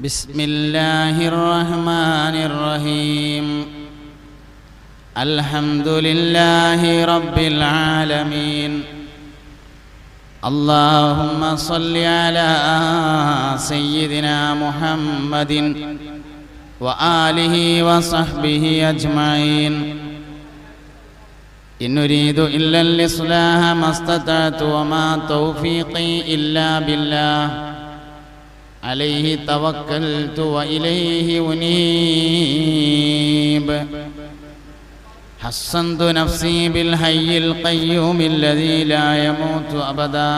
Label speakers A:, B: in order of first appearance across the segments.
A: بسم الله الرحمن الرحيم. الحمد لله رب العالمين. اللهم صل على سيدنا محمد وآله وصحبه أجمعين. إن نريد إلا الإصلاح ما استطعت وما توفيقي إلا بالله عليه توكلت وإليه أنيب. حصنت نفسي بالحي القيوم الذي لا يموت أبدا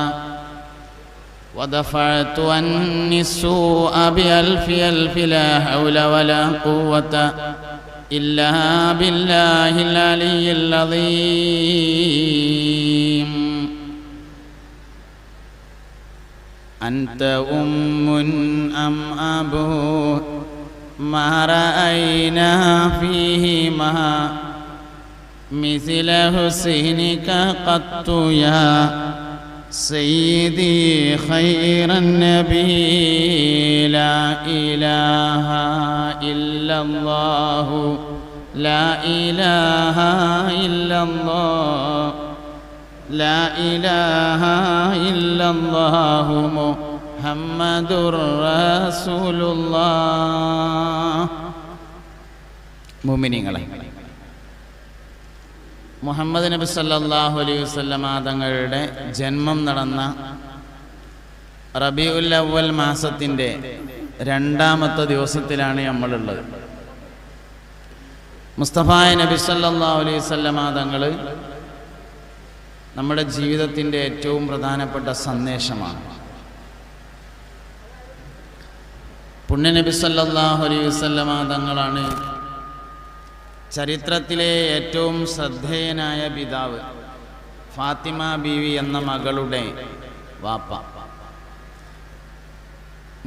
A: ودفعت عني السوء بألف ألف لا حول ولا قوة إلا بالله العلي العظيم. أنت أم أم أبو ما رأينا فيهما مثل حسنك قط يا سيدي خير النبي. لا إله إلا الله لا إله إلا الله لا إله إلا الله محمد رسول الله. മുഅ്മിനീങ്ങളെ, മുഹമ്മദ് നബി സല്ലല്ലാഹു അലൈഹി വസല്ലമ തങ്ങളുടെ ജന്മം നടന്ന റബീഉൽ അവ്വൽ മാസത്തിൻ്റെ രണ്ടാമത്തെ ദിവസത്തിലാണ് നമ്മളുള്ളത്. മുസ്തഫായ നബി സല്ലല്ലാഹു അലൈഹി വസല്ലമ തങ്ങൾ നമ്മുടെ ജീവിതത്തിൻ്റെ ഏറ്റവും പ്രധാനപ്പെട്ട സന്ദേശമാണ്. പുണ്യനബി സല്ലല്ലാഹു അലൈഹി വസല്ലമ തങ്ങളാണ് ചരിത്രത്തിലെ ഏറ്റവും ശ്രദ്ധേയനായ പിതാവ്. ഫാത്തിമ ബീവി എന്ന മകളുടെ വാപ്പ.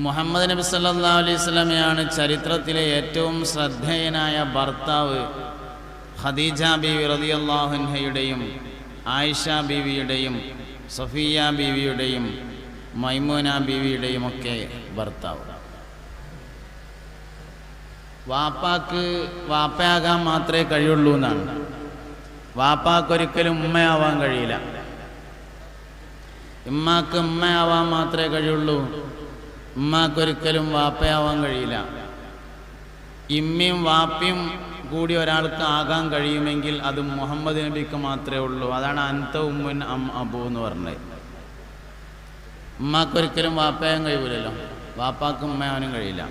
A: മുഹമ്മദ് നബി സല്ലല്ലാഹു അലൈഹി വസല്ലമയാണ് ചരിത്രത്തിലെ ഏറ്റവും ശ്രദ്ധേയനായ ഭർത്താവ്. ഖദീജ ബീവി റളിയല്ലാഹു അൻഹയുടെയും ആയിഷ ബീവിയുടെയും സഫിയ ബീവിയുടെയും മൈമൂന ബീവിയുടെയും ഒക്കെ ഭർത്താവ്. വാപ്പാക്ക് വാപ്പയാകാൻ മാത്രമേ കഴിയുള്ളൂ എന്നാണ്. വാപ്പാക്കൊരിക്കലും ഉമ്മയാവാൻ കഴിയില്ല. ഉമ്മാക്ക് ഉമ്മയാവാൻ മാത്രമേ കഴിയുള്ളൂ. ഉമ്മാക്കൊരിക്കലും വാപ്പയാവാൻ കഴിയില്ല. ഇമ്മയും വാപ്പയും കൂടി ഒരാൾക്ക് ആകാൻ കഴിയുമെങ്കിൽ അത് മുഹമ്മദ് നബിക്ക് മാത്രമേ ഉള്ളൂ. അതാണ് അൻത ഉമ്മുൻ അം അബു എന്ന് പറഞ്ഞത്. ഉമ്മാക്കൊരിക്കലും വാപ്പയാൻ കഴിയൂലല്ലോ, വാപ്പാക്ക് ഉമ്മയാവാനും കഴിയില്ല.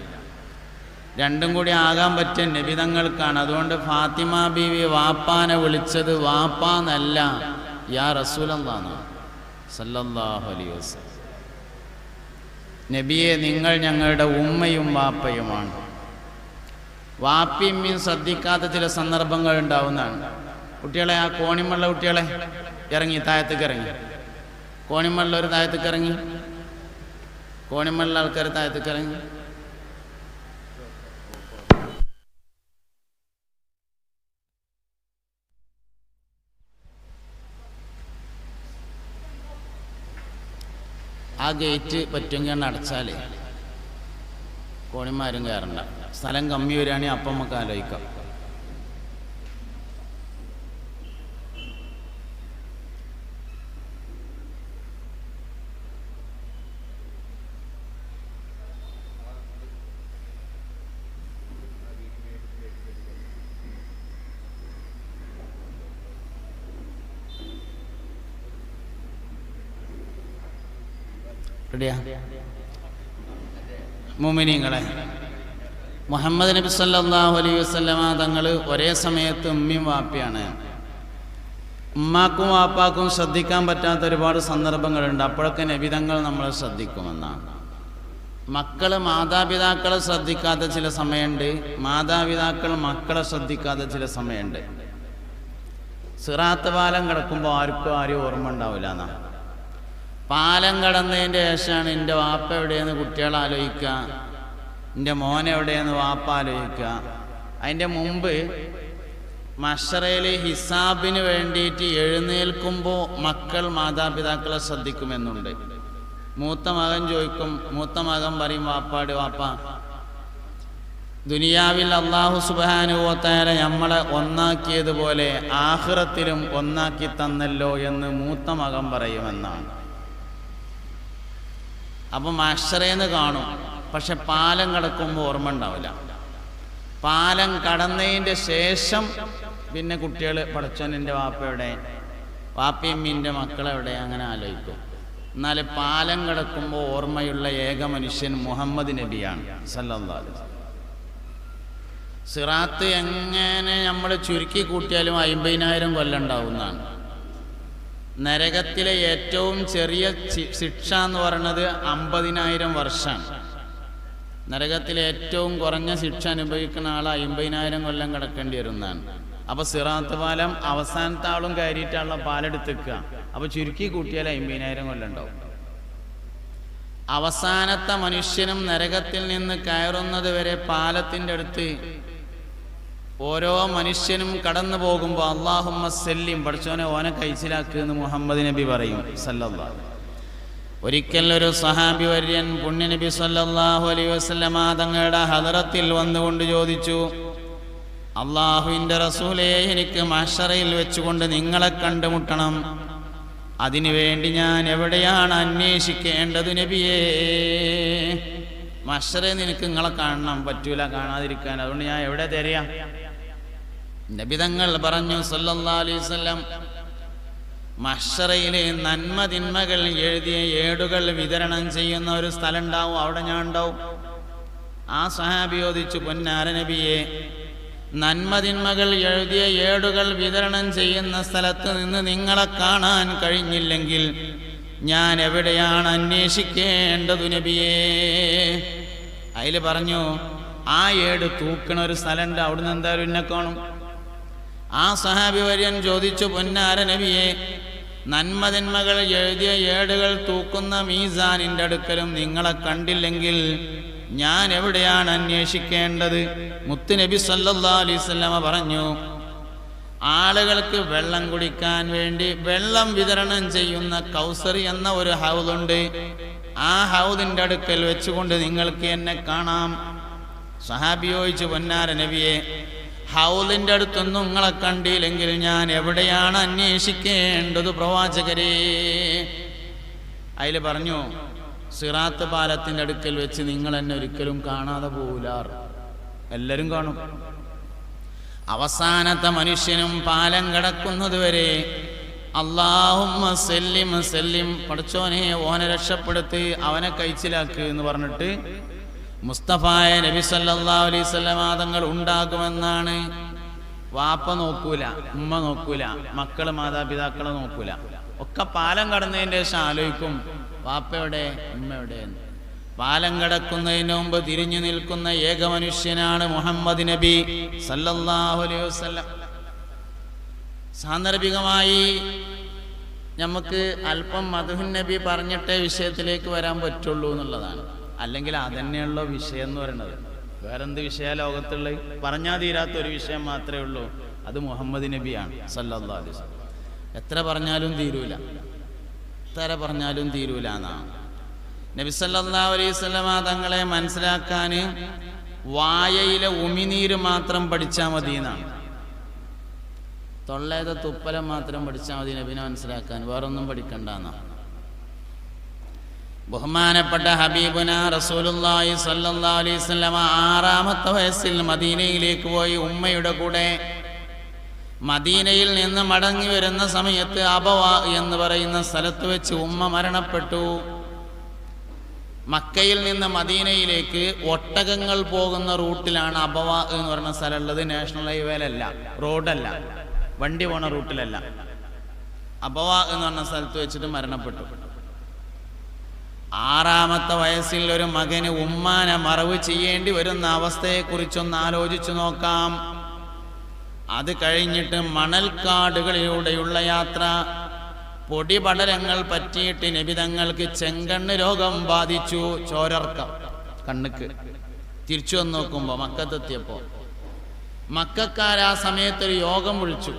A: രണ്ടും കൂടി ആകാൻ പറ്റിയ നബിതങ്ങൾക്കാണ്. അതുകൊണ്ട് ഫാത്തിമ ബീവി വാപ്പാനെ വിളിച്ചത് വാപ്പാന്നല്ല, യാ റസൂലല്ലാഹ് സല്ലല്ലാഹു അലൈഹി വസല്ലം. നബിയെ, നിങ്ങൾ ഞങ്ങളുടെ ഉമ്മയും വാപ്പയുമാണ്. വാപ്പിയമ്മയും ശ്രദ്ധിക്കാത്ത ചില സന്ദർഭങ്ങൾ ഉണ്ടാവുന്നതാണ്. കുട്ടികളെ, ആ കോണിമള്ള കുട്ടികളെ ഇറങ്ങി താഴത്തേക്ക് ഇറങ്ങി. കോണിമള്ള ഒരു താഴത്തേക്ക് ഇറങ്ങി. കോണിമള്ള ആൾക്കാർ താഴത്തേക്ക് ഇറങ്ങി. ആ ഗേറ്റ് പറ്റുമെങ്കിൽ അടച്ചാൽ കോണിമാരും കയറണ്ട. സ്ഥലം കമ്മി വരികയാണെങ്കിൽ അപ്പം നമുക്ക് ആലോചിക്കാം. റെഡിയാ? മുഅ്മിനീങ്ങളെ, മുഹമ്മദ് നബി സല്ലല്ലാഹു അലൈഹി വസല്ലമ തങ്ങൾ ഒരേ സമയത്ത് ഉമ്മയും വാപ്പയാണ്. ഉമ്മാക്കും വാപ്പാക്കും ശ്രദ്ധിക്കാൻ പറ്റാത്ത ഒരുപാട് സന്ദർഭങ്ങളുണ്ട്. അപ്പോഴൊക്കെ നബിതങ്ങൾ നമ്മളെ ശ്രദ്ധിക്കുമെന്നാണ്. മക്കൾ മാതാപിതാക്കളെ ശ്രദ്ധിക്കാത്ത ചില സമയമുണ്ട്, മാതാപിതാക്കൾ മക്കളെ ശ്രദ്ധിക്കാത്ത ചില സമയമുണ്ട്. സിറാത്ത് പാലം കിടക്കുമ്പോൾ ആരും ഓർമ്മ ഉണ്ടാവില്ല എന്നാണ്. പാലം കടന്നതിൻ്റെ ശേഷമാണ് എൻ്റെ വാപ്പ എവിടെയെന്ന് കുട്ടികൾ ആലോചിക്കുക, എൻ്റെ മോൻ എവിടെയെന്ന് വാപ്പ ആലോചിക്കുക. അതിൻ്റെ മുമ്പ് മഹ്ശറയിൽ ഹിസാബിന് വേണ്ടിയിട്ട് എഴുന്നേൽക്കുമ്പോൾ മക്കൾ മാതാപിതാക്കളെ ശ്രദ്ധിക്കുമെന്നുണ്ട്. മൂത്ത മകൻ ചോദിക്കും, മൂത്ത മകൻ പറയും വാപ്പാട്, വാപ്പ ദുനിയാവിൽ അല്ലാഹു സുബ്ഹാനഹു വ തആല നമ്മളെ ഒന്നാക്കിയതുപോലെ ആഖിറത്തിലും ഒന്നാക്കി തന്നല്ലോ എന്ന് മൂത്ത മകൻ പറയുമെന്നാണ്. അപ്പം മഹ്ശറേന്ന് കാണും, പക്ഷെ പാലം കടക്കുമ്പോൾ ഓർമ്മ ഉണ്ടാവില്ല. പാലം കടന്നതിൻ്റെ ശേഷം പിന്നെ കുട്ടികൾ പടച്ചോൻ്റെ വാപ്പയുടെ വാപ്പിയമ്മീൻ്റെ മക്കളെവിടെ അങ്ങനെ ആലോചിക്കും. എന്നാൽ പാലം കടക്കുമ്പോൾ ഓർമ്മയുള്ള ഏക മനുഷ്യൻ മുഹമ്മദ് നബിയാണ് സല്ലല്ലാഹു അലൈഹി വസല്ലം. സിറാത്ത് എങ്ങനെ നമ്മൾ ചുരുക്കി കൂട്ടിയാലും 50,000 കൊല്ലം ഉണ്ടാവുന്നതാണ്. നരകത്തിലെ ഏറ്റവും ചെറിയ ശിക്ഷ എന്ന് പറയുന്നത് 50,000 വർഷമാണ്. നരകത്തിലെ ഏറ്റവും കുറഞ്ഞ ശിക്ഷ അനുഭവിക്കുന്ന ആൾ 50,000 കൊല്ലം കിടക്കേണ്ടി വരുന്നതാണ്. അപ്പോൾ സിറാത്ത് പാലം അവസാനത്തെ ആളും കയറിയിട്ടുള്ള പാലെടുത്തേക്കുക. അപ്പോൾ ചുരുക്കി കൂട്ടിയാൽ 50,000 കൊല്ലം ഉണ്ടാവും. അവസാനത്തെ മനുഷ്യനും നരകത്തിൽ നിന്ന് കയറുന്നത് വരെ പാലത്തിൻ്റെ അടുത്ത് ഓരോ മനുഷ്യനും കടന്നു പോകുമ്പോൾ അല്ലാഹുമ്മ സല്ലിം, പഠിച്ചോനെ ഓനെ കഴിച്ചിലാക്കുമെന്ന് മുഹമ്മദ് നബി പറയും സല്ലല്ലാഹു. ഒരിക്കൽ ഒരു സഹാബി വര്യൻ പുണ്യനബി സല്ലല്ലാഹു അലൈഹി വസല്ലമ തങ്ങളുടെ ഹദറത്തിൽ വന്നുകൊണ്ട് ചോദിച്ചു, അള്ളാഹുവിൻ്റെ റസൂലേ, എനിക്ക് മഹ്ശറയിൽ വെച്ചുകൊണ്ട് നിങ്ങളെ കണ്ടുമുട്ടണം. അതിനുവേണ്ടി ഞാൻ എവിടെയാണ് അന്വേഷിക്കേണ്ടത് നബിയേ? മഹ്ശറയിൽ നിനക്ക് നിങ്ങളെ കാണണം, പറ്റൂല കാണാതിരിക്കാൻ, അതുകൊണ്ട് ഞാൻ എവിടെ തരാം? നബി തങ്ങൾ പറഞ്ഞു സല്ലല്ലാഹു അലൈഹി വസല്ലം, മഹ്ശറയിലെ നന്മ തിന്മകൾ എഴുതിയ ഏടുകൾ വിതരണം ചെയ്യുന്ന ഒരു സ്ഥലം ഉണ്ടാവും, അവിടെ ഞാൻ ഉണ്ടാവും. ആ സഹാബി ചോദിച്ചു, പൊന്നാര നബിയെ, നന്മ തിന്മകൾ എഴുതിയ ഏടുകൾ വിതരണം ചെയ്യുന്ന സ്ഥലത്ത് നിന്ന് നിങ്ങളെ കാണാൻ കഴിഞ്ഞില്ലെങ്കിൽ ഞാൻ എവിടെയാണ് അന്വേഷിക്കേണ്ടതു നബിയേ? അതിൽ പറഞ്ഞു, ആ ഏട് തൂക്കണ ഒരു സ്ഥലമുണ്ട്, അവിടുന്ന് എന്തായാലും എന്നെ കാണും. ആ സഹാബി വര്യൻ ചോദിച്ചു, പൊന്നാര നബിയെ, നന്മതിന്മകൾ എഴുതിയ ഏടുകൾ തൂക്കുന്ന മീസാനിൻ്റെ അടുക്കലും നിങ്ങളെ കണ്ടില്ലെങ്കിൽ ഞാൻ എവിടെയാണ് അന്വേഷിക്കേണ്ടത്? മുത്തുനബി സല്ലല്ലാഹു അലൈഹി വസല്ലമ പറഞ്ഞു, ആളുകൾക്ക് വെള്ളം കുടിക്കാൻ വേണ്ടി വെള്ളം വിതരണം ചെയ്യുന്ന കൗസറി എന്ന ഒരു ഹൗദുണ്ട്. ആ ഹൗദിൻ്റെ അടുക്കൽ വെച്ചുകൊണ്ട് നിങ്ങൾക്ക് എന്നെ കാണാം. സഹാബി ചോദിച്ചു, പൊന്നാര നബിയെ, ഹൗദിൻ്റെ അടുത്തൊന്നും നിങ്ങളെ കണ്ടില്ലെങ്കിൽ ഞാൻ എവിടെയാണ് അന്വേഷിക്കേണ്ടത് പ്രവാചകരേ? അതിൽ പറഞ്ഞു, സിറാത്ത് പാലത്തിൻ്റെ അടുക്കൽ വെച്ച് നിങ്ങൾ എന്നെ ഒരിക്കലും കാണാതെ പോകൂലാർ, എല്ലാവരും കാണും. അവസാനത്തെ മനുഷ്യനും പാലം കടക്കുന്നത് വരെ അല്ലാഹുമ്മ സല്ലിം സല്ലിം, പഠിച്ചോനെ ഓനെ രക്ഷപ്പെടുത്ത്, അവനെ കഴിച്ചിലാക്ക് എന്ന് പറഞ്ഞിട്ട് മുസ്തഫായ നബി സല്ലല്ലാഹു അലൈഹി വസല്ലം തങ്ങൾ ഉണ്ടാകുമെന്നാണ്. വാപ്പ നോക്കൂല, ഉമ്മ നോക്കൂല, മക്കള് മാതാപിതാക്കളെ നോക്കൂല, ഒക്കെ പാലം കടന്നതിൻ്റെ ശേഷം ആലോചിക്കും വാപ്പ എവിടെ, ഉമ്മ എവിടെ. പാലം കടക്കുന്നതിന് മുമ്പ് തിരിഞ്ഞു നിൽക്കുന്ന ഏക മനുഷ്യനാണ് മുഹമ്മദ് നബി സല്ലല്ലാഹു അലൈഹി വസല്ലം. സാന്ദർഭികമായി നമുക്ക് അല്പം മദ്ഹുൻ നബി പറഞ്ഞിട്ടേ വിഷയത്തിലേക്ക് വരാൻ പറ്റുള്ളൂ എന്നുള്ളതാണ്. അല്ലെങ്കിൽ അതന്നെയുള്ള വിഷയം എന്ന് പറയുന്നത്. വേറെന്ത് വിഷയ ലോകത്തുള്ള പറഞ്ഞാൽ തീരാത്ത ഒരു വിഷയം മാത്രമേ ഉള്ളൂ, അത് മുഹമ്മദ് നബിയാണ് സല്ലല്ലാഹു അലൈഹി വസല്ലം. എത്ര പറഞ്ഞാലും തീരൂല, എത്ര പറഞ്ഞാലും തീരൂല എന്നാണ്. നബി സല്ലല്ലാഹു അലൈഹി വസല്ലം തങ്ങളെ മനസ്സിലാക്കാൻ വായയിലെ ഉമിനീര് മാത്രം പഠിച്ചാൽ മതി എന്നാണ്. തൊള്ളേതെ തുപ്പലം മാത്രം പഠിച്ചാൽ മതി നബിനെ മനസ്സിലാക്കാൻ, വേറൊന്നും പഠിക്കണ്ട എന്നാണ്. ബഹുമാനപ്പെട്ട ഹബീബുന റസൂലുള്ളാഹി സ്വല്ലല്ലാഹു അലൈഹി വസല്ലം 6-ാമത്തെ വയസ്സിൽ മദീനയിലേക്ക് പോയി ഉമ്മയുടെ കൂടെ. മദീനയിൽ നിന്ന് മടങ്ങി വരുന്ന സമയത്ത് അബവാ എന്ന് പറയുന്ന സ്ഥലത്ത് വെച്ച് ഉമ്മ മരണപ്പെട്ടു. മക്കയിൽ നിന്ന് മദീനയിലേക്ക് ഒട്ടകങ്ങൾ പോകുന്ന റൂട്ടിലാണ് അബവാ എന്ന് പറയുന്ന സ്ഥലമുള്ളത്. നാഷണൽ ഹൈവേയിലല്ല, റോഡല്ല, വണ്ടി പോണ റൂട്ടിലല്ല. അബവാ എന്ന് പറഞ്ഞ സ്ഥലത്ത് വെച്ചിട്ട് മരണപ്പെട്ടു. 6-ാമത്തെ വയസ്സിൽ ഒരു മകന് ഉമ്മാനെ മറവ് ചെയ്യേണ്ടി വരുന്ന അവസ്ഥയെക്കുറിച്ചൊന്ന് ആലോചിച്ചു നോക്കാം. അത് കഴിഞ്ഞിട്ട് മണൽക്കാടുകളിലൂടെയുള്ള യാത്ര, പൊടിപടലങ്ങൾ പറ്റിയിട്ട് നബിതങ്ങൾക്ക് ചെങ്കണ്ണ് രോഗം ബാധിച്ചു, ചോരർക്കം കണ്ണുക്ക്. തിരിച്ചു വന്ന് നോക്കുമ്പോൾ മക്കത്തെത്തിയപ്പോൾ മക്കാർ ആ സമയത്തൊരു യോഗം വിളിച്ചു,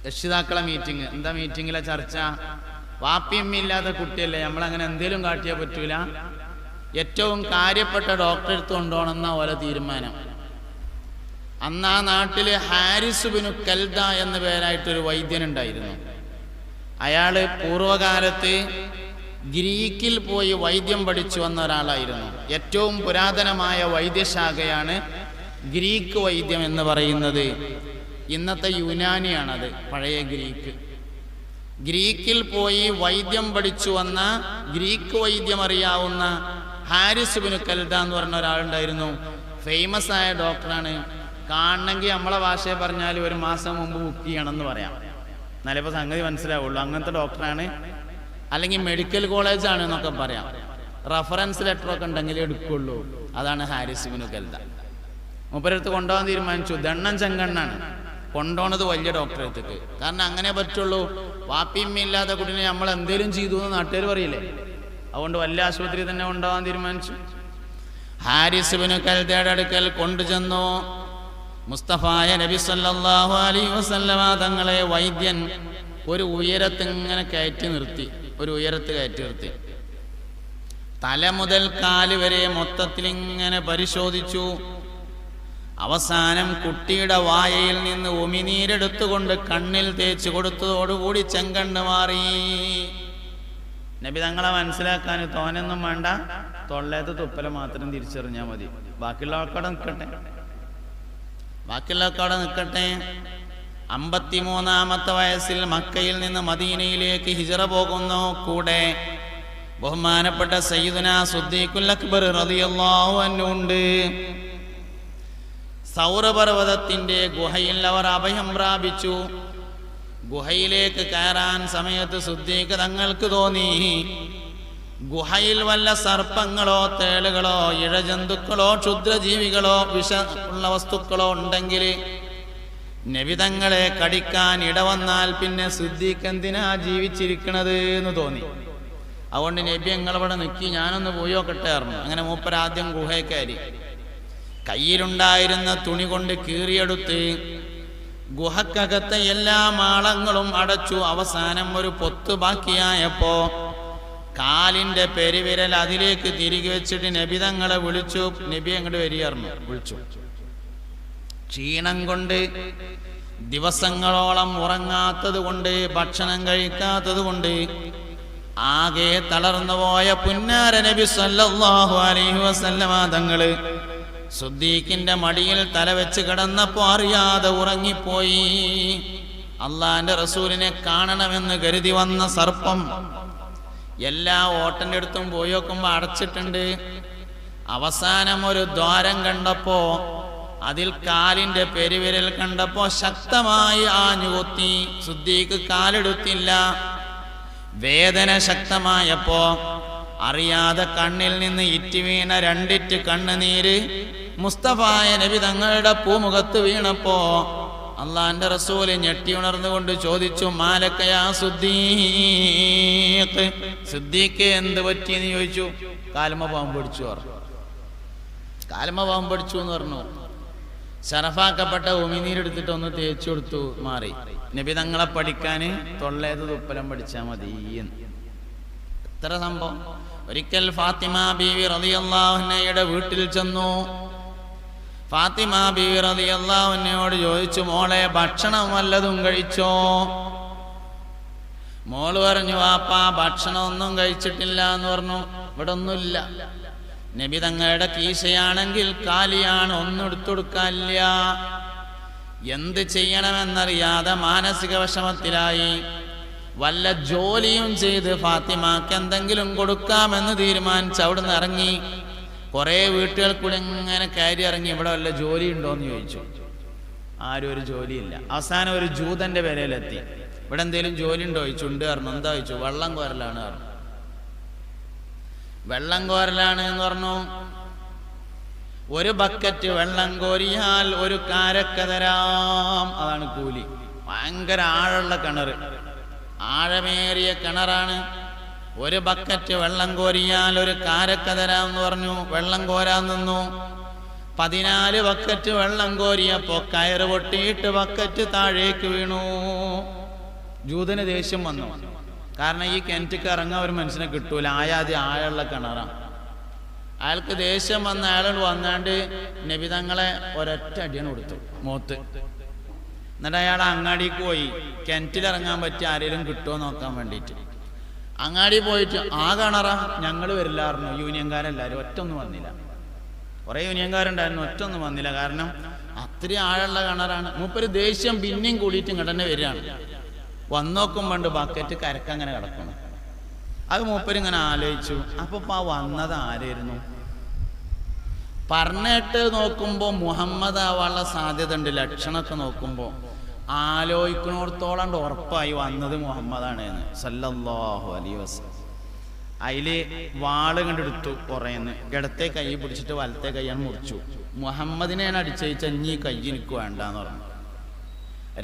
A: രക്ഷിതാക്കളെ മീറ്റിംഗ്. എന്താ മീറ്റിങ്ങിലെ ചർച്ച? വാപ്പിയമ്മില്ലാത്ത കുട്ടിയല്ലേ, നമ്മളങ്ങനെ എന്തേലും കാട്ടിയാൽ പറ്റൂല, ഏറ്റവും കാര്യപ്പെട്ട ഡോക്ടറെ അടുത്ത് കൊണ്ടുപോകണമെന്ന ഓരോ തീരുമാനം. അന്ന് ആ നാട്ടിൽ ഹാരിസ് ബിനു കൽദ എന്ന പേരായിട്ടൊരു വൈദ്യനുണ്ടായിരുന്നു. അയാൾ പൂർവ്വകാലത്ത് ഗ്രീക്കിൽ പോയി വൈദ്യം പഠിച്ചു വന്ന ഒരാളായിരുന്നു. ഏറ്റവും പുരാതനമായ വൈദ്യശാഖയാണ് ഗ്രീക്ക് വൈദ്യം എന്ന് പറയുന്നത്. ഇന്നത്തെ യുനാനിയാണത്, പഴയ ഗ്രീക്ക്. ഗ്രീക്കിൽ പോയി വൈദ്യം പഠിച്ചു വന്ന, ഗ്രീക്ക് വൈദ്യം അറിയാവുന്ന ഹാരിസ് ബിനു കൽദ എന്ന് പറഞ്ഞ ഒരാളുണ്ടായിരുന്നു. ഫേമസ് ആയ ഡോക്ടറാണ്. കാണണമെങ്കിൽ നമ്മളെ ഭാഷയെ പറഞ്ഞാൽ ഒരു മാസം മുമ്പ് ബുക്ക് ചെയ്യണമെന്ന് പറയാം, എന്നാലേ ഇപ്പോൾ സംഗതി മനസ്സിലാവുള്ളൂ. അങ്ങനത്തെ ഡോക്ടറാണ്. അല്ലെങ്കിൽ മെഡിക്കൽ കോളേജാണ് എന്നൊക്കെ പറയാം. റഫറൻസ് ലെറ്ററൊക്കെ ഉണ്ടെങ്കിൽ എടുക്കുള്ളൂ. അതാണ് ഹാരിസ് ബിനു കൽദ. മൂപ്പരടുത്ത് കൊണ്ടുപോകാൻ തീരുമാനിച്ചു. ദണ്ണം ചെങ്കണ്ണാണ് കൊണ്ടുപോണത് വലിയ ഡോക്ടറെ അടുത്തേക്ക്. കാരണം അങ്ങനെ പറ്റുള്ളൂ. വാപ്പിയമ്മയില്ലാത്ത കുട്ടീനെ നമ്മൾ എന്തേലും ചെയ്തു എന്ന് നാട്ടുകാർ പറയില്ലേ. അതുകൊണ്ട് വലിയ ആശുപത്രി തന്നെ കൊണ്ടുപോകാൻ തീരുമാനിച്ചു. ഹാരിസ് ബിനു കൽദയുടെ അടുക്കൽ കൊണ്ടുചെന്നു. മുസ്തഫായ നബി സല്ലല്ലാഹു അലൈഹി വസല്ലമ തങ്ങളെ വൈദ്യൻ ഒരു ഉയരത്തിങ്ങനെ കയറ്റി നിർത്തി. തല മുതൽ കാല് വരെ മൊത്തത്തിൽ ഇങ്ങനെ പരിശോധിച്ചു. അവസാനം കുട്ടിയുടെ വായയിൽ നിന്ന് ഉമിനീരെടുത്തുകൊണ്ട് കണ്ണിൽ തേച്ച് കൊടുത്തതോടുകൂടി ചെങ്കണ്ണ് മാറി. നബി തങ്ങളെ മനസ്സിലാക്കാൻ തോനൊന്നും വേണ്ട, തൊള്ളേത്ത് തുപ്പല മാത്രം തിരിച്ചറിഞ്ഞാൽ മതി. ബാക്കിയുള്ളവർക്കവിടെ നിൽക്കട്ടെ. 53-ാമത്തെ വയസ്സിൽ മക്കയിൽ നിന്ന് മദീനയിലേക്ക് ഹിജ്റ പോകുന്നു. കൂടെ ബഹുമാനപ്പെട്ട സയ്യിദുനാ സിദ്ദീഖുൽ അക്ബർ റളിയല്ലാഹു അൻഹു ഉണ്ട്. സൗരപർവ്വതത്തിന്റെ ഗുഹയിൽ അവർ അഭയം പ്രാപിച്ചു. ഗുഹയിലേക്ക് കയറാൻ സമയത്ത് സിദ്ദീഖ് തങ്ങൾക്ക് തോന്നി, ഗുഹയിൽ വല്ല സർപ്പങ്ങളോ തേളുകളോ ഇഴജന്തുക്കളോ ക്ഷുദ്രജീവികളോ വിഷ ഉള്ള വസ്തുക്കളോ ഉണ്ടെങ്കിൽ നബി തങ്ങളെ കടിക്കാൻ ഇടവന്നാൽ പിന്നെ സിദ്ദീഖ് എന്തിനാ ജീവിച്ചിരിക്കണത് എന്ന് തോന്നി. അതുകൊണ്ട് നബി ഞങ്ങളിവിടെ നിൽക്കി, ഞാനൊന്ന് പോയി നോക്കട്ടെ പറഞ്ഞു. അങ്ങനെ മൂപ്പരാദ്യം ഗുഹയിൽ കയറി. കയ്യിലുണ്ടായിരുന്ന തുണി കൊണ്ട് കീറിയെടുത്ത് ഗുഹക്കകത്തെ എല്ലാ മാളങ്ങളും അടച്ചു. അവസാനം ഒരു പൊത്ത് ബാക്കിയായപ്പോ കാലിന്റെ പെരുവിരൽ അതിലേക്ക് തിരികെ വെച്ചിട്ട് നബി തങ്ങളെ വിളിച്ചു. നബി അങ്ങോട്ട് വരികയായിരുന്നു. വിളിച്ചു. ക്ഷീണം കൊണ്ട്, ദിവസങ്ങളോളം ഉറങ്ങാത്തത് കൊണ്ട്, ഭക്ഷണം കഴിക്കാത്തത് കൊണ്ട് ആകെ തളർന്നു പോയ പുന്നാര നബി സല്ലല്ലാഹു അലൈഹി വസല്ലമ തങ്ങള് സിദ്ദീഖിന്റെ മടിയിൽ തലവെച്ച് കിടന്നപ്പോ അറിയാതെ ഉറങ്ങിപ്പോയി. അള്ളാന്റെ റസൂലിനെ കാണണമെന്ന് കരുതി വന്ന സർപ്പം എല്ലാ ഓട്ടന്റെ അടുത്തും പോയി നോക്കുമ്പോ അടച്ചിട്ടുണ്ട്. അവസാനം ഒരു ദ്വാരം കണ്ടപ്പോ അതിൽ കാലിന്റെ പെരുവിരൽ കണ്ടപ്പോ ശക്തമായി ആഞ്ഞുകൊത്തി. സിദ്ദീഖ് കാലെടുത്തില്ല. വേദന ശക്തമായപ്പോ അറിയാതെ കണ്ണിൽ നിന്ന് ഇറ്റി വീണ 2 ഇറ്റ് കണ്ണുനീര് മുസ്തഫായ നബി തങ്ങളുടെ പൂമുഖത്ത് വീണപ്പോ അള്ളാന്റെ റസൂല് ഞെട്ടി ഉണർന്നുകൊണ്ട് ചോദിച്ചു, മാലക്കയാ സിദ്ദീഖ്, സിദ്ദീഖ് എന്ത് പറ്റിയെന്ന് ചോദിച്ചു. കാലുമ പാമ്പ് പിടിച്ചു എന്ന് പറഞ്ഞു. ശറഫാക്കപ്പെട്ട ഉമിനീരെടുത്തിട്ട് ഒന്ന് തേച്ചു കൊടുത്തു, മാറി. നബി തങ്ങളെ പഠിക്കാന് തൊള്ളേത് തുപ്പലം പഠിച്ചാൽ മതി. എത്ര സംഭവം. ഒരിക്കൽ ഫാത്തിമ ബീവി റളിയല്ലാഹു അൻഹയുടെ വീട്ടിൽ ചെന്നു. ഫാത്തിമ ബീവി റളിയല്ലാഹു അൻഹയോട് ചോദിച്ചു, മോളെ ഭക്ഷണം വല്ലതും കഴിച്ചോ? മോള് പറഞ്ഞു, വാപ്പാ ഭക്ഷണം ഒന്നും കഴിച്ചിട്ടില്ല എന്ന് പറഞ്ഞു. ഇവിടെ ഒന്നുമില്ല. നബി തങ്ങളുടെ കീശയാണെങ്കിൽ കാലിയാണ്, ഒന്നും എടുത്തുകൊടുക്കാനില്ല. എന്ത് ചെയ്യണമെന്നറിയാതെ മാനസിക വിഷമത്തിലായി. വല്ല ജോലിയും ചെയ്ത് ഫാത്തിമാക്ക് എന്തെങ്കിലും കൊടുക്കാമെന്ന് തീരുമാനിച്ച് അവിടുന്ന് ഇറങ്ങി. കുറെ വീട്ടുകൾ കൂടെ ഇങ്ങനെ കയറി ഇറങ്ങി. ഇവിടെ വല്ല ജോലി ഉണ്ടോന്ന് ചോദിച്ചു. ആരും ഒരു ജോലിയില്ല. അവസാനം ഒരു ജൂതന്റെ പേരയിലെത്തി. ഇവിടെ എന്തെങ്കിലും ജോലി ഉണ്ടോ ചോദിച്ചു. ഉണ്ട് പറഞ്ഞു. എന്താ ചോദിച്ചു. വെള്ളം കോരലാണ് പറഞ്ഞു. വെള്ളം കോരലാണ് എന്ന് പറഞ്ഞു. ഒരു ബക്കറ്റ് വെള്ളം കോരിയാൽ ഒരു കാരക്ക തരാം, അതാണ് കൂലി. ഭയങ്കര ആഴമുള്ള കിണർ, ആഴമേറിയ കിണറാണ്. ഒരു ബക്കറ്റ് വെള്ളം കോരിയാൽ ഒരു കാരക്ക തരാമെന്ന് പറഞ്ഞു. വെള്ളം കോരാൻ നിന്നു. 14 ബക്കറ്റ് വെള്ളം കോരിയപ്പോ കയറ് പൊട്ടിയിട്ട് ബക്കറ്റ് താഴേക്ക് വീണു. ജൂതന് ദേഷ്യം വന്നു. കാരണം ഈ കിണറ്റിക്ക് ഇറങ്ങാൻ ഒരു മനുഷ്യനെ കിട്ടൂല, ആയാതി ആഴമുള്ള കിണറാണ്. അയാൾക്ക് ദേഷ്യം വന്ന അയാളോട് വന്നാണ്ട് നബി തങ്ങളെ ഒരൊറ്റ അടിയാണ് കൊടുത്തു മോത്ത്. എന്നിട്ട് അയാൾ അങ്ങാടിക്ക് പോയി കിണറ്റിലിറങ്ങാൻ പറ്റിയ ആരെങ്കിലും കിട്ടുമോ നോക്കാൻ വേണ്ടിയിട്ട്. അങ്ങാടി പോയിട്ട് ആ കിണറാ ഞങ്ങൾ വരില്ലായിരുന്നു, യൂണിയൻകാരെല്ലാവരും ഒറ്റൊന്നും വന്നില്ല. കുറേ യൂണിയൻകാരുണ്ടായിരുന്നു, ഒറ്റൊന്നും വന്നില്ല. കാരണം അത്രയും ആഴമുള്ള കിണറാണ്. മൂപ്പര് ദേഷ്യം പിന്നെയും കൂടിയിട്ട് ഇങ്ങോട്ട് തന്നെ വരികയാണ്. വന്നോക്കുമ്പോണ്ട് ബക്കറ്റ് കരക്കങ്ങനെ കിടക്കണം. അത് മൂപ്പരിങ്ങനെ ആലോചിച്ചു. അപ്പൊ ആ വന്നത് ആരായിരുന്നു? പറഞ്ഞിട്ട് നോക്കുമ്പോൾ മുഹമ്മദ് ആവാനുള്ള സാധ്യത ഉണ്ട്. ലക്ഷണമൊക്കെ നോക്കുമ്പോൾ ആലോചിക്കണോടത്തോളം ഉറപ്പായി വന്നത് മുഹമ്മദാണ് എന്ന് സല്ലല്ലാഹു അലൈഹി വസല്ലം. അതില് വാള് കണ്ടെടുത്തു. കുറേന്ന് ഇടത്തെ കൈ പിടിച്ചിട്ട് വലത്തെ കൈയാണ് മുറിച്ചു. മുഹമ്മദിനെയാണ് അടിച്ചയച്ച ഇനി കൈ എനിക്ക് വേണ്ടെന്ന് പറഞ്ഞു.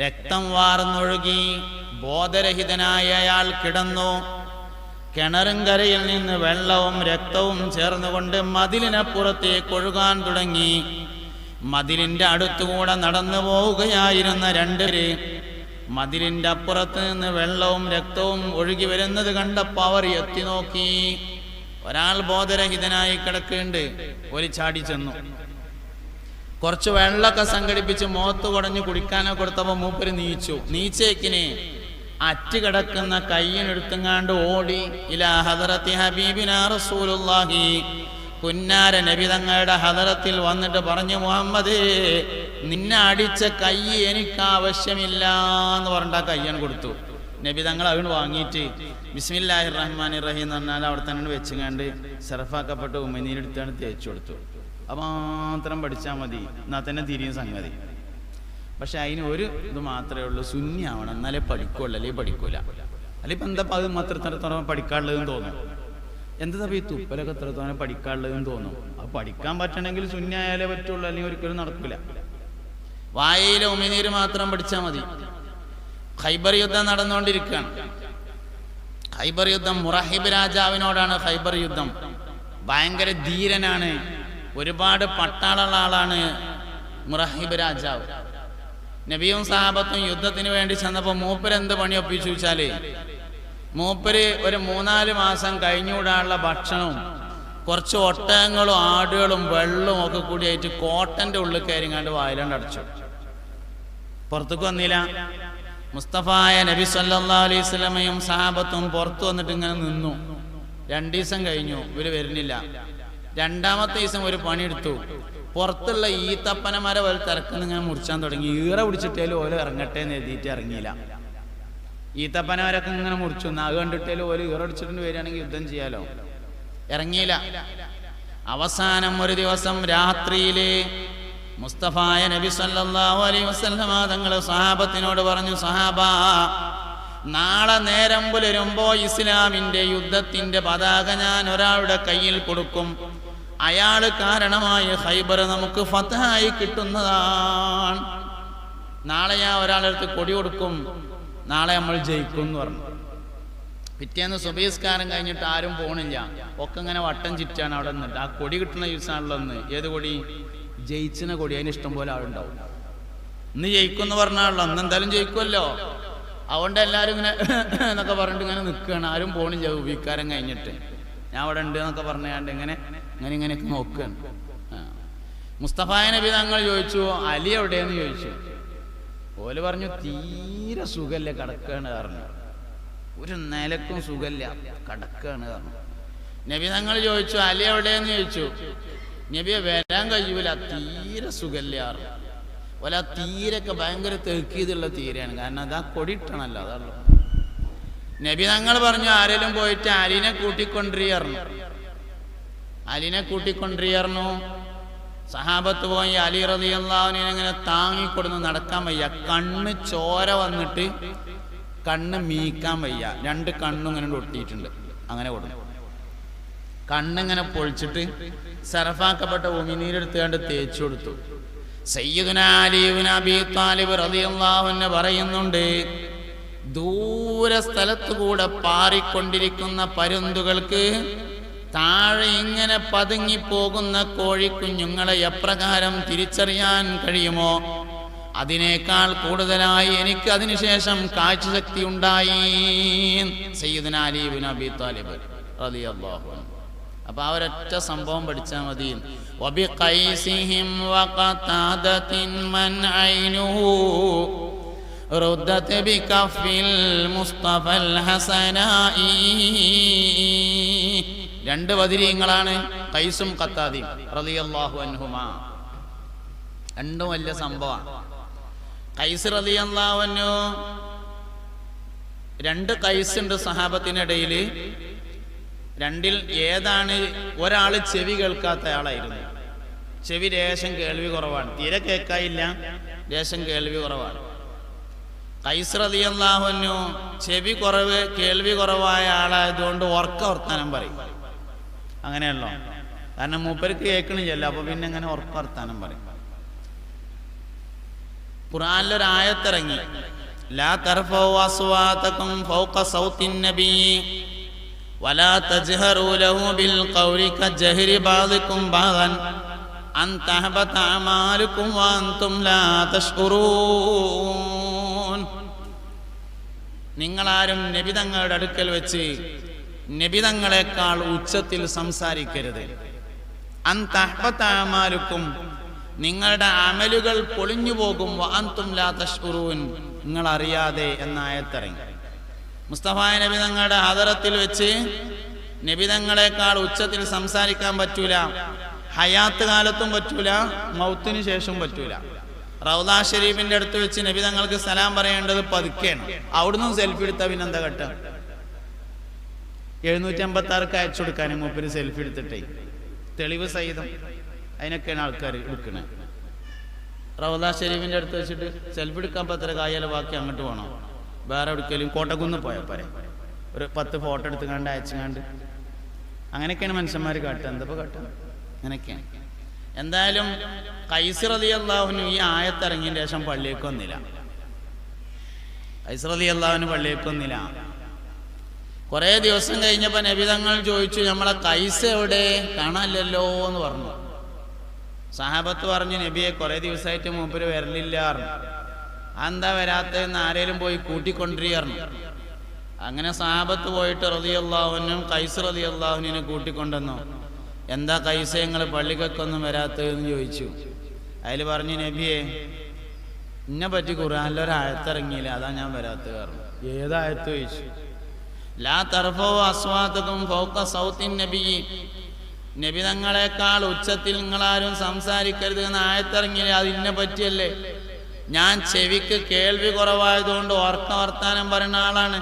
A: രക്തം വാർന്നൊഴുകി ബോധരഹിതനായ അയാൾ കിടന്നു. കിണറും കരയിൽ നിന്ന് വെള്ളവും രക്തവും ചേർന്നുകൊണ്ട് മതിലിനപ്പുറത്തേക്ക് ഒഴുകാൻ തുടങ്ങി. മതിലിന്റെ അടുത്തുകൂടെ നടന്നു പോവുകയായിരുന്ന രണ്ടുപേര് മതിലിന്റെ അപ്പുറത്ത് നിന്ന് വെള്ളവും രക്തവും ഒഴുകി വരുന്നത് കണ്ടപ്പോൾ അവർ എത്തി നോക്കി. ഒരാൾ ബോധരഹിതനായി കിടക്കുന്നുണ്ട്. ഒരു ചാടി ചെന്നു. കുറച്ച് വെള്ളമൊക്കെ സംഘടിപ്പിച്ച് മുഖത്ത് കുടഞ്ഞ് കുടിക്കാനൊക്കെ കൊടുത്തപ്പോൾ മൂപ്പര് നീച്ചേക്കിനെ അറ്റ് കിടക്കുന്ന കയ്യിനെടുത്തുങ്ങാണ്ട് ഓടി ഇലാ ഹദറത്തി ഹബീബിനാ റസൂലുള്ളാഹി, പുന്നാര നബി തങ്ങളുടെ ഹദറത്തിൽ വന്നിട്ട് പറഞ്ഞു, മുഹമ്മദേ നിന്നെ അടിച്ച കൈ എനിക്ക് ആവശ്യമില്ല എന്ന് പറഞ്ഞിട്ട് ആ കയ്യാണ് കൊടുത്തു. നബി തങ്ങൾ അവന് വാങ്ങിയിട്ട് ബിസ്മില്ലാഹിർ റഹ്മാനിർ റഹീം എന്ന് പറഞ്ഞാൽ അവിടെ തന്നെ വെച്ചുങ്ങാണ്ട് സർഫാക്കപ്പെട്ട് ഉമ്മനീരെടുത്താണ് തേച്ചു കൊടുത്തു. അത് മാത്രം പഠിച്ചാൽ മതി, എന്നാൽ തന്നെ തിരിയും സംഗതി. പക്ഷെ അതിന് ഒരു ഇത് മാത്രമേ ഉള്ളൂ, സുന്നി ആവണം, എന്നാലേ പഠിക്കുള്ളൂ, അല്ലെങ്കിൽ പഠിക്കൂല. അല്ലെങ്കിൽ ഇപ്പം എന്താ അത് മാത്രം പഠിക്കാനുള്ളതെന്ന് തോന്നും. എന്താ ഈ തുപ്പലൊക്കെ എത്രത്തോളം പഠിക്കാനുള്ളതെന്ന് തോന്നും. അത് പഠിക്കാൻ പറ്റണമെങ്കിൽ സുന്നി ആയാലേ പറ്റുള്ളൂ, അല്ലെങ്കിൽ ഒരിക്കലും നടക്കില്ല. വായയിലെ ഉമിനീര് മാത്രം പഠിച്ചാൽ മതി. ഖൈബർ യുദ്ധം നടന്നുകൊണ്ടിരിക്കുകയാണ്. ഖൈബർ യുദ്ധം മുറഹിബ് രാജാവിനോടാണ് ഖൈബർ യുദ്ധം. ഭയങ്കര ധീരനാണ്, ഒരുപാട് പട്ടാളമുള്ള ആളാണ് മുറഹിബ് രാജാവ്. നബിയും സഹാബത്തും യുദ്ധത്തിന് വേണ്ടി ചെന്നപ്പോൾ മൂപ്പര് എന്ത് പണി ഒപ്പിച്ചു വെച്ചാല്, മൂപ്പര് ഒരു 3-4 മാസം കഴിഞ്ഞുകൂടാനുള്ള ഭക്ഷണവും കുറച്ച് ഒട്ടകങ്ങളും ആടുകളും വെള്ളവും ഒക്കെ കൂടിയായിട്ട് കോട്ടന്റെ ഉള്ളിൽ കയറിങ്ങാണ്ട് വായിലാണ്ട് അടച്ചു. പുറത്തേക്ക് വന്നില്ല. മുസ്തഫായ നബി സല്ലല്ലാഹു അലൈഹി വസല്ലമയും സഹാബത്തും പുറത്തു വന്നിട്ട് ഇങ്ങനെ നിന്നു. 2 ദിവസം കഴിഞ്ഞു, ഇവര് വരുന്നില്ല. 2ാമത്തെ ദിവസം ഒരു പണിയെടുത്തു. പുറത്തുള്ള ഈത്തപ്പനമാരെ പോലെ തിരക്കുന്ന ഇങ്ങനെ മുറിച്ചാൻ തുടങ്ങി. ഈറ പിടിച്ചിട്ടേലും ഓല് ഇറങ്ങട്ടെ എന്ന് എഴുതിയിട്ട് ഇറങ്ങിയില്ല. ഈത്തപ്പനമാരൊക്കെ ഇങ്ങനെ മുറിച്ചു. അത് കണ്ടിട്ടേലും ഓല് ഈറ അടിച്ചിട്ട് വരികയാണെങ്കിൽ യുദ്ധം ചെയ്യാലോ. ഇറങ്ങിയില്ല. അവസാനം ഒരു ദിവസം രാത്രിയില് മുസ്തഫായ നബി സല്ലല്ലാഹു അലൈഹി വസല്ലമ തങ്ങൾ സഹാബത്തിനോട് പറഞ്ഞു, സഹാബാ, നാളെ നേരം പുലരുമ്പോ ഇസ്ലാമിന്റെ യുദ്ധത്തിന്റെ പതാക ഞാൻ ഒരാളുടെ കയ്യിൽ കൊടുക്കും. അയാള് കാരണമായി ഖൈബർ നമുക്ക് ഫതഹായി കിട്ടുന്നതാണ്. നാളെ ഞാൻ ഒരാളടുത്ത് കൊടി കൊടുക്കും, നാളെ നമ്മൾ ജയിക്കും എന്ന് പറഞ്ഞു. പിറ്റേന്ന് സുബഹിസ്കാരം കഴിഞ്ഞിട്ട് ആരും പോണില്ല. ഒക്കെ ഇങ്ങനെ വട്ടം ചുറ്റാണ് അവിടെ നിന്നിട്ട്. ആ കൊടി കിട്ടുന്ന ദിവസമാണല്ലോ ഇന്ന്. ഏത് കൊടി? ജയിച്ചിന കൊടി. അതിന് ഇഷ്ടം പോലെ ആളുണ്ടാവും. ഇന്ന് ജയിക്കും എന്ന് പറഞ്ഞാണല്ലോ, അന്ന് എന്തായാലും ജയിക്കുമല്ലോ. അതുകൊണ്ട് എല്ലാവരും ഇങ്ങനെ എന്നൊക്കെ പറഞ്ഞിട്ട് ഇങ്ങനെ നിൽക്കുകയാണ്. ആരും പോണില്ല. ഉപയോഗിക്കാരം കഴിഞ്ഞിട്ട് ഞാൻ അവിടെ ഉണ്ട് എന്നൊക്കെ പറഞ്ഞാണ്ട് ഇങ്ങനെയൊക്കെ നോക്കുകയാണ്. മുസ്തഫായ നബി തങ്ങൾ ചോദിച്ചു, അലി എവിടെയെന്ന് ചോദിച്ചു. ഓല് പറഞ്ഞു, തീരെ സുഖല്ല, കിടക്കുകയാണ് പറഞ്ഞു. ഒരു നിലക്കും സുഖല്ല, കിടക്കുകയാണ് പറഞ്ഞു. നബി തങ്ങൾ ചോദിച്ചു, അലി എവിടെയെന്ന് ചോദിച്ചു. നബിയെ വരാൻ കഴിയൂല, തീരെ സുഖല്ല പറഞ്ഞു. ഓല തീരൊക്കെ ഭയങ്കര തെക്കീതുള്ള തീരെയാണ്. കാരണം അതാ കൊടിയിട്ടണല്ലോ, അതല്ലോ. നബി തങ്ങൾ പറഞ്ഞു, ആരെങ്കിലും പോയിട്ട് അലിനെ കൂട്ടിക്കൊണ്ടിരിക്കുന്നു. അലിനെ കൂട്ടിക്കൊണ്ടിരിക്കുന്നു. സഹാബത്ത് പോയി അലി റളിയല്ലാഹു അൻഹു ഇങ്ങനെ താങ്ങിക്കൊടുന്ന് നടക്കാൻ വയ്യ. കണ്ണ് ചോര വന്നിട്ട് കണ്ണ് മീക്കാൻ വയ്യ. 2 കണ്ണും ഇങ്ങനെ ഒട്ടിയിട്ടുണ്ട്. അങ്ങനെ കൊടുക്കും. കണ്ണിങ്ങനെ പൊളിച്ചിട്ട് സറഫാക്കപ്പെട്ട ഉമിനീരെടുത്ത് കണ്ട് തേച്ചു കൊടുത്തു. സയ്യിദുനാ അലി ഇബ്നു അബീ ത്വാലിബ് റളിയല്ലാഹു അൻഹു പറയുന്നുണ്ട്, ദൂര സ്ഥലത്തുകൂടെ പാറിക്കൊണ്ടിരിക്കുന്ന പരുന്തുകൾക്ക് താഴെ ഇങ്ങനെ പതുങ്ങിപ്പോകുന്ന കോഴിക്കുഞ്ഞുങ്ങളെ എപ്രകാരം തിരിച്ചറിയാൻ കഴിയുമോ, അതിനേക്കാൾ കൂടുതലായി എനിക്ക് അതിനുശേഷം കാഴ്ചശക്തി ഉണ്ടായി. സയ്യിദുനാ അലി ഇബ്നു അബീ ത്വാലിബ് റളിയല്ലാഹു അൻഹു അപ്പൊ ആ ഒരൊറ്റ സംഭവം പഠിച്ചാൽ മതി. വബിഖൈസിഹിം വഖതാദതിൻ മൻ ഐനുഹു റുദ്ദത് ബികഫിൽ മുസ്തഫൽ ഹസനായി. രണ്ട് ബദരീങ്ങളാണ് ഖൈസും ഖത്താദിയും റളിയല്ലാഹു അൻഹുമാ. രണ്ടും വലിയ സംഭവമാണ്. ഖൈസ് റളിയല്ലാഹു അൻഹു, രണ്ട് ഖൈസ് ഉണ്ട് സഹാബത്തിനിടയിൽ. രണ്ടിൽ ഏതാണ്? ഒരാൾ ചെവി കേൾക്കാത്ത ആളായിരുന്നു. ചെവി ലേശം കേൾവി കുറവാണ്, തീരെ കേൾക്കായില്ല, ലേശം കേൾവി കുറവാണ്. ഖൈസ് റളിയല്ലാഹു അൻഹു ചെവി കുറവ്, കേൾവി കുറവായ ആളായതുകൊണ്ട് വർത്താനം പറയും. അങ്ങനെയല്ലോ, കാരണം മൂപ്പർക്ക് കേൾക്കണില്ല, അപ്പൊ പിന്നെ അങ്ങനെ വർത്താനം പറയും. ഖുർആനിലൊരായത്തിറങ്ങി, ലാ തർഫഉ അസ്വാതകും ഫൗക സൗത്തിൻ നബി വലാ തജ്ഹറൂ ലഹു ബിൽ ഖൗലി കജഹരി ബഅദികും ബഅദൻ അൻ തഹബത അമാലുകും വഅൻതും ലാ തശ്കുറൂൻ. നിങ്ങളാരും നബി തങ്ങളുടെ അടുക്കൽ വെച്ച് നബി തങ്ങളെക്കാൾ ഉച്ചത്തിൽ സംസാരിക്കരുത്. അൻ തഹബത അമാലുകും, നിങ്ങളുടെ അമലുകൾ പൊളിഞ്ഞു പോകും. വഅൻതും ലാ തശ്കുറൂൻ, നിങ്ങൾ അറിയാതെ എന്ന ആയത്തിറങ്ങി. മുസ്തഫ നബി തങ്ങളുടെ ഹദറത്തിൽ വെച്ച് നബി തങ്ങളെക്കാൾ ഉച്ചത്തിൽ സംസാരിക്കാൻ പറ്റൂല. ഹയാത്ത് കാലത്തും പറ്റൂല, മൗത്തിന് ശേഷം പറ്റൂല. റൗദ ഷരീഫിന്റെ അടുത്ത് വെച്ച് നബി തങ്ങൾക്ക് സലാം പറയേണ്ടത് പതുക്കെയാണ്. അവിടുന്ന് സെൽഫി എടുത്താൽ പിന്നെ എന്താ കട്ട? 756 അയച്ചു കൊടുക്കാനും മൂപ്പര് സെൽഫി എടുത്തിട്ടേ, തെളിവ് സഹിതം. അതിനൊക്കെയാണ് ആൾക്കാർ എടുക്കണേ. റൗദ ഷരീഫിന്റെ അടുത്ത് വെച്ചിട്ട് സെൽഫി എടുക്കാൻ പത്ര കായാലും ബാക്കി അങ്ങോട്ട് പോകണം. വേറെ എവിടേക്കെങ്കിലും കോട്ടക്കുന്ന് പോയാൽ പോരെ, ഒരു 10 ഫോട്ടോ എടുത്തുകൊണ്ട് അയച്ചുകൊണ്ട്. അങ്ങനെയൊക്കെയാണ് മനുഷ്യന്മാർ കാട്ടുക. എന്തപ്പോൾ കാട്ടുക? അങ്ങനെയൊക്കെയാണ്. എന്തായാലും ഖൈസ് റളിയല്ലാഹു അൻഹു ഈ ആയത്തിറങ്ങിയതിന് ശേഷം പള്ളിയേക്ക് വന്നില്ല. ഖൈസ് റളിയല്ലാഹു അൻഹു പള്ളിയേക്ക് വന്നില്ല. കുറേ ദിവസം കഴിഞ്ഞപ്പോൾ നബി തങ്ങൾ ചോദിച്ചു, നമ്മളെ ഖൈസ് എവിടെ? കാണാനില്ലല്ലോ എന്ന് പറഞ്ഞു. സഹാബത്ത് പറഞ്ഞു, നബിയെ കുറേ ദിവസമായിട്ട് മൂപ്പര് വരലില്ല പറഞ്ഞു. എന്താ വരാത്തതെന്ന് ആരേലും പോയി കൂട്ടിക്കൊണ്ടിരിക്കുന്നു. അങ്ങനെ സഹാബത്ത് പോയിട്ട് റളിയല്ലാഹു അൻഹു ഖൈസ് റളിയല്ലാഹു അൻഹുവിനെ കൂട്ടിക്കൊണ്ടുവന്നു. എന്താ ഖൈസ്, നിങ്ങൾ പള്ളിക്കൊന്നും വരാത്തതെന്ന് ചോദിച്ചു. അതിൽ പറഞ്ഞു, നബിയെ എന്നെ പറ്റി ഖുർആനിലൊരായത്തിറങ്ങിയില്ല, അതാ ഞാൻ വരാത്തത് പറഞ്ഞു. ഏതായത്ത് ചോദിച്ചു. ലാ തർഫഉ അസ്വാതകും ഫൗക സൗത്തിൻ നബി, നബി തങ്ങളെക്കാൾ ഉച്ചത്തിൽ നിങ്ങളാരും സംസാരിക്കരുത് എന്ന ആയത്തിറങ്ങിയില്ല, അത് ഇന്നെ പറ്റിയല്ലേ. ഞാൻ ചെവിക്ക് കേൾവി കുറവായതുകൊണ്ട് വർത്താനം പറയുന്ന ആളാണ്,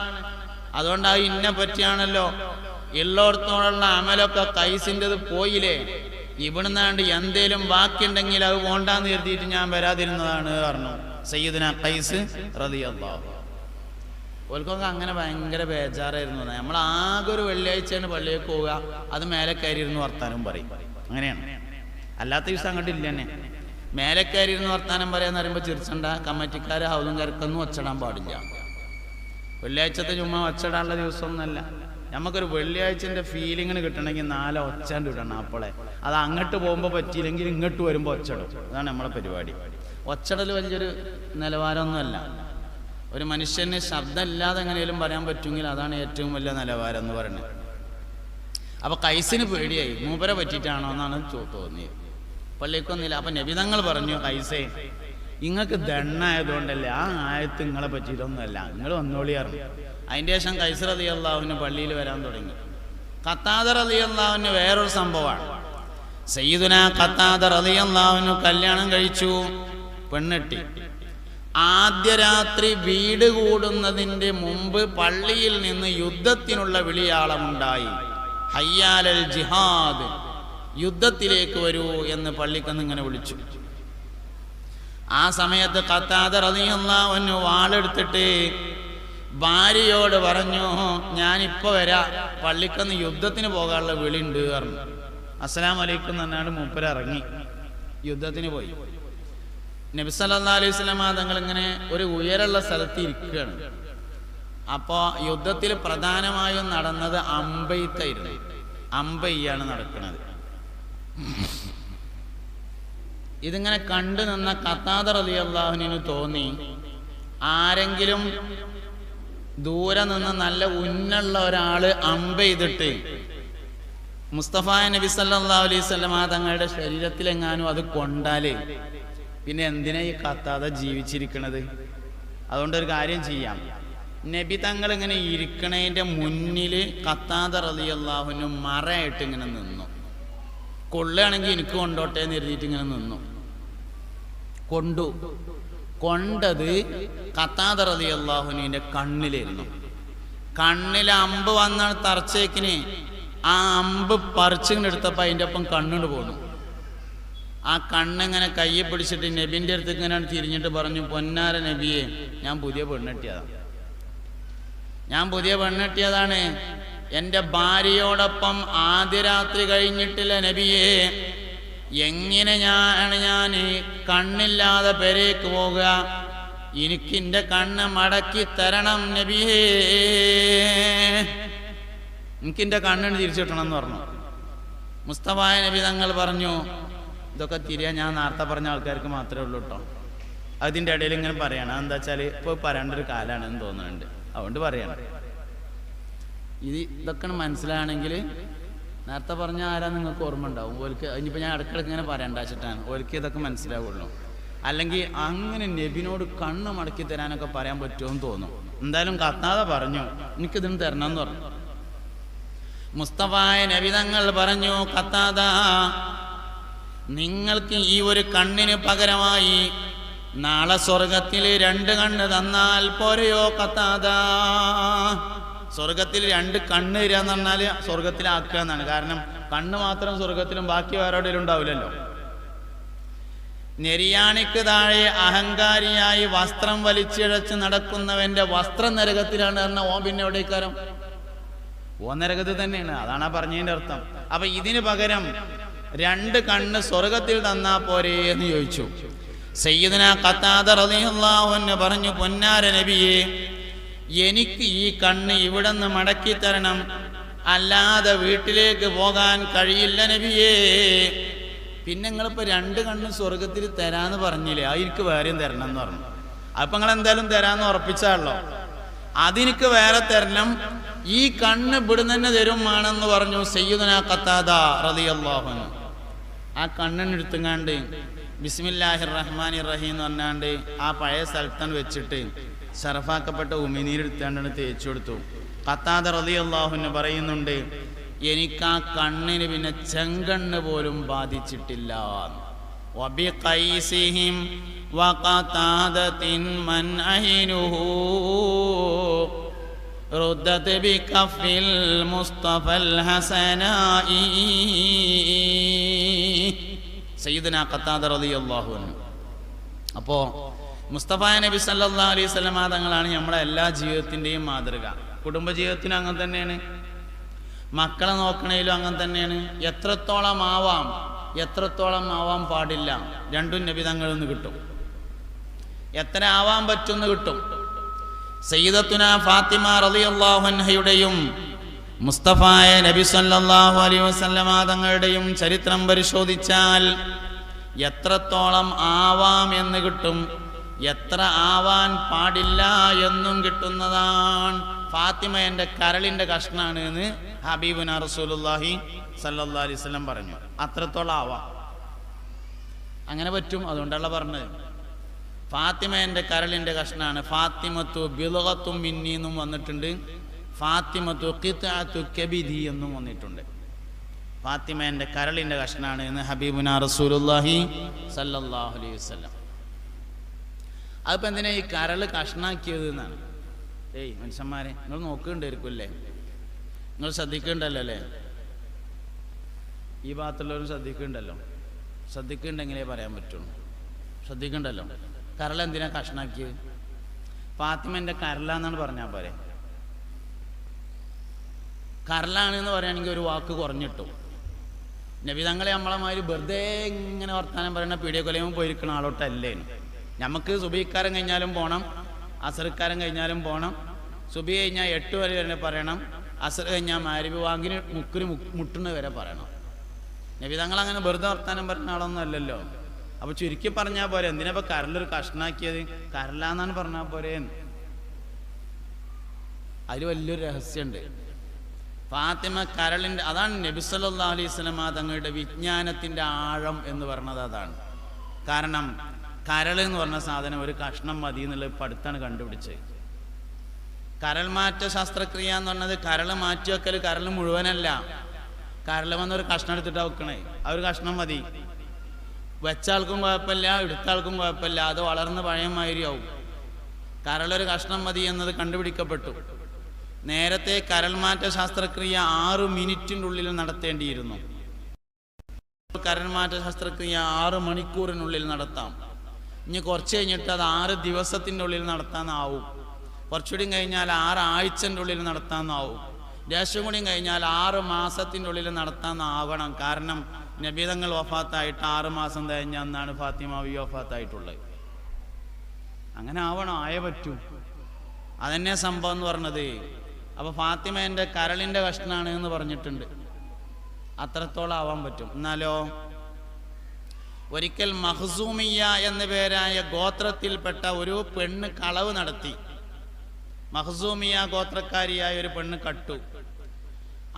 A: അതുകൊണ്ട് അത് ഇന്നെ പറ്റിയാണല്ലോ. എല്ലായിടത്തോടുള്ള അമലൊക്കെ ഖൈസിൻ്റെത് പോയില്ലേ, ഇവിടുന്നാണ്ട് എന്തേലും ബാക്കിയുണ്ടെങ്കിൽ അത് പോണ്ടാന്ന് കരുതിയിട്ട് ഞാൻ വരാതിരുന്നതാണ് പറഞ്ഞു സയ്യിദുനാ ഖൈസ് റളിയല്ലാഹു. ഓൽക്കൊക്കെ അങ്ങനെ ഭയങ്കര ബേജാറായിരുന്നു. നമ്മൾ ആകെ ഒരു വെള്ളിയാഴ്ചയാണ് പള്ളിയിലേക്ക് പോവുക, അത് മേലെ കയറിയിരുന്ന് വർത്താനം പറയും. അങ്ങനെയാണ്. അല്ലാത്ത ദിവസം അങ്ങോട്ട് ഇല്ല തന്നെ. മേലെ കയറിയിരുന്ന് വർത്താനം പറയാന്ന് പറയുമ്പോൾ ചിരിച്ചണ്ട, കമ്മിറ്റിക്കാർ ഹൗലും കരക്കൊന്നും ഒച്ചടാൻ പാടില്ല. വെള്ളിയാഴ്ചത്തെ ചുമ്മാ ഒച്ചടാനുള്ള ദിവസമൊന്നുമല്ല. നമുക്കൊരു വെള്ളിയാഴ്ചൻ്റെ ഫീലിങ്ങിന് കിട്ടണമെങ്കിൽ 4 ഒച്ചാണ്ട് ഇടണം. അപ്പോളെ അത് അങ്ങോട്ട് പോകുമ്പോൾ പറ്റിയില്ലെങ്കിൽ ഇങ്ങോട്ട് വരുമ്പോൾ ഒച്ചടും. അതാണ് നമ്മളെ പരിപാടി. ഒച്ചടൽ വലിയൊരു നിലവാരമൊന്നുമല്ല. ഒരു മനുഷ്യന് ശബ്ദമില്ലാതെ എങ്ങനെയും പറയാൻ പറ്റുമെങ്കിൽ അതാണ് ഏറ്റവും വലിയ നിലവാരം എന്ന് പറയുന്നത്. അപ്പോൾ ഖൈസിന് പേടിയായി, മൂപ്പരെ പറ്റിയിട്ടാണോ എന്നാണ് തോന്നിയത്. പള്ളിക്കൊന്നില്ല. അപ്പം നബിതങ്ങൾ പറഞ്ഞു, ഖൈസേ നിങ്ങൾക്ക് ദണ്ണായതുകൊണ്ടല്ലേ, ആ ആയത്ത് നിങ്ങളെ പറ്റിയിട്ടൊന്നുമല്ല, നിങ്ങൾ വന്നോളിയായിരുന്നു. അതിൻ്റെ ശേഷം ഖൈസ് റളിയല്ലാഹു അൻഹു പള്ളിയിൽ വരാൻ തുടങ്ങി. ഖത്താദ റളിയല്ലാഹു അൻഹു വേറൊരു സംഭവമാണ്. സയ്യിദുനാ ഖത്താദ റളിയല്ലാഹു അൻഹു കല്യാണം കഴിച്ചു, പെണ്ണെട്ടി. ആദ്യ രാത്രി വീട് കൂടുന്നതിൻ്റെ മുമ്പ് പള്ളിയിൽ നിന്ന് യുദ്ധത്തിനുള്ള വിളിയാളമുണ്ടായി. ഹയ്യാലൽ ജിഹാദ്, യുദ്ധത്തിലേക്ക് വരൂ എന്ന് പള്ളിക്കന്ന് ഇങ്ങനെ വിളിച്ചു. ആ സമയത്ത് ഖത്താദ റളിയല്ലാഹു അൻഹു വാളെടുത്തിട്ട് ഭാര്യയോട് പറഞ്ഞു, ഞാനിപ്പോൾ വരാം, പള്ളിക്കന്ന് യുദ്ധത്തിന് പോകാനുള്ള വിളിയുണ്ട് പറഞ്ഞു. അസ്സലാമു അലൈക്കും എന്നാണ് മൂപ്പര് ഇറങ്ങി യുദ്ധത്തിന് പോയി. നബി സല്ലല്ലാഹു അലൈഹി വസല്ലമ തങ്ങൾ ഇങ്ങനെ ഒരു ഉയരമുള്ള സ്ഥലത്ത് ഇരിക്കുകയാണ്. അപ്പോൾ യുദ്ധത്തിൽ പ്രധാനമായും നടന്നത് അമ്പെയ്ത്തായിരുന്നു. അമ്പെയ്യാണ് നടക്കുന്നത്. ഇതിങ്ങനെ കണ്ടു നിന്ന ഖത്താദ റളിയല്ലാഹു അൻഹു തോന്നി, ആരെങ്കിലും ദൂരെ നിന്ന് നല്ല ഉന്നുള്ള ഒരാൾ അമ്പെയ്തിട്ട് മുസ്തഫ നബി സല്ലല്ലാഹു അലൈഹി വസല്ലം തങ്ങളുടെ ശരീരത്തിലെങ്ങാനും അത് കൊണ്ടാലേ പിന്നെ എന്തിനാ ഈ കത്താതെ ജീവിച്ചിരിക്കണത്? അതുകൊണ്ടൊരു കാര്യം ചെയ്യാം. നബി തങ്ങൾ ഇങ്ങനെ ഇരിക്കണതിൻ്റെ മുന്നിൽ ഖത്താദ റളിയല്ലാഹു അൻഹു മറയായിട്ട് ഇങ്ങനെ നിന്നു. കൊള്ളുകയാണെങ്കിൽ എനിക്ക് കൊണ്ടോട്ടെ എന്ന് എഴുതിയിട്ട് ഇങ്ങനെ നിന്നു. കൊണ്ടത് ഖത്താദ റളിയല്ലാഹു അൻഹുവിൻ്റെ കണ്ണിലായിരുന്നു. കണ്ണിൽ അമ്പ് വന്ന തറച്ചേക്കിന് ആ അമ്പ് പറിച്ചിങ്ങനെ എടുത്തപ്പോൾ അതിൻ്റെ ഒപ്പം കണ്ണുകൊണ്ട് പോന്നു. ആ കണ്ണിങ്ങനെ കയ്യെ പിടിച്ചിട്ട് നബിൻ്റെ അടുത്ത് ഇങ്ങനെ തിരിഞ്ഞിട്ട് പറഞ്ഞു, പൊന്നാര നബിയെ, ഞാൻ പുതിയ പെണ്ണെട്ടിയതാണ്. എൻ്റെ ഭാര്യയോടൊപ്പം ആദ്യ രാത്രി കഴിഞ്ഞിട്ടില്ല നബിയെ. എങ്ങനെ ഞാൻ കണ്ണില്ലാതെ പെരേക്ക് പോകുക? എനിക്ക് എൻ്റെ കണ്ണ് മടക്കി തരണം നബിയേ, എനിക്കെൻ്റെ കണ്ണിന് തിരിച്ചു കിട്ടണം എന്ന് പറഞ്ഞു. മുസ്തഫ നബി തങ്ങൾ പറഞ്ഞു, ഇതൊക്കെ തിരിയാൻ ഞാൻ നേരത്തെ പറഞ്ഞ ആൾക്കാർക്ക് മാത്രമേ ഉള്ളൂ കേട്ടോ. അതിൻ്റെ ഇടയിൽ ഇങ്ങനെ പറയണം. എന്താ വെച്ചാൽ ഇപ്പോൾ പറയേണ്ട ഒരു കാലമാണെന്ന് തോന്നുന്നുണ്ട്, അതുകൊണ്ട് പറയണം. ഇതൊക്കെ മനസ്സിലാണെങ്കിൽ നേരത്തെ പറഞ്ഞ ആരാ നിങ്ങൾക്ക് ഓർമ്മ ഉണ്ടാവും. ഓർക്ക് ഇനിയിപ്പോൾ ഞാൻ ഇടയ്ക്കിടയ്ക്ക് ഇങ്ങനെ പറയേണ്ട വെച്ചിട്ടാണ്, ഓർക്ക് ഇതൊക്കെ മനസ്സിലാവുള്ളൂ. അല്ലെങ്കിൽ അങ്ങനെ നബിനോട് കണ്ണ് മടക്കി തരാനൊക്കെ പറയാൻ പറ്റുമെന്ന് തോന്നും. എന്തായാലും ഖത്താദ പറഞ്ഞു, എനിക്കിതിന് തരണം എന്ന് പറഞ്ഞു. മുസ്തഫ നബി തങ്ങൾ പറഞ്ഞു, ഖത്താദ, നിങ്ങൾക്ക് ഈ ഒരു കണ്ണിന് പകരമായി നാളെ സ്വർഗത്തിൽ 2 കണ്ണ് തന്നാൽ പോരെയോ ഖത്താദ? സ്വർഗത്തിൽ 2 കണ്ണ് തരിക എന്ന് പറഞ്ഞാൽ സ്വർഗത്തിലാക്കുക എന്നാണ്. കാരണം കണ്ണ് മാത്രം സ്വർഗത്തിലും ബാക്കി വേറെ എവിടെയും ഉണ്ടാവില്ലല്ലോ. നെരിയാണിക്ക് താഴെ അഹങ്കാരിയായി വസ്ത്രം വലിച്ചിഴച്ച് നടക്കുന്നവന്റെ വസ്ത്രം നരകത്തിലാണ് പറഞ്ഞാൽ ഓൻ പിന്നെ എവിടേക്കാരം? ഓ നരകത്തിൽ തന്നെയാണ്. അതാണ് ആ പറഞ്ഞതിന്റെ അർത്ഥം. അപ്പൊ ഇതിന് പകരം 2 കണ്ണ് സ്വർഗത്തിൽ തന്നാ പോരേ എന്ന് ചോദിച്ചു. സയ്യിദുനാ ഖത്താദ റളിയല്ലാഹു അൻഹു പറഞ്ഞു, പൊന്നാര നബിയെ, എനിക്ക് ഈ കണ്ണ് ഇവിടെ നിന്ന് മടക്കി തരണം, അല്ലാതെ വീട്ടിലേക്ക് പോകാൻ കഴിയില്ല നബിയേ. പിന്നെ നിങ്ങളിപ്പോൾ 2 കണ്ണ് സ്വർഗത്തിൽ തരാന്ന് പറഞ്ഞില്ലേ, എനിക്ക് വേറെയും തരണം എന്ന് പറഞ്ഞു. അപ്പൊ നിങ്ങൾ എന്തായാലും തരാന്ന് ഉറപ്പിച്ചാണല്ലോ, അതെനിക്ക് വേറെ തരണം, ഈ കണ്ണ് ഇവിടുന്ന് തന്നെ തരുമാണെന്ന് പറഞ്ഞു സയ്യിദുനാ ഖത്താദ റളിയല്ലാഹു അൻഹു. ആ കണ്ണിനെടുത്തുങ്ങാണ്ട് ബിസ്മില്ലാഹിർ റഹ്മാനിർ റഹീം എന്ന് പറഞ്ഞാണ്ട് ആ പഴയ സ്ഥലത്താണ് വെച്ചിട്ട് ഷറഫാക്കപ്പെട്ട ഉമിനീരെടുത്താണ്ടാണ് തേച്ചു കൊടുത്തു. ഖത്താദ റളിയല്ലാഹു അൻഹു പറയുന്നുണ്ട്, എനിക്ക് ആ കണ്ണിന് പിന്നെ ചെങ്കണ്ണ് പോലും ബാധിച്ചിട്ടില്ല. വബിഖൈസിഹിം വഖതാദതിൻ മൻ അഹിനുഹു റുദ്ദത് ബികഫിൽ മുസ്തഫൽ ഹസനായി. സയ്യിദുനാ ഖത്താദ റളിയല്ലാഹു അൻഹു. അപ്പോൾ മുസ്തഫ നബി സല്ലല്ലാഹു അലൈഹി വസല്ലം തങ്ങളാണ് നമ്മുടെ എല്ലാ ജീവിതത്തിൻ്റെയും മാതൃക. കുടുംബജീവിതത്തിനും അങ്ങനെ തന്നെയാണ്, മക്കളെ നോക്കണേലും അങ്ങനെ തന്നെയാണ്. എത്രത്തോളം ആവാൻ പാടില്ല, 2 നബി തങ്ങളിൽ നിന്ന് കിട്ടും. എത്ര ആവാൻ പറ്റുമെന്ന് കിട്ടും. സയ്യിദത്തുനാ ഫാത്തിമ റളിയല്ലാഹു അൻഹയുടെയും മുസ്തഫായ നബി സല്ലല്ലാഹു അലൈഹി വസല്ലം തങ്ങളുടെയും ചരിത്രം പരിശോധിച്ചാൽ എത്രത്തോളം ആവാം എന്ന് കിട്ടും, എത്ര ആവാൻ പാടില്ല എന്നും കിട്ടുന്നതാണ്. ഫാത്തിമ എൻ്റെ കരളിൻ്റെ കഷ്ണാണ് എന്ന് ഹബീബുനാ റസൂലുള്ളാഹി സല്ലല്ലാഹു അലൈഹി വസല്ലം പറഞ്ഞു. അത്രത്തോളം ആവാം, അങ്ങനെ പറ്റും. അതുകൊണ്ടുള്ള പറഞ്ഞത് ഫാത്തിമ എൻ്റെ കരളിൻ്റെ കഷ്ണാണ്. ഫാത്തിമത്തു ബിൽഗത്തും മിന്നി എന്നും വന്നിട്ടുണ്ട്, ഫാത്തിമത്തു ഖിത്അത്തു കബിദി എന്നും വന്നിട്ടുണ്ട്. ഫാത്തിമ എൻ്റെ കരളിൻ്റെ കഷ്ണാണ് എന്ന് ഹബീബുനാ റസൂലുള്ളാഹി സല്ലല്ലാഹു അലൈഹി വസല്ലം. അതിപ്പോൾ എന്തിനാ ഈ കരൾ കഷ്ണാക്കിയത് എന്നാണ്. മനുഷ്യന്മാരെ, നിങ്ങൾ നോക്കുന്നുണ്ടായിരിക്കുമല്ലേ, നിങ്ങൾ ശ്രദ്ധിക്കുന്നുണ്ടല്ലോ അല്ലേ? ഈ ഭാഗത്തുള്ളവരും ശ്രദ്ധിക്കുന്നുണ്ടെങ്കിലേ പറയാൻ പറ്റുള്ളൂ. ശ്രദ്ധിക്കുന്നുണ്ടല്ലോ, കരൾ എന്തിനാ കഷ്ണാക്കിയത്? ഫാത്തിമൻ്റെ കരളാന്നാണ് പറഞ്ഞാൽ പോരെ. കരളാണെന്ന് പറയുകയാണെങ്കിൽ ഒരു വാക്ക് കുറഞ്ഞിട്ടു. നബി തങ്ങളെ നമ്മളെമാതിരി വെറുതെ ഇങ്ങനെ വർത്താനം പറയുന്ന പീഡിയ കൊലയും പോയിരിക്കുന്ന ആളോട്ടല്ലേ. നമുക്ക് സുബഹിക്കാരം കഴിഞ്ഞാലും പോകണം, അസർക്കാരം കഴിഞ്ഞാലും പോകണം. സുബഹി കഴിഞ്ഞാൽ 8 വരെ തന്നെ പറയണം, അസർ കഴിഞ്ഞാൽ മഗ്‌രിബ് വാങ്ങിന് മുട്ടുന്ന വരെ പറയണം. നബി തങ്ങൾ അങ്ങനെ വെറുതെ വർത്താനം പറയുന്ന ആളൊന്നും അല്ലല്ലോ. അപ്പോൾ ചുരുക്കി പറഞ്ഞാൽ പോരെ, എന്തിനാ ഇപ്പോൾ കരളൊരു കഷ്ണാക്കിയത്? കരളാന്നാണ് പറഞ്ഞാൽ പോരെ. അതിൽ വലിയൊരു രഹസ്യമുണ്ട്. ഫാത്തിമ കരളിൻ്റെ, അതാണ് നബി സല്ലല്ലാഹു അലൈഹി വസല്ലമ തങ്ങളുടെ വിജ്ഞാനത്തിൻ്റെ ആഴം എന്ന് പറഞ്ഞത് അതാണ്. കാരണം കരൾ എന്ന് പറഞ്ഞ സാധനം ഒരു കഷ്ണം മതി എന്നുള്ളത് ഇപ്പം അടുത്താണ് കണ്ടുപിടിച്ചത്. കരൾ മാറ്റ ശസ്ത്രക്രിയ എന്ന് പറഞ്ഞത് കരൾ മാറ്റി വെക്കൽ കരൾ മുഴുവനല്ല. കരൾ വന്നൊരു കഷ്ണം എടുത്തിട്ടാണ് വെക്കണേ. ആ ഒരു കഷ്ണം മതി. വെച്ച ആൾക്കും കുഴപ്പമില്ല, എടുത്ത ആൾക്കും കുഴപ്പമില്ല. അത് വളർന്ന് പഴയ മാതിരിയാവും. കരളൊരു കഷ്ണം മതി എന്നത് കണ്ടുപിടിക്കപ്പെട്ടു. നേരത്തെ കരൾ മാറ്റ ശസ്ത്രക്രിയ 6 മിനിറ്റിൻ്റെ ഉള്ളിൽ നടത്തേണ്ടിയിരുന്നു. കരൾ മാറ്റ ശസ്ത്രക്രിയ 6 മണിക്കൂറിനുള്ളിൽ നടത്താം. ഇനി കുറച്ച് കഴിഞ്ഞിട്ട് അത് 6 ദിവസത്തിൻ്റെ ഉള്ളിൽ നടത്താനാവും. കുറച്ചുകൂടി കഴിഞ്ഞാൽ 6 ആഴ്ചൻ്റെ ഉള്ളിൽ നടത്താനാവും. ദേശം കൂടി കഴിഞ്ഞാൽ 6 മാസത്തിൻ്റെ ഉള്ളിൽ നടത്താനാവണം. കാരണം നബി തങ്ങൾ വഫാത്തായിട്ട് 6 മാസം കഴിഞ്ഞ അന്നാണ് ഫാത്തിമ ബി വഫാത്തായിട്ടുള്ളത്. അങ്ങനെ ആവണം, ആയേ പറ്റൂ. അതന്നെ സംഭവം എന്ന് പറഞ്ഞത്. അപ്പോൾ ഫാത്തിമ എൻ്റെ കരളിൻ്റെ കഷ്ണാണ് എന്ന് പറഞ്ഞിട്ടുണ്ട്. അത്രത്തോളം ആവാൻ പറ്റും. എന്നാലോ ഒരിക്കൽ മഖ്സൂമിയ എന്ന പേരായ ഗോത്രത്തിൽപ്പെട്ട ഒരു പെണ്ണ് കളവ് നടത്തി. മഖ്സൂമിയ ഗോത്രക്കാരിയായ ഒരു പെണ്ണ് കട്ടു.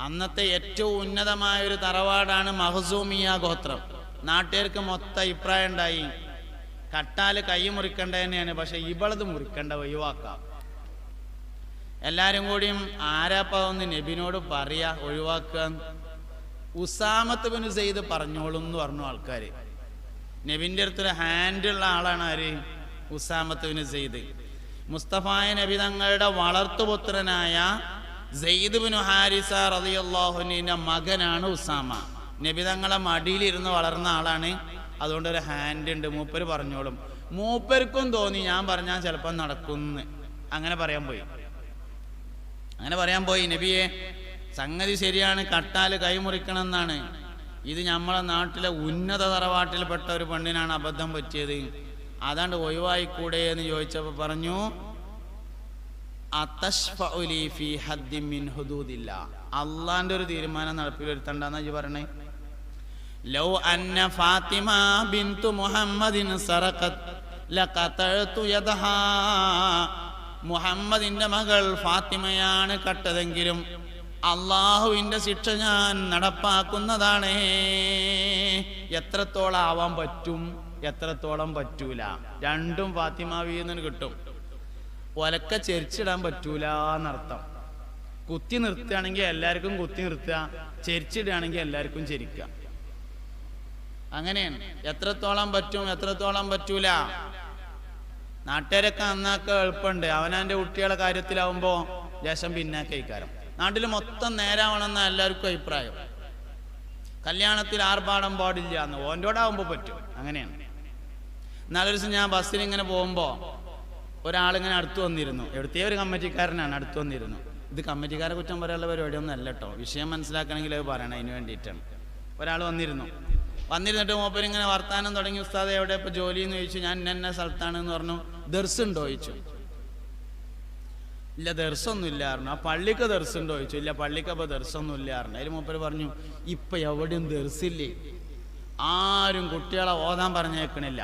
A: അന്നത്തെ ഏറ്റവും ഉന്നതമായ ഒരു തറവാടാണ് മഖ്സൂമിയ ഗോത്രം. നാട്ടുകാർക്ക് മൊത്തം അഭിപ്രായം ഉണ്ടായി, കട്ടാൽ കൈ മുറിക്കേണ്ട തന്നെയാണ്, പക്ഷെ ഇവളത് മുറിക്കേണ്ട, ഒഴിവാക്കാം. എല്ലാവരും കൂടിയും ആരാപ്പ ഒന്ന് നബിനോട് പറയാ ഒഴിവാക്കുക. ഉസാമത്ത് ബിൻ സെയ്ദ് പറഞ്ഞോളും എന്ന് പറഞ്ഞു ആൾക്കാർ. നബിൻ്റെ അടുത്തൊരു ഹാൻഡുള്ള ആളാണ് ആര്? ഉസാമത്ത് ബിൻ സെയ്ദ്. മുസ്തഫായ നബി തങ്ങളുടെ വളർത്തുപുത്രനായ സെയ്ദ് ബിൻ ഹാരിസ റളിയല്ലാഹു അൻഹുവിന്റെ മകനാണ് ഉസാമ. നബി തങ്ങളെ മടിയിലിരുന്ന് വളർന്ന ആളാണ്. അതുകൊണ്ട് ഒരു ഹാൻഡ് ഉണ്ട്. മൂപ്പര് പറഞ്ഞോളും. മൂപ്പർക്കും തോന്നി ഞാൻ പറഞ്ഞാൽ ചിലപ്പോൾ നടക്കുന്ന്. അങ്ങനെ പറയാൻ പോയി. നബിയെ, സംഗതി ശരിയാണ്, കട്ടാൽ കൈമുറിക്കണം എന്നാണ്. ഇത് നമ്മളെ നാട്ടിലെ ഉന്നത തറവാട്ടിൽപ്പെട്ട ഒരു പെണ്ണിനാണ് അബദ്ധം പറ്റിയത്. അതാണ്ട് ഒഴിവായിക്കൂടെ എന്ന് ചോദിച്ചപ്പോൾ പറഞ്ഞു, അള്ളാന്റെ ഒരു തീരുമാനം നടപ്പിൽ വരുത്തണ്ടെന്നാ ഇജ്ജ് പറഞ്ഞേ. ലൗ അന്ന ഫാത്തിമ ബിന്തു മുഹമ്മദിൻ സറഖത് ലഖതഅതു യദഹാ. മുഹമ്മദിന്റെ മകൾ ഫാത്തിമയാണ് കട്ടതെങ്കിലും അള്ളാഹുവിന്റെ ശിക്ഷ ഞാൻ നടപ്പാക്കുന്നതാണ്. എത്രത്തോളം ആവാൻ പറ്റും, എത്രത്തോളം പറ്റൂല, രണ്ടും ഫാത്തിമ വീന്ന് കിട്ടും. ഒലക്ക ചെരിച്ചിടാൻ പറ്റൂല എന്നർത്ഥം. കുത്തി നിർത്തുകയാണെങ്കിൽ എല്ലാവർക്കും കുത്തി നിർത്തുക, ചെരിച്ചിടുകയാണെങ്കിൽ എല്ലാവർക്കും ചെരിക്കുക. അങ്ങനെയാണ്. എത്രത്തോളം പറ്റും, എത്രത്തോളം പറ്റൂല. നാട്ടുകാരൊക്കെ നന്നാക്ക എളുപ്പമുണ്ട്. അവനാൻ്റെ കുട്ടികളുടെ കാര്യത്തിലാവുമ്പോൾ ദേശം പിന്നാക്കൈക്കാരം. നാട്ടിൽ മൊത്തം നേരാവണമെന്ന എല്ലാവർക്കും അഭിപ്രായം. കല്യാണത്തിൽ ആർഭാടം പാടില്ല എന്ന് ഓൻ്റോടാവുമ്പോൾ പറ്റും. അങ്ങനെയാണ്. എന്നാലൊരു ദിവസം ഞാൻ ബസ്സിൽ ഇങ്ങനെ പോകുമ്പോൾ ഒരാളിങ്ങനെ അടുത്ത് വന്നിരുന്നു. എവിടുത്തെ ഒരു കമ്മിറ്റിക്കാരനാണ് അടുത്ത് വന്നിരുന്നു. ഇത് കമ്മിറ്റിക്കാരെ കുറ്റം പറയാനുള്ള പരിപാടിയൊന്നും അല്ല കേട്ടോ. വിഷയം മനസ്സിലാക്കണമെങ്കിൽ അത് പറയണം, അതിന് വേണ്ടിയിട്ടാണ്. ഒരാൾ വന്നിരുന്നിട്ട് മൂപ്പരിങ്ങനെ വർത്താനം തുടങ്ങി. ഉസ്താദ് എവിടെ ഇപ്പോൾ ജോലി എന്ന് ചോദിച്ചു. ഞാൻ ഇന്ന സ്ഥലത്താണെന്ന് പറഞ്ഞു. ദർസുണ്ടോ ചോദിച്ചു. ഇല്ല ദർസൊന്നും ഇല്ല പറഞ്ഞു. ആ പള്ളിക്ക് ദർസുണ്ടോ ചോദിച്ചു. ഇല്ല പള്ളിക്ക് അപ്പോൾ ദർസൊന്നും ഇല്ല പറഞ്ഞു. അതിൽ മൂപ്പര് പറഞ്ഞു, ഇപ്പം എവിടെയും ദർസില്ലേ, ആരും കുട്ടികളെ ഓതാൻ പറഞ്ഞേക്കണില്ല.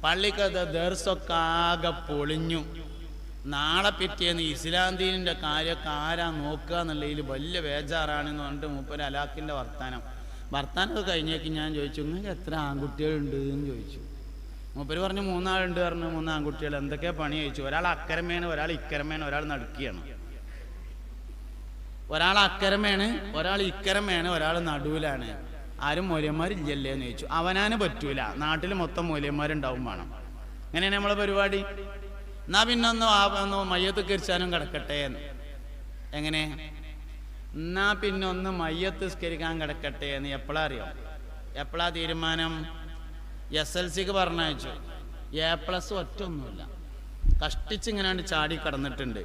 A: പള്ളിക്ക് ദർസൊക്കെ ആകെ പൊളിഞ്ഞു. നാളെ പിറ്റേന്ന് ഇസ്ലാം ദീനിൻ്റെ കാര്യമൊക്കെ ആരാ നോക്കുക എന്നുള്ളതിൽ വലിയ ബേജാറാണെന്ന് പറഞ്ഞിട്ട് മൂപ്പര് അലാക്കിൻ്റെ വർത്താനമൊക്കെ കഴിഞ്ഞേക്ക് ഞാൻ ചോദിച്ചു, നിങ്ങൾക്ക് എത്ര ആൺകുട്ടികളുണ്ട് എന്ന് ചോദിച്ചു. മൂപ്പര് പറഞ്ഞു 3 ആളുണ്ട് പറഞ്ഞു. 3 ആൺകുട്ടികൾ. എന്തൊക്കെയാ പണി ചോദിച്ചു. ഒരാൾ അക്കരമേണ്, ഒരാൾ ഇക്കരമേണ്, ഒരാൾ നടുക്കിയാണ്. ഒരാൾ അക്കരമേണ്, ഒരാൾ ഇക്കരമേണ്, ഒരാൾ നടുവിലാണ്. ആരും മൂല്യന്മാരില്ലല്ലേ എന്ന് ചോദിച്ചു. അവനാന് പറ്റൂല, നാട്ടിൽ മൊത്തം മൂല്യന്മാരുണ്ടാവും വേണം. അങ്ങനെയാണ് നമ്മളെ പരിപാടി. എന്നാ പിന്നെ ഒന്ന് മയ്യത്ത് കരിച്ചാനും കിടക്കട്ടെ എന്ന്. എങ്ങനെ? എന്നാ പിന്നെ ഒന്ന് മയ്യത്ത് സ്കരിക്കാൻ കിടക്കട്ടെ എന്ന് എപ്പോഴാ അറിയാം? എപ്പോഴാ തീരുമാനം? SLCക്ക് പറഞ്ഞയച്ചു. A+ ഒറ്റൊന്നുമില്ല, കഷ്ടിച്ചിങ്ങനെ ചാടി കടന്നിട്ടുണ്ട്.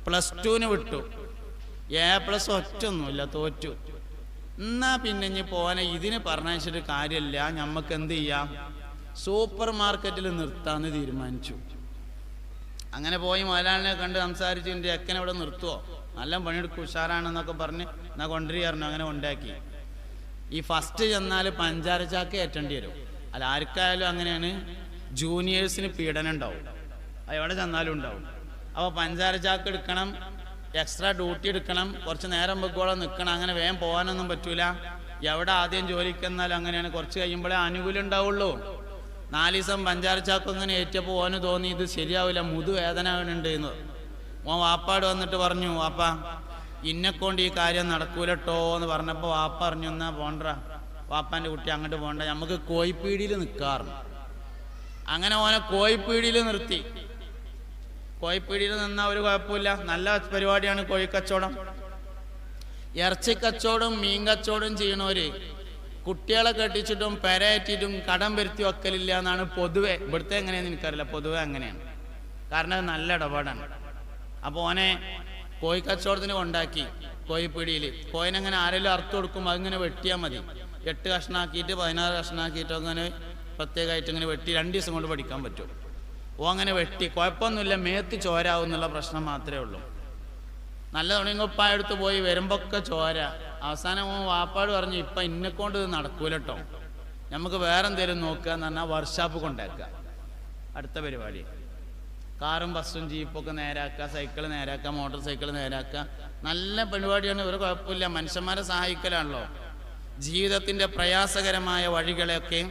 A: +2 വിട്ടു. A+ ഒറ്റൊന്നുമില്ല, തോറ്റു. എന്നാ പിന്നെ ഇനി പോനെ ഇതിന് പറഞ്ഞയച്ചിട്ട് കാര്യമില്ല, ഞമ്മക്ക് എന്ത് ചെയ്യാം, സൂപ്പർ മാർക്കറ്റിൽ നിർത്താമെന്ന് തീരുമാനിച്ചു. അങ്ങനെ പോയി മുതലാളിനെ കണ്ട് സംസാരിച്ച് എൻ്റെ ചെക്കനെ ഇവിടെ നിർത്തുമോ, നല്ല പണിയെടുക്കും, ഉഷാറാണെന്നൊക്കെ പറഞ്ഞ് എന്നാ കൊണ്ടുവരികയായിരുന്നു. അങ്ങനെ ഉണ്ടാക്കി. ഈ ഫസ്റ്റ് ചെന്നാൽ പഞ്ചാര ചാക്ക് ഏറ്റേണ്ടി വരും. അല്ല ആർക്കായാലും അങ്ങനെയാണ്. ജൂനിയേഴ്സിന് പീഡനം ഉണ്ടാവും, അത് എവിടെ ചെന്നാലും ഉണ്ടാവും. അപ്പോൾ പഞ്ചാര ചാക്ക് എടുക്കണം. എക്സ്ട്രാ ഡ്യൂട്ടി എടുക്കണം, കുറച്ച് നേരം വെക്കോളം നിൽക്കണം, അങ്ങനെ വേഗം പോകാനൊന്നും പറ്റൂല. എവിടെ ആദ്യം ജോലിക്കെന്നാലും അങ്ങനെയാണ്, കുറച്ച് കഴിയുമ്പോഴേ ആനുകൂല്യം ഉണ്ടാവുള്ളൂ. 4 ദിവസം പഞ്ചാര ചാക്ക് ഇങ്ങനെ ഏറ്റപ്പോൾ ഓന് തോന്നി ഇത് ശരിയാവില്ല, മുതുവേദന ഉണ്ട് എന്ന്. ഓൻ വാപ്പാട് വന്നിട്ട് പറഞ്ഞു, വാപ്പ ഇന്നെക്കൊണ്ട് ഈ കാര്യം നടക്കൂലട്ടോ എന്ന് പറഞ്ഞപ്പോൾ വാപ്പ പറഞ്ഞു, എന്നാ പോണ്ട വാപ്പാൻ്റെ കുട്ടി അങ്ങോട്ട് പോകണ്ട, നമുക്ക് കോഴിപ്പീടിയിൽ നിൽക്കാറുണ്ട്. അങ്ങനെ ഓനെ കോഴിപ്പീടിയിൽ നിർത്തി. കോഴിപ്പീടിയിൽ നിന്നാൽ ഒരു കുഴപ്പമില്ല, നല്ല പരിപാടിയാണ് കോഴിക്കച്ചവടം. ഇറച്ചി കച്ചവടം മീൻ കച്ചവടം ചെയ്യണവര് കുട്ടികളെ കെട്ടിച്ചിട്ടും പെരയറ്റിട്ടും കടം വരുത്തി വെക്കലില്ല എന്നാണ് പൊതുവെ. ഇവിടുത്തെ എങ്ങനെയാണെന്ന് എനിക്കറിയില്ല, പൊതുവെ അങ്ങനെയാണ്. കാരണം അത് നല്ല ഇടപാടാണ്. അപ്പോൾ ഓനെ കോഴിക്കച്ചവടത്തിന് കൊണ്ടാക്കി കോഴിപ്പീടിയിൽ. കോയിനങ്ങനെ ആരെങ്കിലും അറുത്ത് കൊടുക്കും, അതിങ്ങനെ വെട്ടിയാൽ മതി. 8 കഷ്ണാക്കിയിട്ട് 16 കഷ്ണാക്കിയിട്ട് അങ്ങനെ പ്രത്യേകമായിട്ട് ഇങ്ങനെ വെട്ടി 2 ദിവസം കൊണ്ട് പഠിക്കാൻ പറ്റും. ഓ അങ്ങനെ വെട്ടി, കുഴപ്പമൊന്നുമില്ല, മേത്ത് ചോരാവും എന്നുള്ള പ്രശ്നം മാത്രമേ ഉള്ളൂ. നല്ല തുണിങ്ങൊപ്പായെടുത്ത് പോയി വരുമ്പോഴൊക്കെ ചോര. അവസാനം വാപ്പാട് പറഞ്ഞു, ഇപ്പം ഇന്നെക്കൊണ്ട് ഇത് നടക്കൂലട്ടോ, നമുക്ക് വേറെ എന്തെങ്കിലും നോക്കുക എന്ന് പറഞ്ഞാൽ വർക്ക്ഷോപ്പ് കൊണ്ടാക്കുക. അടുത്ത പരിപാടി കാറും ബസ്സും ജീപ്പൊക്കെ നേരാക്കുക, സൈക്കിൾ നേരാക്കുക, മോട്ടോർ സൈക്കിൾ നേരാക്കുക. നല്ല പരിപാടിയാണ്, ഒരു കുഴപ്പമില്ല, മനുഷ്യന്മാരെ സഹായിക്കലാണല്ലോ. ജീവിതത്തിൻ്റെ പ്രയാസകരമായ വഴികളെയൊക്കെ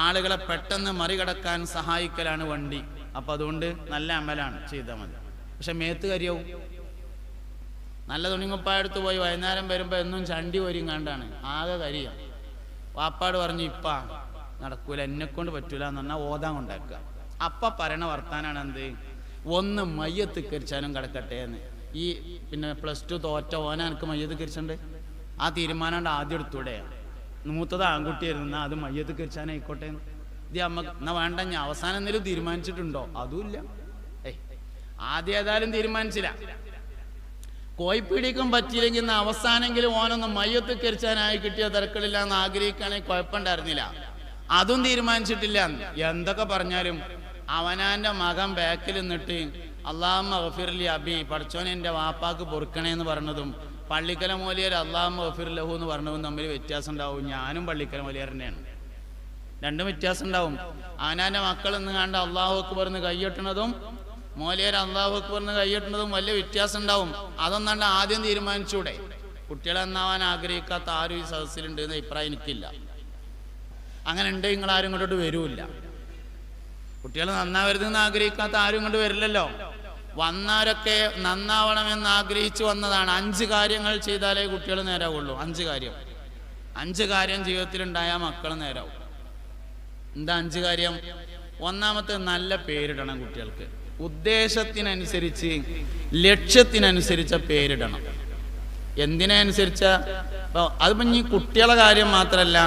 A: ആളുകളെ പെട്ടെന്ന് മറികടക്കാൻ സഹായിക്കലാണ് വണ്ടി. അപ്പം അതുകൊണ്ട് നല്ല അമലാണ്, ചെയ്താൽ മതി. പക്ഷെ മേത്ത് കരിയാവും. നല്ല തുണിങ്ങുപ്പായെടുത്ത് പോയി വൈകുന്നേരം വരുമ്പോൾ എന്നും ചണ്ടി ഒരുങ്ങാണ്ടാണ്, ആകെ കരിയ. വാപ്പാട് പറഞ്ഞു, ഇപ്പാ നടക്കൂല, എന്നെക്കൊണ്ട് പറ്റൂല എന്ന് പറഞ്ഞാൽ ഓതാൻ കൊണ്ടാക്കുക. അപ്പം പറയണ വർത്താനാണ് എന്ത്, ഒന്ന് മയ്യത്ത് കരിച്ചാനും കിടക്കട്ടെ എന്ന്. ഈ പിന്നെ +2 തോറ്റ ഓന എനിക്ക് മയ്യത്ത് കരിച്ചുണ്ട്, ആ തീരുമാനം ആദ്യം എടുത്തൂടെ. മൂത്തത് ആൺകുട്ടിയായിരുന്നു, എന്നാൽ അത് മയ്യത്ത് കരിച്ചാനായിക്കോട്ടെ. ഇത് അമ്മക്ക് എന്നാ വേണ്ട, ഞാൻ അവസാനം എന്തെങ്കിലും തീരുമാനിച്ചിട്ടുണ്ടോ? അതുമില്ല. ആദ്യം ഏതായാലും തീരുമാനിച്ചില്ല. കോഴിപ്പീടിക്കും പറ്റിയില്ലെങ്കിൽ ഇന്ന് അവസാനെങ്കിലും ഓനൊന്ന് മയ്യത്ത് കരിച്ചാനായി കിട്ടിയ തിരക്കളില്ല എന്ന് ആഗ്രഹിക്കുകയാണെങ്കിൽ കുഴപ്പമുണ്ടായിരുന്നില്ല. അതും തീരുമാനിച്ചിട്ടില്ല. എന്തൊക്കെ പറഞ്ഞാലും അവനാൻ്റെ മകൻ ബാക്കിൽ നിന്നിട്ട് അല്ലാഹുമ്മ ഗഫിർലി അബി, പഠിച്ചോനെ എൻ്റെ വാപ്പാക്ക് പൊറുക്കണേന്ന് പറഞ്ഞതും പള്ളിക്കല മൗലിയർ അല്ലാഹുമ്മ ഗഫിർ ലഹു എന്ന് പറഞ്ഞതും തമ്മിൽ വ്യത്യാസം ഉണ്ടാവും. ഞാനും പള്ളിക്കല മൗലിയർ തന്നെയാണ്, രണ്ടും വ്യത്യാസം ഉണ്ടാവും. അവനാൻ്റെ മക്കൾ എന്ന് കണ്ട് അല്ലാഹു അക്ബർ എന്ന് കൈയ്യട്ടണതും മൗലിയർ അല്ലാഹു അക്ബർ എന്ന് കൈയ്യട്ടണതും വലിയ വ്യത്യാസം ഉണ്ടാവും. അതൊന്നാണ്ട് ആദ്യം തീരുമാനിച്ചൂടെ? കുട്ടികളെ നന്നാവാൻ ആഗ്രഹിക്കാത്ത ആരും ഈ സദസ്സിലുണ്ട് എന്ന് അഭിപ്രായം എനിക്കില്ല. അങ്ങനെ ഉണ്ട്, നിങ്ങളാരും ഇങ്ങോട്ട് വരൂല്ല. കുട്ടികൾ നന്നാവരുതെന്ന് ആഗ്രഹിക്കാത്ത ആരും ഇങ്ങോട്ട് വരില്ലല്ലോ. വന്നവരൊക്കെ നന്നാവണമെന്ന് ആഗ്രഹിച്ചു വന്നതാണ്. 5 കാര്യങ്ങൾ ചെയ്താലേ കുട്ടികൾ നേരാവുള്ളൂ. 5 കാര്യം ജീവിതത്തിലുണ്ടായാൽ മക്കൾ നേരാവും. എന്താ 5 കാര്യം? ഒന്നാമത്തെ, നല്ല പേരിടണം കുട്ടികൾക്ക്. ഉദ്ദേശത്തിനനുസരിച്ച് ലക്ഷ്യത്തിനനുസരിച്ച പേരിടണം. എന്തിനനുസരിച്ച? അതിപ്പോൾ ഈ കുട്ടികളെ കാര്യം മാത്രമല്ല,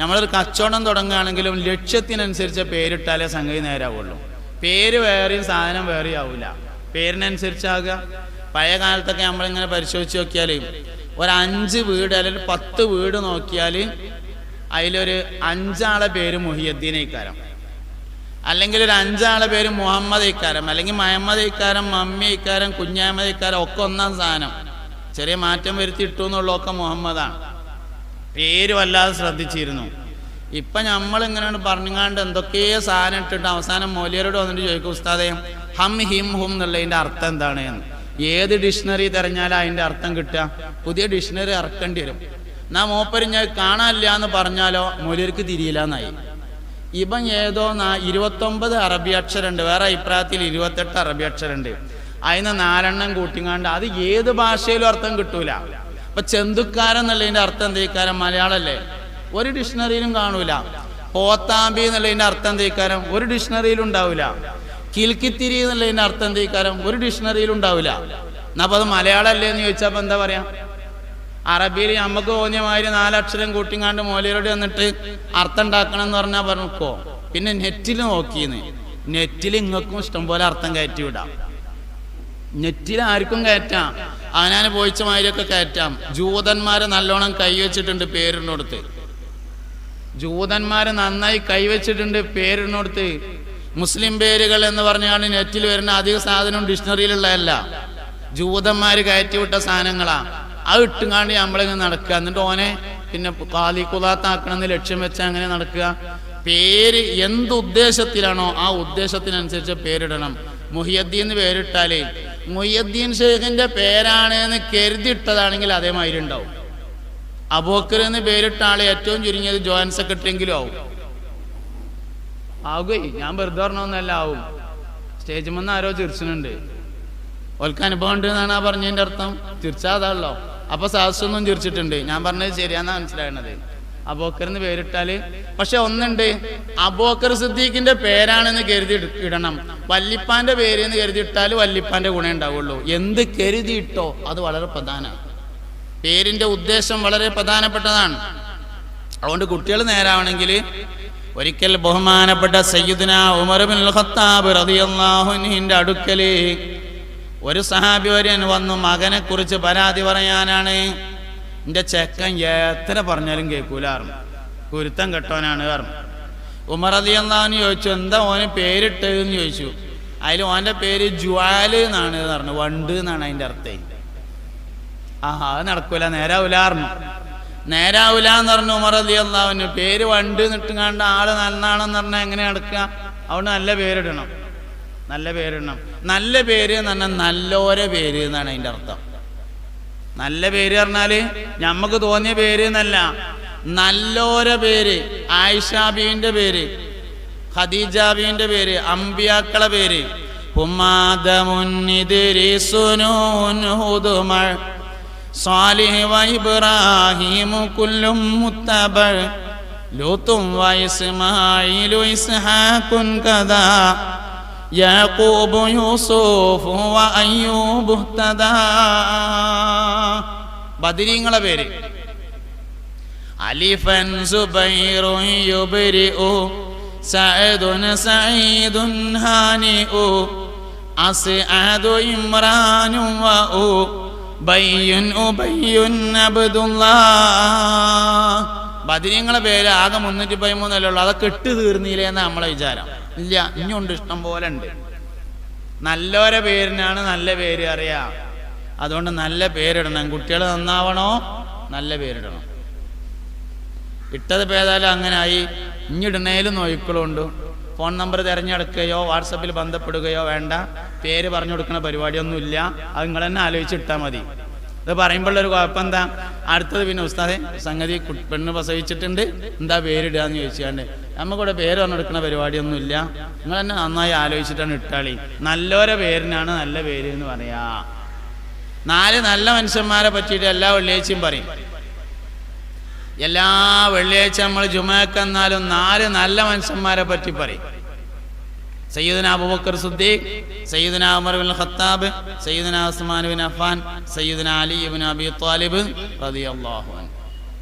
A: നമ്മളൊരു കച്ചവടം തുടങ്ങുകയാണെങ്കിലും ലക്ഷ്യത്തിനനുസരിച്ച പേരിട്ടാലേ സംഗതി നേരാവുള്ളൂ. പേര് വേറെയും സാധനം വേറെയും ആവില്ല, പേരിനനുസരിച്ചാകുക. പഴയ കാലത്തൊക്കെ നമ്മളിങ്ങനെ പരിശോധിച്ച് നോക്കിയാൽ ഒരു 5 വീട് അല്ലെങ്കിൽ 10 വീട് നോക്കിയാൽ അതിലൊരു 5 ആളെ പേര് മുഹിയുദ്ദീൻ ഇക്കാരം, അല്ലെങ്കിൽ ഒരു 5 ആളെ പേര് മുഹമ്മദ് ഇക്കാരം, അല്ലെങ്കിൽ മഹമ്മദ് ഇക്കാരം, മമ്മി ഇക്കാരം, കുഞ്ഞാമത് ഇക്കാരം, ഒക്കെ ഒന്നാം സാധനം. ചെറിയ മാറ്റം വരുത്തി ഇട്ടു എന്നുള്ളതൊക്കെ മുഹമ്മദാണ്. പേര് വല്ലാതെ ശ്രദ്ധിച്ചിരുന്നു. ഇപ്പം നമ്മളിങ്ങനെയാണ് പറഞ്ഞുകാണ്ട് എന്തൊക്കെയോ സാധനം ഇട്ടിട്ട് അവസാനം മൗലിയരോട് വന്നിട്ട് ചോദിക്കും, ഉസ്താദേ ഹം ഹിം ഹും എന്നുള്ളതിൻ്റെ അർത്ഥം എന്താണ് എന്ന്. ഏത് ഡിക്ഷണറി തിരഞ്ഞാലും അതിൻ്റെ അർത്ഥം കിട്ടുക? പുതിയ ഡിക്ഷണറി ഇറക്കേണ്ടി വരും. എന്നാ മൂപ്പര് ഞാൻ കാണാനില്ല എന്ന് പറഞ്ഞാലോ മൗലിയർക്ക് തിരിയില്ല എന്നായി. ഇവൻ ഏതോ 29 അറബി അക്ഷരമുണ്ട്, വേറെ അഭിപ്രായത്തിൽ 28 അറബി അക്ഷരമുണ്ട്. അതിന് 4 എണ്ണം കൂട്ടിങ്ങാണ്ട് അത് ഏത് ഭാഷയിലും അർത്ഥം കിട്ടൂല. ഇപ്പൊ ചെന്തുക്കാരൻ എന്നുള്ളതിന്റെ അർത്ഥം എന്തേക്കാരം? മലയാളല്ലേ, ഒരു ഡിക്ഷണറിയിലും കാണൂല. പോത്താമ്പി എന്നുള്ളതിന്റെ അർത്ഥം എന്തേക്കാരം? ഒരു ഡിക്ഷണറിയിലും ഉണ്ടാവില്ല. കിൽക്കിത്തിരി എന്നുള്ളതിന്റെ അർത്ഥം എന്തേക്കാരം? ഒരു ഡിക്ഷണറിയിലും ഉണ്ടാവില്ല. എന്നാ അപ്പൊ അത് മലയാളമല്ലേ എന്ന് ചോദിച്ചപ്പോ എന്താ പറയാ? അറബിയിൽ നമുക്ക് തോന്നിയമാതിരി 4 അക്ഷരം കൂട്ടിങ്ങാണ്ട് മോലിയരോട് വന്നിട്ട് അർത്ഥം ഉണ്ടാക്കണം എന്ന് പറഞ്ഞാൽ പറഞ്ഞോ. പിന്നെ നെറ്റിൽ നോക്കിയെന്ന്, നെറ്റിൽ ഇങ്ങൾക്കും ഇഷ്ടംപോലെ അർത്ഥം കയറ്റി വിടാം. നെറ്റിൽ ആർക്കും കയറ്റാം, അവനാന് പോയിച്ച മാതിരിയൊക്കെ കയറ്റാം. ജൂതന്മാരെ നല്ലോണം കൈവച്ചിട്ടുണ്ട് പേരിനോടുത്ത്. ജൂതന്മാരെ നന്നായി കൈവച്ചിട്ടുണ്ട് പേരിനോടുത്ത്. മുസ്ലിം പേരുകൾ എന്ന് പറഞ്ഞാണ് നെറ്റിൽ വരുന്ന അധിക സാധനം ഡിക്ഷണറിയിലുള്ളതല്ല, ജൂതന്മാര് കയറ്റിവിട്ട സാധനങ്ങളാ. അത് ഇട്ടുങ്ങാണ്ട് നമ്മളിങ്ങനെ നടക്കുക. എന്നിട്ട് ഓനെ പിന്നെ കാലിക്കുലാത്താക്കണമെന്ന് ലക്ഷ്യം വെച്ചാൽ അങ്ങനെ നടക്കുക. പേര് എന്ത് ഉദ്ദേശത്തിലാണോ ആ ഉദ്ദേശത്തിനനുസരിച്ച് പേരിടണം. മുഹിയുദ്ദീൻ പേരിട്ടാലേ മുഹ്യിദ്ദീൻ ഷെയ്ഖിന്റെ പേരാണ് എന്ന് കരുതിയിട്ടതാണെങ്കിൽ അതേമാതിരി ഉണ്ടാവും. അബൂബക്കർ എന്ന് പേരിട്ട ആള് ഏറ്റവും ചുരുങ്ങിയത് ജോയിന്റ് സെക്രട്ടറി എങ്കിലും ആവുകയും ഞാൻ വെറുതെ പറഞ്ഞൊന്നല്ല ആവും. സ്റ്റേജിൽ വന്ന് ആരോ ചിരിച്ചുന്നുണ്ട്, ഓൽക്ക് അനുഭവം ഉണ്ട് എന്നാണ് ആ പറഞ്ഞതിന്റെ അർത്ഥം. ചിരിച്ചാതാണല്ലോ. അപ്പൊ സാഹസൊന്നും ചിരിച്ചിട്ടുണ്ട്. ഞാൻ പറഞ്ഞത് ശരിയാന്നാ മനസ്സിലായത്. അബൂബക്കർ എന്ന് പേരിട്ടാല് പക്ഷെ ഒന്നുണ്ട്, അബൂബക്കർ സിദ്ദീഖിന്റെ പേരാണെന്ന് കരുതി ഇടണം. വല്ലിപ്പാന്റെ പേര് എന്ന് കരുതിയിട്ടാൽ വല്ലിപ്പാന്റെ ഗുണം ഉണ്ടാവുള്ളൂ. എന്ത് കരുതിയിട്ടോ അത് വളരെ പ്രധാനമാണ്. പേരിന്റെ ഉദ്ദേശം വളരെ പ്രധാനപ്പെട്ടതാണ്. അതുകൊണ്ട് കുട്ടികൾ നേരാവണമെങ്കിൽ ഒരിക്കൽ ബഹുമാനപ്പെട്ട സയ്യിദുനാ ഉമർ ഇബ്നുൽ ഖത്താബ് റളിയല്ലാഹു അൻഹുവിന്റെ അടുക്കല് ഒരു സഹാബി വര്യൻ വന്നു മകനെ കുറിച്ച് പരാതി പറയാനാണ്. എൻ്റെ ചെക്കൻ എത്ര പറഞ്ഞാലും കേൾക്കൂലായിരുന്നു, കുരുത്തം കെട്ടോനാണ് പറഞ്ഞു. ഉമർ റളിയല്ലാഹു അൻഹു ചോദിച്ചു, എന്താ ഓന് പേരിട്ടതെന്ന് ചോദിച്ചു. അതിൽ ഓൻ്റെ പേര് ജുആൽ എന്നാണ് പറഞ്ഞു. വണ്ട് എന്നാണ് അതിൻ്റെ അർത്ഥം. അത് നടക്കൂല, നേരാവൂലായിരുന്നു. നേരാവൂല എന്ന് പറഞ്ഞു ഉമർ റളിയല്ലാഹു അൻഹു. പേര് വണ്ട് നിട്ടുകാണ്ട് ആള് നന്നാണെന്ന് പറഞ്ഞാൽ എങ്ങനെ നടക്കുക? അതുകൊണ്ട് നല്ല പേരിടണം, നല്ല പേരിടണം. നല്ല പേര് എന്ന് പറഞ്ഞാൽ നല്ലോരെ പേര് എന്നാണ് അതിൻ്റെ അർത്ഥം. നല്ല പേര് പറഞ്ഞാല് ഞമ്മക്ക് തോന്നിയ പേര് എന്നല്ല, നല്ലോരെ പേര്. ആയിഷാബീന്റെ പേര്, ഖദീജാബീന്റെ പേര്, അമ്പിയാക്കളെ പേര്. സാലിഹ് വ ഇബ്രാഹിം കുല്ലും മുത്തബഅ ലൂത്തും വ ഇസ്മാഈലു ഇസ്ഹാഖുൻ കദാ യാഖൂബു യൂസുഫ് വ അയ്യൂബ് തദാ. ബദരീങ്ങളെ പേര് അലിഫൻ സുബൈറു യുബ്രിഉ സഅദുൻ സഈദുൻ ഹാനിഉ അസ്അദു ഇമ്രാനു വ ബയ്യുൻ ഉബയ്യുൻ അബ്ദുല്ലാഹ്. ബദരീങ്ങളെ പേര് ആകെ 313 ഉള്ളൂ. അതൊക്കെ ഇട്ട് തീർന്നില്ലേ എന്നാ നമ്മളെ വിചാരം. ഇല്ല, ഇനിയുണ്ട്, ഇഷ്ടം പോലെ ഉണ്ട്. നല്ലവരെ പേരിനാണ് നല്ല പേര് അറിയാം. അതുകൊണ്ട് നല്ല പേരിടണം. കുട്ടികൾ നന്നാവണോ, നല്ല പേരിടണം. ഇട്ടത് പേതാലും അങ്ങനായി. ഇഞ്ഞിടണേലും നോയിക്കളുണ്ട്. ഫോൺ നമ്പർ തിരഞ്ഞെടുക്കുകയോ വാട്സപ്പിൽ ബന്ധപ്പെടുകയോ വേണ്ട. പേര് പറഞ്ഞു കൊടുക്കുന്ന പരിപാടിയൊന്നുമില്ല. അത് നിങ്ങൾ തന്നെ ആലോചിച്ചിട്ടാൽ മതി. ഇത് പറയുമ്പോഴൊരു കുഴപ്പം എന്താ? അടുത്തത് പിന്നെ ഉസ്താദെ സംഗതി പെണ്ണ് പ്രസവിച്ചിട്ടുണ്ട്, എന്താ പേരിടുക എന്ന് ചോദിച്ചാണ്ട് നമുക്കിവിടെ പേര് പറഞ്ഞു കൊടുക്കുന്ന പരിപാടിയൊന്നുമില്ല. നിങ്ങൾ തന്നെ നന്നായി ആലോചിച്ചിട്ടാണ് ഇട്ടാളി. നല്ലവരെ പേരിനാണ് നല്ല പേര് എന്ന് പറയാ. 4 നല്ല മനുഷ്യന്മാരെ പറ്റിയിട്ട് എല്ലാ വെള്ളിയാഴ്ചയും പറയും. എല്ലാ വെള്ളിയാഴ്ച നമ്മൾ ജുമഅക്ക് എന്നാലും 4 നല്ല മനുഷ്യന്മാരെ പറ്റി പറയും. സയ്യിദുനാ അബൂബക്കർ സിദ്ദീഖ്, സയ്യിദുനാ ഉമർ ഇബ്നുൽ ഖത്താബ്, സയ്യിദുനാ ഉസ്മാൻ ഇബ്നു അഫ്ഫാൻ, സയ്യിദുനാ അലി ഇബ്നു അബീ ത്വാലിബ് റളിയല്ലാഹു അൻഹു.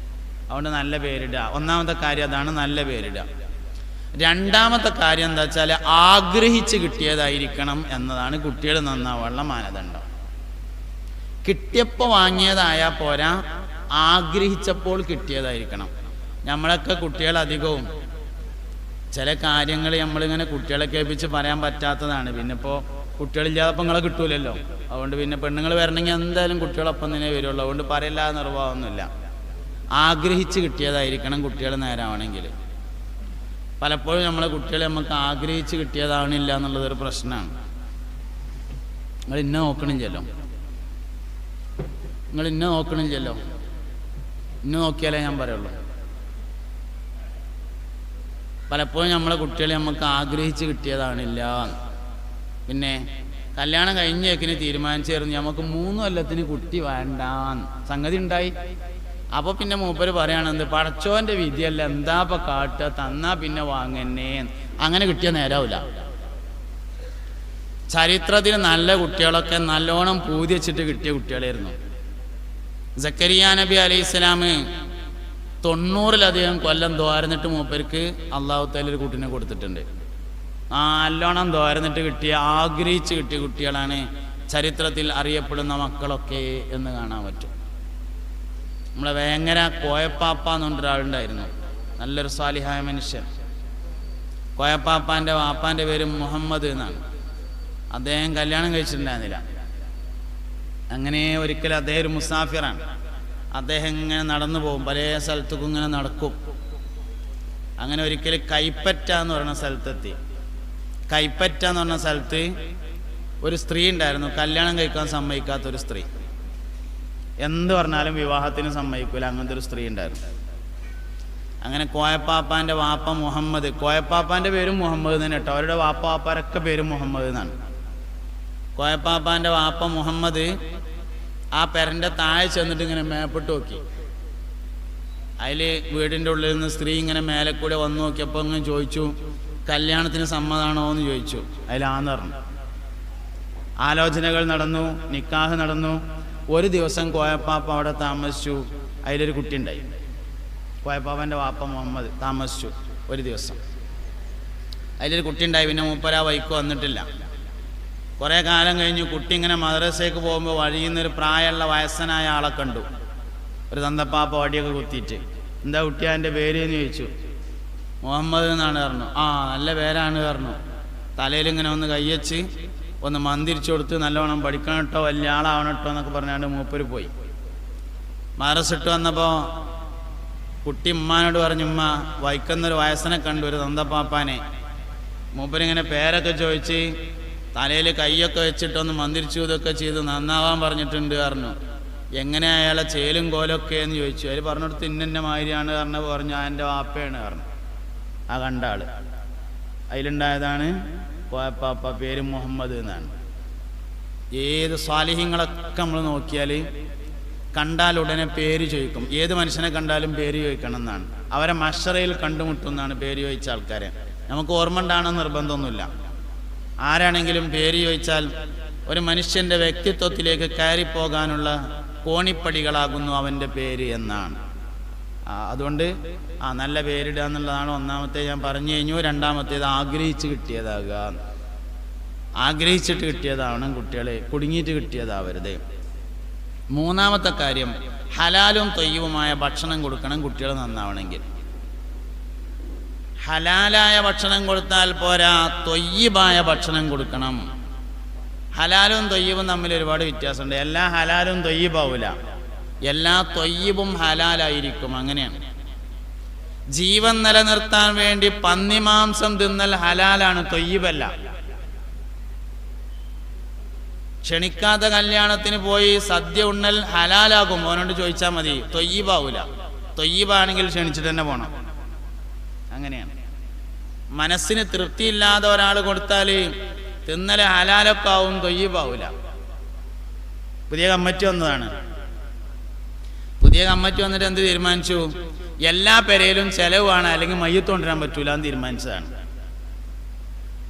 A: അതുകൊണ്ട് നല്ല പേരിടുക. ഒന്നാമത്തെ കാര്യം അതാണ്, നല്ല പേരിടുക. രണ്ടാമത്തെ കാര്യം എന്താ വെച്ചാൽ ആഗ്രഹിച്ച് കിട്ടിയതായിരിക്കണം എന്നതാണ് കുട്ടികൾ നന്നാവാനുള്ള മാനദണ്ഡം. കിട്ടിയപ്പോൾ വാങ്ങിയതായാൽ പോരാ, ആഗ്രഹിച്ചപ്പോൾ കിട്ടിയതായിരിക്കണം. നമ്മളൊക്കെ കുട്ടികൾ അധികവും ചില കാര്യങ്ങൾ നമ്മളിങ്ങനെ കുട്ടികളെ കേൾപ്പിച്ച് പറയാൻ പറ്റാത്തതാണ്. പിന്നെ ഇപ്പോൾ കുട്ടികളില്ലാതപ്പോൾ നിങ്ങളെ കിട്ടൂലല്ലോ. അതുകൊണ്ട് പിന്നെ പെണ്ണുങ്ങൾ വരണമെങ്കിൽ എന്തായാലും കുട്ടികളൊപ്പം തന്നെ വരുള്ളൂ. അതുകൊണ്ട് പറയില്ലാതെ നിർവാഹമൊന്നുമില്ല. ആഗ്രഹിച്ച് കിട്ടിയതായിരിക്കണം കുട്ടികൾ നേരാവണമെങ്കിൽ. പലപ്പോഴും നമ്മളെ കുട്ടികളെ നമുക്ക് ആഗ്രഹിച്ച് കിട്ടിയതാവണില്ല എന്നുള്ളതൊരു പ്രശ്നമാണ്. നിങ്ങൾ ഇന്നെ നോക്കണില്ലല്ലോ, നിങ്ങൾ ഇന്നെ നോക്കണില്ലല്ലോ, ഇന്നെ നോക്കിയാലേ ഞാൻ പറയുള്ളൂ. പലപ്പോഴും നമ്മളെ കുട്ടികളെ നമുക്ക് ആഗ്രഹിച്ച് കിട്ടിയതാണില്ല. പിന്നെ കല്യാണം കഴിഞ്ഞേക്കിന് തീരുമാനിച്ചായിരുന്നു നമുക്ക് 3 കൊല്ലത്തിന് കുട്ടി വേണ്ട സംഗതി ഉണ്ടായി. അപ്പോൾ പിന്നെ മൂപ്പര് പറയുകയാണെന്ത്, പടച്ചോൻ്റെ വിധിയല്ല, എന്താ ഇപ്പം കാട്ടുക, തന്നാ പിന്നെ വാങ്ങന്നേ. അങ്ങനെ കിട്ടിയ നേരാവില്ല. ചരിത്രത്തിൽ നല്ല കുട്ടികളൊക്കെ നല്ലോണം പൂതി വെച്ചിട്ട് കിട്ടിയ കുട്ടികളായിരുന്നു. സക്കരിയ നബി അലൈഹി സ്വലാം 90-ലധികം കൊല്ലം ദ്വാരന്നിട്ട് മൂപ്പർക്ക് അള്ളാഹു തആല ഒരു കുട്ടിനെ കൊടുത്തിട്ടുണ്ട്. നല്ലോണം ദ്വാരന്നിട്ട് കിട്ടിയ, ആഗ്രഹിച്ച് കിട്ടിയ കുട്ടികളാണ് ചരിത്രത്തിൽ അറിയപ്പെടുന്ന മക്കളൊക്കെ എന്ന് കാണാൻ പറ്റും. നമ്മളെ വേങ്ങര കോയപ്പാപ്പ എന്ന് പറഞ്ഞൊരാളുണ്ടായിരുന്നു, നല്ലൊരു സാലിഹായ മനുഷ്യൻ. കോയപ്പാപ്പാൻ്റെ വാപ്പാൻ്റെ പേര് മുഹമ്മദ് എന്നാണ്. അദ്ദേഹം കല്യാണം കഴിച്ചിട്ടുണ്ടായിരുന്നില്ല. അങ്ങനെ ഒരിക്കൽ അദ്ദേഹം ഒരു മുസാഫിറാണ്. അദ്ദേഹം ഇങ്ങനെ നടന്നു പോകും, പല സ്ഥലത്തേക്കും ഇങ്ങനെ നടക്കും. അങ്ങനെ ഒരിക്കൽ കൈപ്പറ്റ എന്ന് പറയുന്ന സ്ഥലത്തെത്തി. കൈപ്പറ്റ എന്ന് പറഞ്ഞ സ്ഥലത്ത് ഒരു സ്ത്രീ ഉണ്ടായിരുന്നു, കല്യാണം കഴിക്കാൻ സമ്മതിക്കാത്തൊരു സ്ത്രീ. എന്ത് പറഞ്ഞാലും വിവാഹത്തിന് സമ്മതിക്കില്ല, അങ്ങനത്തെ ഒരു സ്ത്രീ ഉണ്ടായിരുന്നു. അങ്ങനെ കോയപ്പാപ്പാൻ്റെ വാപ്പ മുഹമ്മദ്, കോയപ്പാപ്പാൻ്റെ പേരും മുഹമ്മദ് തന്നെ കേട്ടോ, അവരുടെ വാപ്പാപ്പാരൊക്കെ പേരും മുഹമ്മദ് എന്നാണ്. കോയപ്പാപ്പാൻ്റെ വാപ്പ മുഹമ്മദ് ആ പെരൻ്റെ താഴെ ചെന്നിട്ട് ഇങ്ങനെ മേപ്പിട്ട് നോക്കി. അതിൽ വീടിൻ്റെ ഉള്ളിൽ നിന്ന് സ്ത്രീ ഇങ്ങനെ മേലെ കൂടെ വന്നു നോക്കിയപ്പോൾ ഇങ്ങനെ ചോദിച്ചു, കല്യാണത്തിന് സമ്മതമാണോ എന്ന് ചോദിച്ചു. അതിലാന്ന് പറഞ്ഞു. ആലോചനകൾ നടന്നു, നിക്കാഹ് നടന്നു. ഒരു ദിവസം കോയപ്പാപ്പ അവിടെ താമസിച്ചു. അതിലൊരു കുട്ടി ഉണ്ടായി. കോയപ്പാപ്പൻ്റെ വാപ്പ മുഹമ്മദ് താമസിച്ചു ഒരു ദിവസം. അതിലൊരു കുട്ടി ഉണ്ടായി. പിന്നെ മൂപ്പര വൈക്ക് വന്നിട്ടില്ല. കുറേ കാലം കഴിഞ്ഞു. കുട്ടി ഇങ്ങനെ മദ്രസയ്ക്ക് പോകുമ്പോൾ വഴിയിൽ നിന്നൊരു പ്രായമുള്ള വയസ്സനായ ആളെ കണ്ടു. ഒരു തന്തപ്പാപ്പ വടിയൊക്കെ കുത്തിയിട്ട്. എന്താ കുട്ടിയാ എൻ്റെ പേര് എന്ന് ചോദിച്ചു. മുഹമ്മദ് എന്നാണ് പറഞ്ഞു. ആ നല്ല പേരാണ് പറഞ്ഞു. തലയിലിങ്ങനെ ഒന്ന് കയ്യച്ച് ഒന്ന് മന്തിരിച്ചു കൊടുത്ത്, നല്ലവണ്ണം പഠിക്കണം കേട്ടോ, വലിയ ആളാവണം കേട്ടോ എന്നൊക്കെ പറഞ്ഞാണ്ട് മൂപ്പര് പോയി. മദ്രസിട്ട് വന്നപ്പോൾ കുട്ടി ഉമ്മാനോട് പറഞ്ഞു, ഉമ്മ വൈക്കുന്നൊരു വയസ്സനെ കണ്ടു, ഒരു തന്തപ്പാപ്പാനെ. മൂപ്പരിങ്ങനെ പേരൊക്കെ ചോദിച്ച് തലയിൽ കൈയൊക്കെ വെച്ചിട്ടൊന്ന് മന്തിരിച്ചു ഇതൊക്കെ ചെയ്ത് നന്നാവാൻ പറഞ്ഞിട്ടുണ്ട് പറഞ്ഞു. എങ്ങനെ അയാളെ ചേലും കോലൊക്കെ എന്ന് ചോദിച്ചു. അതിൽ പറഞ്ഞെടുത്ത് ഇന്ന മാതിരിയാണ് പറഞ്ഞു. എൻ്റെ വാപ്പയാണ് പറഞ്ഞു. ആ കണ്ട ആള് അതിലുണ്ടായതാണ് കോയപ്പാപ്പ, പേര് മുഹമ്മദ് എന്നാണ്. ഏത് സ്വാലിഹ്യങ്ങളൊക്കെ നമ്മൾ നോക്കിയാൽ കണ്ടാൽ ഉടനെ പേര് ചോദിക്കും. ഏത് മനുഷ്യനെ കണ്ടാലും പേര് ചോദിക്കണം എന്നാണ്. അവരെ മഷറയിൽ കണ്ടുമുട്ടുന്നതാണ് പേര് ചോദിച്ച ആൾക്കാരെ. നമുക്ക് ഓർമ്മ ഉണ്ടാകണമെന്ന് നിർബന്ധമൊന്നുമില്ല. ആരാണെങ്കിലും പേര് ചോദിച്ചാൽ ഒരു മനുഷ്യൻ്റെ വ്യക്തിത്വത്തിലേക്ക് കയറിപ്പോകാനുള്ള കോണിപ്പടികളാകുന്നു അവൻ്റെ പേര് എന്നാണ്. അതുകൊണ്ട് നല്ല പേരിടുക എന്നുള്ളതാണ് ഒന്നാമത്തെ ഞാൻ പറഞ്ഞു കഴിഞ്ഞു. രണ്ടാമത്തേത് ആഗ്രഹിച്ച് കിട്ടിയതാകുക. ആഗ്രഹിച്ചിട്ട് കിട്ടിയതാവണം കുട്ടികളെ, കുടുങ്ങിയിട്ട് കിട്ടിയതാവരുത്. മൂന്നാമത്തെ കാര്യം, ഹലാലും തൊയ്യവുമായ ഭക്ഷണം കൊടുക്കണം കുട്ടികൾ നന്നാവണമെങ്കിൽ. ഹലാലായ ഭക്ഷണം കൊടുത്താൽ പോരാ, തൊയ്യബായ ഭക്ഷണം കൊടുക്കണം. ഹലാലും തൊയ്യബും തമ്മിൽ ഒരുപാട് വ്യത്യാസമുണ്ട്. എല്ലാ ഹലാലും തൊയ്യബാവൂല, എല്ലാ തൊയ്യബും ഹലാലായിരിക്കും. അങ്ങനെയാണ്. ജീവൻ നിലനിർത്താൻ വേണ്ടി പന്നിമാംസം തിന്നൽ ഹലാലാണ്, തൊയ്യബല്ല. ക്ഷണിക്കാത്ത കല്യാണത്തിന് പോയി സദ്യ ഉണ്ണൽ ഹലാലാകും. അവനോട് ചോദിച്ചാൽ മതി, തൊയ്യബാവൂല. തൊയ്യബാണെങ്കിൽ ക്ഷണിച്ചിട്ട് തന്നെ പോകണം. അങ്ങനെയാണ്. മനസ്സിന് തൃപ്തിയില്ലാതെ ഒരാൾ കൊടുത്താൽ തിന്നല് ഹലാലൊക്കെ ആവും, തൊയ്യബാവൂല. പുതിയ കമ്മിറ്റി വന്നതാണ്. പുതിയ കമ്മിറ്റി വന്നിട്ട് എന്ത് തീരുമാനിച്ചു? എല്ലാ പെരയിലും ചെലവാണ്, അല്ലെങ്കിൽ മയ്യത്ത് കൊണ്ടുവരാൻ പറ്റൂല എന്ന് തീരുമാനിച്ചതാണ്.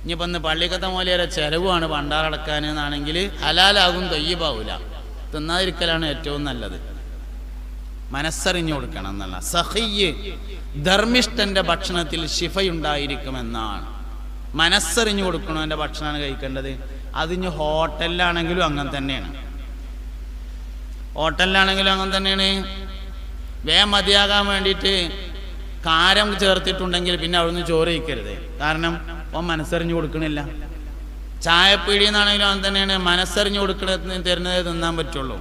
A: ഇനിയിപ്പോൾ ഒന്ന് പള്ളിക്കത്തെ മൂലയുടെ ചെലവാണ് പണ്ടാറടക്കാൻ എന്നാണെങ്കിൽ ഹലാലാകും, തൊയ്യബാവൂല. തിന്നാതിരിക്കലാണ് ഏറ്റവും നല്ലത്. മനസ്സറിഞ്ഞു കൊടുക്കണം എന്നുള്ള. സഹിയ്, ധർമ്മിഷ്ഠന്റെ ഭക്ഷണത്തിൽ ശിഫയുണ്ടായിരിക്കുമെന്നാണ്. മനസ്സറിഞ്ഞു കൊടുക്കണം, എൻ്റെ ഭക്ഷണമാണ് കഴിക്കേണ്ടത്. അതിന് ഹോട്ടലിലാണെങ്കിലും അങ്ങനെ തന്നെയാണ്. ഹോട്ടലിലാണെങ്കിലും അങ്ങനെ തന്നെയാണ്. വേഗം മതിയാകാൻ വേണ്ടിയിട്ട് കാരം ചേർത്തിട്ടുണ്ടെങ്കിൽ പിന്നെ അവിടുന്ന് ചോറ് കഴിക്കരുത്. കാരണം അവൻ മനസ്സറിഞ്ഞു കൊടുക്കണില്ല. ചായപ്പീടിയെന്നാണെങ്കിലും അങ്ങനെ തന്നെയാണ്. മനസ്സറിഞ്ഞു കൊടുക്കണ തരുന്നതേ തിന്നാൻ പറ്റുള്ളൂ.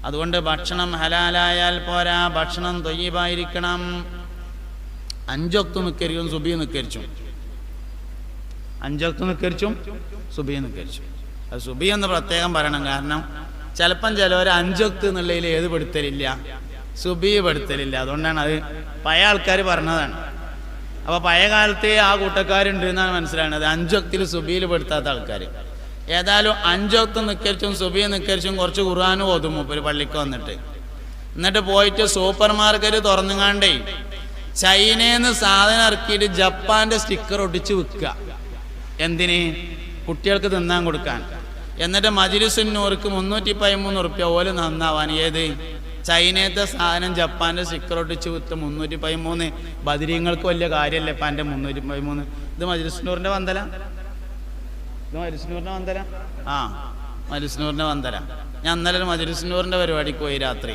A: അതുകൊണ്ട് ഭക്ഷണം ഹലാലായാൽ പോരാ, ഭക്ഷണം തൊയ്യബായിരിക്കണം. 5 വക്ത് നിക്കരിച്ചും സുബഹി നിക്കരിച്ചും 5 വക്ത് നിക്കരിച്ചും സുബഹി നിക്കരിച്ചും. അത് സുബഹി എന്ന് പ്രത്യേകം പറയണം. കാരണം ചിലപ്പം ചിലവർ 5 വക്ത് എന്നുള്ളതിൽ ഏത് പെടുത്തലില്ല, സുബഹി പെടുത്തലില്ല. അതുകൊണ്ടാണ് അത് പഴയ ആൾക്കാർ പറഞ്ഞതാണ്. അപ്പോൾ പഴയ കാലത്ത് ആ കൂട്ടക്കാരുണ്ട് എന്നാണ് മനസ്സിലാകുന്നത്. 5 വക്തിൽ സുബഹിയിൽ പെടുത്താത്ത ആൾക്കാർ. ഏതായാലും 5 വക്ത് നിക്കരിച്ചും സുബഹി നിക്കരിച്ചും കുറച്ച് ഖുർആനും ഓതും ഒരു പള്ളിക്ക് വന്നിട്ട്. എന്നിട്ട് പോയിട്ട് സൂപ്പർ മാർക്കറ്റ് തുറന്നുകാണ്ടേ ചൈനയിൽ സാധനം ഇറക്കിയിട്ട് ജപ്പാന്റെ സ്റ്റിക്കർ ഒട്ടിച്ച് വിൽക്കുക. എന്തിന്? കുട്ടികൾക്ക് തിന്നാൻ കൊടുക്കാൻ. എന്നിട്ട് മജ്‌ലിസുന്നൂർക്ക് 313 ഉറുപ്യ ഓല് നന്നാവാൻ. ഏത്? ചൈനത്തെ സാധനം ജപ്പാന്റെ സ്റ്റിക്കർ ഒട്ടിച്ച് വിത്ത് 313. ബദരീങ്ങൾക്ക് വലിയ കാര്യമല്ലേ ഇപ്പം എൻ്റെ 313. ഇത് മജ്‌ലിസുന്നൂറിന്റെ വന്തല, ഇത് മജ്‌ലിസുന്നൂറിന്റെ വന്തല. മജ്‌ലിസുന്നൂറിന്റെ വന്തല. ഞാൻ ഇന്നലെ മജ്‌ലിസുന്നൂറിന്റെ പരിപാടിക്ക് പോയി. രാത്രി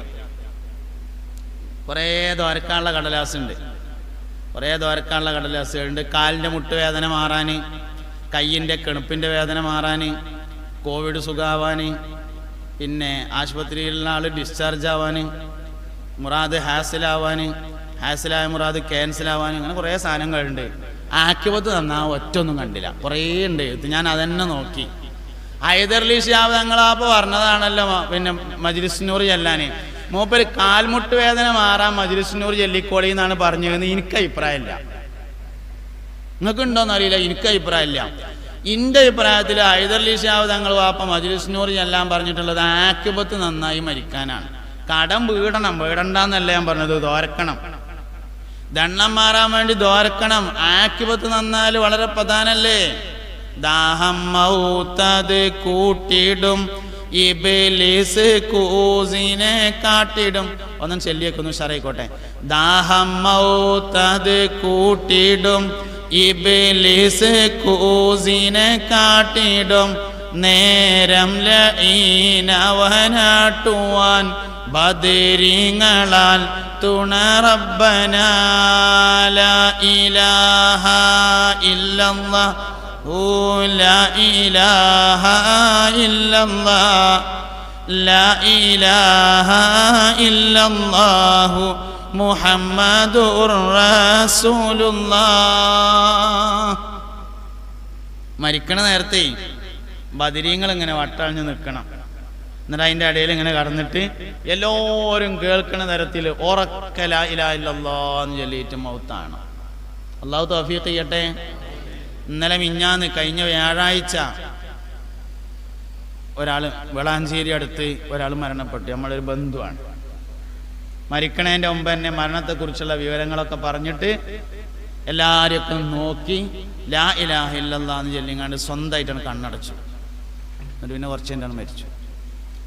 A: കുറേ ദ്വാരക്കാനുള്ള കടലാസുണ്ട്, കുറേ ദ്വാരക്കാനുള്ള കടലാസുകളുണ്ട്. കാലിൻ്റെ മുട്ടുവേദന മാറാൻ, കയ്യിൻ്റെ കെണുപ്പിൻ്റെ വേദന മാറാൻ, കോവിഡ് സുഖാവാൻ, പിന്നെ ആശുപത്രിയിലുള്ള ആൾ ഡിസ്ചാർജ് ആവാൻ, മുറാദ് ഹാസിലാവാൻ, ഹാസിലായ മുറാദ് ക്യാൻസലാവാൻ, അങ്ങനെ കുറേ സാധനങ്ങളുണ്ട്. ആക്കിപത്ത് തന്നാൽ ഒറ്റൊന്നും കണ്ടില്ല. കുറേ ഉണ്ട്. ഇത് ഞാൻ അതന്നെ നോക്കി. ഹൈദർലി ശിഹാബ് തങ്ങളാപ്പ് പറഞ്ഞതാണല്ലോ പിന്നെ മജ്ലിസ് നൂർ ചെല്ലാന്. മൂപ്പര് കാൽമുട്ട് വേദന മാറാൻ മജ്ലിസ് നൂർ ചെല്ലിക്കോളി എന്നാണ് പറഞ്ഞതെന്ന് എനിക്ക് അഭിപ്രായമില്ല. നിങ്ങൾക്ക് ഉണ്ടോയെന്ന് അറിയില്ല, എനിക്ക് അഭിപ്രായമില്ല. എൻ്റെ അഭിപ്രായത്തിൽ ഹൈദർലി ശിഹാബ് തങ്ങൾ വാപ്പ മജ്ലിസ് നൂർ ചെല്ലാൻ പറഞ്ഞിട്ടുള്ളത് ആക്കിബത്ത് നന്നായി മരിക്കാനാണ്. കടം വീടണ്ടെന്നല്ല ഞാൻ പറഞ്ഞത്, ദോരക്കണം. ദണ്ണം മാറാൻ വേണ്ടി ദോരക്കണം. ആക്കിബത്ത് നന്നാൽ വളരെ പ്രധാനല്ലേ. ദാഹം മൗത്തത് കൂട്ടിയിടും, ഇബ്ലീസ് കൂസിനെ കാട്ടിടും. ഒന്നും ചൊല്ലിയേക്കുന്നു ഷറായിക്കോട്ടെ. ദാഹം മൗത്തത് കൂട്ടിയിടും, ഇബ്ലീസ് കൂസിനെ കാട്ടിടും. നേരം ലഈനവനാട്ടുവാൻ ബദരീങ്ങളാൽ തുണ റബ്ബനാ. ലാ ഇലാഹ ഇല്ലല്ലാഹ് ലാ ഇലാഹ ഇല്ലല്ലാഹ് ലാ ഇലാഹ ഇല്ലല്ലാഹു മുഹമ്മദുർ റസൂലുള്ളാഹ്. മരിക്കണ നേരത്തെ ബദരീങ്ങൾ ഇങ്ങനെ വട്ടഴിഞ്ഞ് നിൽക്കണം. എന്നിട്ട് അതിൻ്റെ ഇടയിൽ ഇങ്ങനെ കടന്നിട്ട് എല്ലാവരും കേൾക്കണ തരത്തിൽ ഉറക്ക ലാ ഇലാഹ ഇല്ലല്ലാഹ് എന്ന് ചൊല്ലിയിട്ട് മൗത്താണ്. അള്ളാഹു തൗഫീഖ് ചെയ്യട്ടെ. ഇന്നലെ മിഞ്ഞാന്ന് കഴിഞ്ഞ വ്യാഴാഴ്ച ഒരാൾ വളാഞ്ചേരി അടുത്ത് ഒരാൾ മരണപ്പെട്ടു. നമ്മളൊരു ബന്ധുവാണ്. മരിക്കണേൻ്റെ മുമ്പ് തന്നെ മരണത്തെക്കുറിച്ചുള്ള വിവരങ്ങളൊക്കെ പറഞ്ഞിട്ട് എല്ലാവരെയൊക്കെ നോക്കി ലാ ഇലാഹ ഇല്ലല്ലാഹ് എന്ന് ചൊല്ലിങ്ങാണ്ട് സ്വന്തമായിട്ടാണ് കണ്ണടച്ചു. എന്നിട്ട് പിന്നെ കുറച്ച് കഴിഞ്ഞാണ് മരിച്ചു.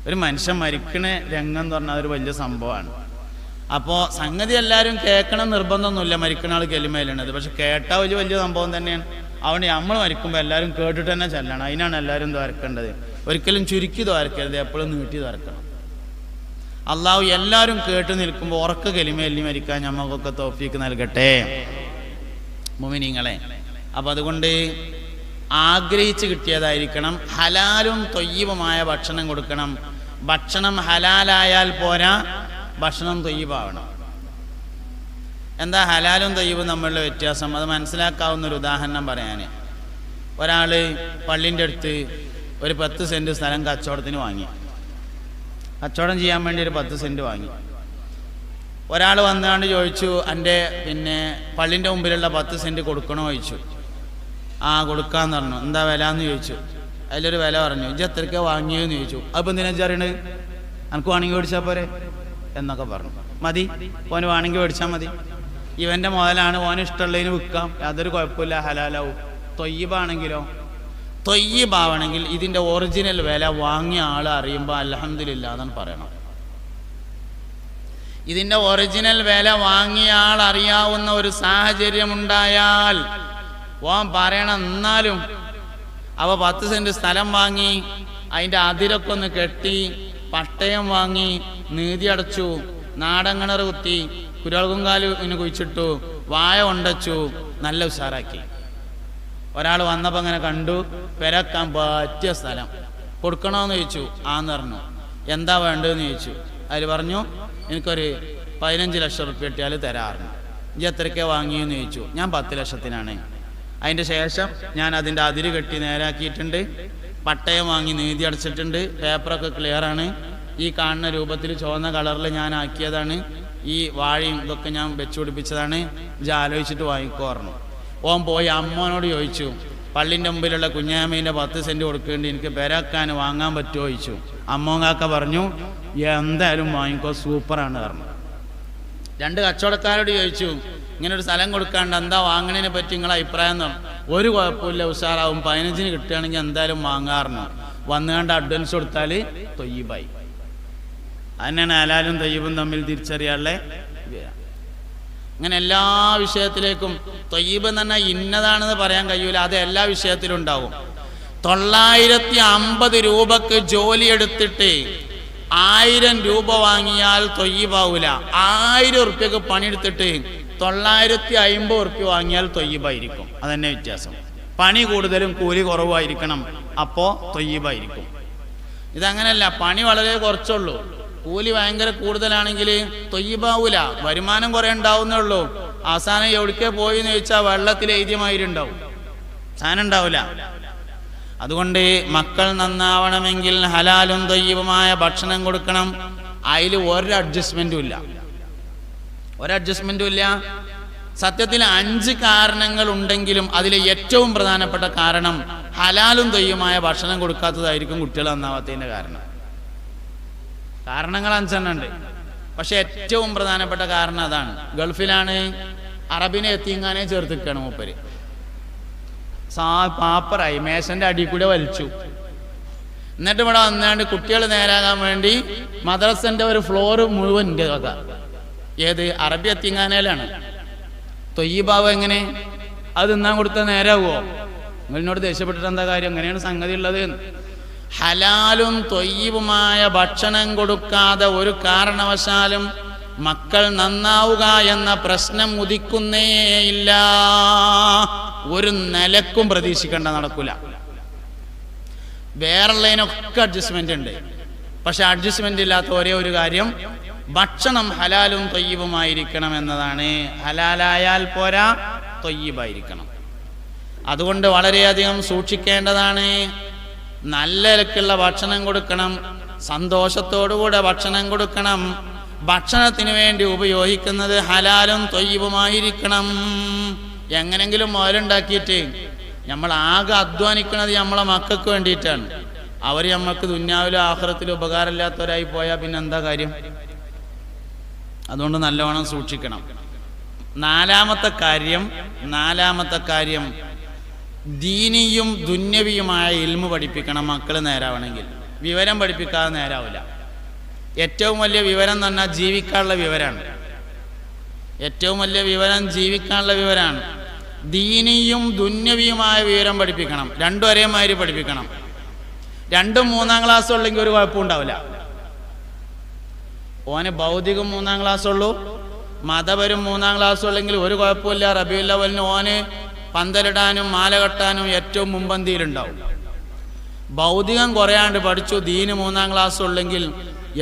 A: ഒരു മനുഷ്യൻ മരിക്കണ രംഗം എന്ന് പറഞ്ഞാൽ അതൊരു വലിയ സംഭവമാണ്. അപ്പോൾ സംഗതി എല്ലാവരും കേൾക്കണം നിർബന്ധമൊന്നുമില്ല, മരിക്കണ ആൾ കെലിമയിലുള്ളത്. പക്ഷെ കേട്ടാൽ വലിയ സംഭവം തന്നെയാണ്. അതുകൊണ്ട് നമ്മൾ മരിക്കുമ്പോൾ എല്ലാവരും കേട്ടിട്ട് തന്നെ ചെല്ലണം. അതിനാണ് എല്ലാവരും ദ്വാരക്കേണ്ടത്. ഒരിക്കലും ചുരുക്കി ദ്വാരക്കരുത്, എപ്പോഴും നീട്ടി ദ്വാരക്കണം. അള്ളാഹു എല്ലാവരും കേട്ട് നിൽക്കുമ്പോൾ ഉറക്ക കെലിമയല്ലി മരിക്കാൻ നമുക്കൊക്കെ തൗഫീക്ക് നൽകട്ടെ മുഅ്മിനീങ്ങളെ. അപ്പം അതുകൊണ്ട് ആഗ്രഹിച്ച് കിട്ടിയതായിരിക്കണം. ഹലാലും തൊയ്യിബുമായ ഭക്ഷണം കൊടുക്കണം. ഭക്ഷണം ഹലാലായാൽ പോരാ, ഭക്ഷണം തൊയ്യിബാവണം. എന്താ ഹലാലും തൊയ്യിബും തമ്മിലുള്ള വ്യത്യാസം? അത് മനസ്സിലാക്കാവുന്നൊരു ഉദാഹരണം പറയാൻ. ഒരാൾ പള്ളിൻ്റെ അടുത്ത് ഒരു 10 സെൻറ്റ് സ്ഥലം കച്ചവടത്തിന് വാങ്ങി. കച്ചവടം ചെയ്യാൻ വേണ്ടി ഒരു 10 സെൻറ്റ് വാങ്ങി. ഒരാൾ വന്നുകൊണ്ട് ചോദിച്ചു, എൻ്റെ പിന്നെ പള്ളിൻ്റെ മുമ്പിലുള്ള 10 സെൻറ്റ് കൊടുക്കണോ ചോദിച്ചു. ആ കൊടുക്കാന്ന് പറഞ്ഞു. എന്താ വില എന്ന് ചോദിച്ചു. അതിലൊരു വില പറഞ്ഞു. ഇജ്ജ് എത്രയ്ക്ക് വാങ്ങിയെന്ന് ചോദിച്ചു. അപ്പം എന്തിനാ അറിയണത്? എനിക്ക് വേണമെങ്കിൽ മേടിച്ചാൽ പോരെ എന്നൊക്കെ പറഞ്ഞു. മതി, ഓന് വേണമെങ്കിൽ മേടിച്ചാൽ മതി. ഇവൻ്റെ മുതലാണ്, ഓന് ഇഷ്ടമുള്ളതിന് വിൽക്കാം, യാതൊരു കുഴപ്പമില്ല, ഹലാലാവും. തൊയ്യിബാണെങ്കിലോ, തൊയ്യിബാവണമെങ്കിൽ ഇതിൻ്റെ ഒറിജിനൽ വില വാങ്ങിയ ആൾ അറിയുമ്പോൾ അൽഹംദുലില്ലാ എന്നാണ് പറയണം. ഇതിൻ്റെ ഒറിജിനൽ വില വാങ്ങിയ ആൾ അറിയാവുന്ന ഒരു സാഹചര്യം ഉണ്ടായാൽ ഓൻ പറയണം. എന്നാലും അവ 10 സെൻറ്റ് സ്ഥലം വാങ്ങി, അതിൻ്റെ അതിരൊക്കെ ഒന്ന് കെട്ടി, പട്ടയം വാങ്ങി, നീതി അടച്ചു, നാടൻ കിണർ കുത്തി, കുരുളകുങ്കാല് കുഴിച്ചിട്ടു, വായ കൊണ്ടച്ചു, നല്ല ഉഷാറാക്കി. ഒരാൾ വന്നപ്പോൾ അങ്ങനെ കണ്ടു, പെരക്കാൻ പറ്റിയ സ്ഥലം കൊടുക്കണമെന്ന് ചോദിച്ചു. ആന്ന് പറഞ്ഞു. എന്താ വേണ്ടതെന്ന് ചോദിച്ചു. അതിൽ പറഞ്ഞു, എനിക്കൊരു 15 ലക്ഷം റുപ്യ കിട്ടിയാൽ തരാറുണ്ട്. ഇജ്ജ് എത്രയ്ക്കാണ് വാങ്ങിയെന്ന് ചോദിച്ചു. ഞാൻ 10 ലക്ഷത്തിനാണ്. അതിൻ്റെ ശേഷം ഞാൻ അതിൻ്റെ അതിര് കെട്ടി നേരാക്കിയിട്ടുണ്ട്, പട്ടയം വാങ്ങി നീതി അടച്ചിട്ടുണ്ട്, പേപ്പറൊക്കെ ക്ലിയറാണ്. ഈ കാണുന്ന രൂപത്തിൽ ചുവന്ന കളറിൽ ഞാൻ ആക്കിയതാണ്. ഈ വാഴയും ഇതൊക്കെ ഞാൻ വെച്ചു പിടിപ്പിച്ചതാണ്. ഇജ്ജ് ആലോചിച്ചിട്ട് വാങ്ങിക്കോറണം. ഓൻ പോയി അമ്മോനോട് ചോദിച്ചു, പള്ളിൻ്റെ മുമ്പിലുള്ള കുഞ്ഞാമ്മേൻ്റെ 10 സെൻറ്റ് കൊടുക്കേണ്ടി എനിക്ക് പെരാക്കാൻ വാങ്ങാൻ പറ്റുമോ ചോദിച്ചു. അമ്മോങ്കാക്ക പറഞ്ഞു, എന്തായാലും വാങ്ങിക്കോ, സൂപ്പറാണ് പറഞ്ഞു. 2 കച്ചവടക്കാരോട് ചോദിച്ചു, ഇങ്ങനെ ഒരു സ്ഥലം കൊടുക്കാണ്ട് എന്താ വാങ്ങണതിനെ പറ്റി നിങ്ങളെ അഭിപ്രായം എന്ന് പറഞ്ഞു. ഒരു കുഴപ്പമില്ല, ഉഷാറാവും, 15-ന് കിട്ടുകയാണെങ്കിൽ എന്തായാലും വാങ്ങാറുണ്ട്. വന്നുകൊണ്ട് അഡ്വാൻസ് കൊടുത്താൽ തൊയ്യിബായി. അതിനാണ് ഹലാലും തൊയ്യിബും തമ്മിൽ തിരിച്ചറിയാനുള്ള. അങ്ങനെ എല്ലാ വിഷയത്തിലേക്കും തൊയ്യിബ് എന്ന് പറഞ്ഞാൽ ഇന്നതാണെന്ന് പറയാൻ കഴിയൂല, അത് എല്ലാ വിഷയത്തിലും ഉണ്ടാവും. 950 രൂപക്ക് ജോലി എടുത്തിട്ട് 1000 രൂപ വാങ്ങിയാൽ തൊയ്യിബാവൂല. 1000 ഉറുപ്പ്യക്ക് പണിയെടുത്തിട്ട് 950 ഉറുപ്പ്യ വാങ്ങിയാൽ തൊയ്യിബായിരിക്കും. അതന്നെ വ്യത്യാസം. പണി കൂടുതലും കൂലി കുറവായിരിക്കണം, അപ്പോൾ തൊയ്യിബായിരിക്കും. ഇതങ്ങനെയല്ല, പണി വളരെ കുറച്ചുള്ളൂ, കൂലി ഭയങ്കര കൂടുതലാണെങ്കിൽ തൊയ്യിബാവൂല. വരുമാനം കുറേ ഉണ്ടാവുന്നേ ഉള്ളൂ. അവസാനം എവിടേക്കേ പോയി എന്ന് ചോദിച്ചാൽ വെള്ളത്തിൽ എഴുതിയമായിട്ടുണ്ടാവും, സാധനം ഉണ്ടാവില്ല. അതുകൊണ്ട് മക്കൾ നന്നാവണമെങ്കിൽ ഹലാലും ത്വയ്യിബുമായ ഭക്ഷണം കൊടുക്കണം. അതിൽ ഒരു അഡ്ജസ്റ്റ്മെൻറ്റും ഇല്ല. സത്യത്തിൽ 5 കാരണങ്ങൾ ഉണ്ടെങ്കിലും അതിൽ ഏറ്റവും പ്രധാനപ്പെട്ട കാരണം ഹലാലും ത്വയ്യിബുമായ ഭക്ഷണം കൊടുക്കാത്തതായിരിക്കും കുട്ടികൾ നന്നാവാത്തതിൻ്റെ കാരണം. കാരണങ്ങൾ 5 ഉണ്ട്, പക്ഷെ ഏറ്റവും പ്രധാനപ്പെട്ട കാരണം അതാണ്. ഗൾഫിലാണ്, അറബിനെ എത്തിങ്ങാനെ ചേർത്തിക്കാണ് മൂപ്പര്. പാപ്പറായി മേശന്റെ അടി കൂടെ വലിച്ചു. എന്നിട്ട് ഇവിടെ വന്നാണ്ട് കുട്ടികൾ നേരാകാൻ വേണ്ടി മദ്രസന്റെ ഒരു ഫ്ലോർ മുഴുവൻ വക. ഏത്? അറബി എത്തിങ്ങാനയിലാണ്. തൊയ്യിബാവ് എങ്ങനെ? അത് തിന്നാൻ കൊടുത്താൽ നേരാകുമോ? നിങ്ങളിനോട് ദേഷ്യപ്പെട്ടിട്ട് എന്താ കാര്യം? അങ്ങനെയാണ് സംഗതി ഉള്ളത്. ഹലാലും ത്വയ്യിബുമായ ഭക്ഷണം കൊടുക്കാതെ ഒരു കാരണവശാലും മക്കൾ നന്നാവുക എന്ന പ്രശ്നം ഉദിക്കുന്നേയില്ല. ഒരു നിലക്കും പ്രതീക്ഷിക്കേണ്ട, നടക്കൂല. വേറെയുള്ളതിനൊക്കെ അഡ്ജസ്റ്റ്മെന്റ് ഉണ്ട്, പക്ഷെ അഡ്ജസ്റ്റ്മെന്റ് ഇല്ലാത്ത ഒരേ ഒരു കാര്യം ഭക്ഷണം ഹലാലും ത്വയ്യിബുമായിരിക്കണം എന്നതാണ്. ഹലാലായാൽ പോരാ, ത്വയ്യിബായിരിക്കണം. അതുകൊണ്ട് വളരെയധികം സൂക്ഷിക്കേണ്ടതാണ്. നല്ല നിലക്കുള്ള ഭക്ഷണം കൊടുക്കണം, സന്തോഷത്തോടുകൂടെ ഭക്ഷണം കൊടുക്കണം. ഭക്ഷണത്തിന് വേണ്ടി ഉപയോഗിക്കുന്നത് ഹലാലും ത്വയ്യിബുമായിരിക്കണം. എങ്ങനെങ്കിലും മുതലുണ്ടാക്കിയിട്ട് നമ്മൾ ആകെ അധ്വാനിക്കുന്നത് നമ്മളെ മക്കൾക്ക് വേണ്ടിയിട്ടാണ്. അവർ നമ്മൾക്ക് ദുന്യാവിലും ആഖിറത്തിലും ഉപകാരമില്ലാത്തവരായി പോയാൽ പിന്നെ എന്താ കാര്യം? അതുകൊണ്ട് നല്ലവണ്ണം സൂക്ഷിക്കണം. നാലാമത്തെ കാര്യം ദീനിയും ദുന്യവിയുമായ ഇൽമു പഠിപ്പിക്കണം. മക്കൾ നേരാവണമെങ്കിൽ വിവരം പഠിപ്പിക്കാതെ നേരാവില്ല. ഏറ്റവും വലിയ വിവരം എന്ന് പറഞ്ഞാൽ ജീവിക്കാനുള്ള വിവരമാണ്. ഏറ്റവും വലിയ വിവരം ജീവിക്കാനുള്ള വിവരമാണ്. ദീനിയും ദുന്യവിയുമായ വിവരം പഠിപ്പിക്കണം. രണ്ടും ഒരേമാതിരി പഠിപ്പിക്കണം. രണ്ടും 3-ാം ക്ലാസ് ഉള്ളെങ്കിൽ ഒരു കുഴപ്പം ഉണ്ടാവില്ല. ഓന് ഭൗതികം 3-ാം ക്ലാസ് ഉള്ളൂ, മതപരം 3-ാം ക്ലാസ് ഉള്ളെങ്കിൽ ഒരു കുഴപ്പമില്ല. റബീഉൽ അവ്വലിന് ഓന് പന്തലിടാനും മാല കെട്ടാനും ഏറ്റവും മുമ്പന്തിയിലുണ്ടാവും. ഭൗതികം കുറയാണ്ട് പഠിച്ചു, ദീന് 3-ാം ക്ലാസ് ഉള്ളെങ്കിൽ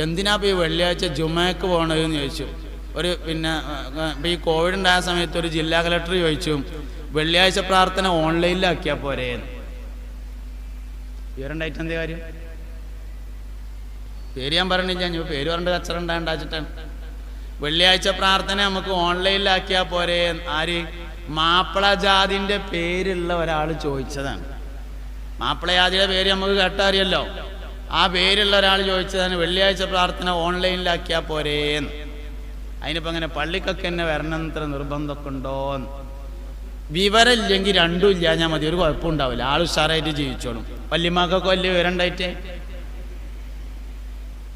A: എന്തിനാ ഈ വെള്ളിയാഴ്ച ജുമയ്ക്ക് പോകണതെന്ന് ചോദിച്ചു. പിന്നെ ഈ കോവിഡ് ഉണ്ടായ സമയത്ത് ഒരു ജില്ലാ കളക്ടർ ചോദിച്ചു, വെള്ളിയാഴ്ച പ്രാർത്ഥന ഓൺലൈനിലാക്കിയാൽ പോരേന്ന്. വിവരണ്ടായിട്ട് എന്താ കാര്യം? പേര് ഞാൻ പറഞ്ഞില്ല, ഞാൻ പേര് പറഞ്ഞിട്ട് കച്ചറ ഉണ്ടാണ്ടാച്ചിട്ടാണ്. വെള്ളിയാഴ്ച പ്രാർത്ഥന നമുക്ക് ഓൺലൈനിലാക്കിയാൽ പോരേ. ആര്? മാപ്പിള ജാതിൻ്റെ പേരുള്ള ഒരാൾ ചോദിച്ചതാണ്. മാപ്പിള ജാതിയുടെ പേര് നമുക്ക് കേട്ടറിയല്ലോ. ആ പേരുള്ള ഒരാൾ ചോദിച്ചതാണ് വെള്ളിയാഴ്ച പ്രാർത്ഥന ഓൺലൈനിലാക്കിയാൽ പോരേന്ന്. അതിനിപ്പോൾ അങ്ങനെ പള്ളിക്കൊക്കെ എന്നെ വരണം എത്ര നിർബന്ധമൊക്കെ ഉണ്ടോന്ന്. വിവരമില്ലെങ്കിൽ രണ്ടും ഇല്ലാഞ്ഞാൽ മതി, ഒരു കുഴപ്പം ഉണ്ടാവില്ല. ആൾ ഉഷാറായിട്ട് ജീവിച്ചോളും. വല്യമാക്കൊക്കെ വലിയ വിവരം ഉണ്ടായിട്ട്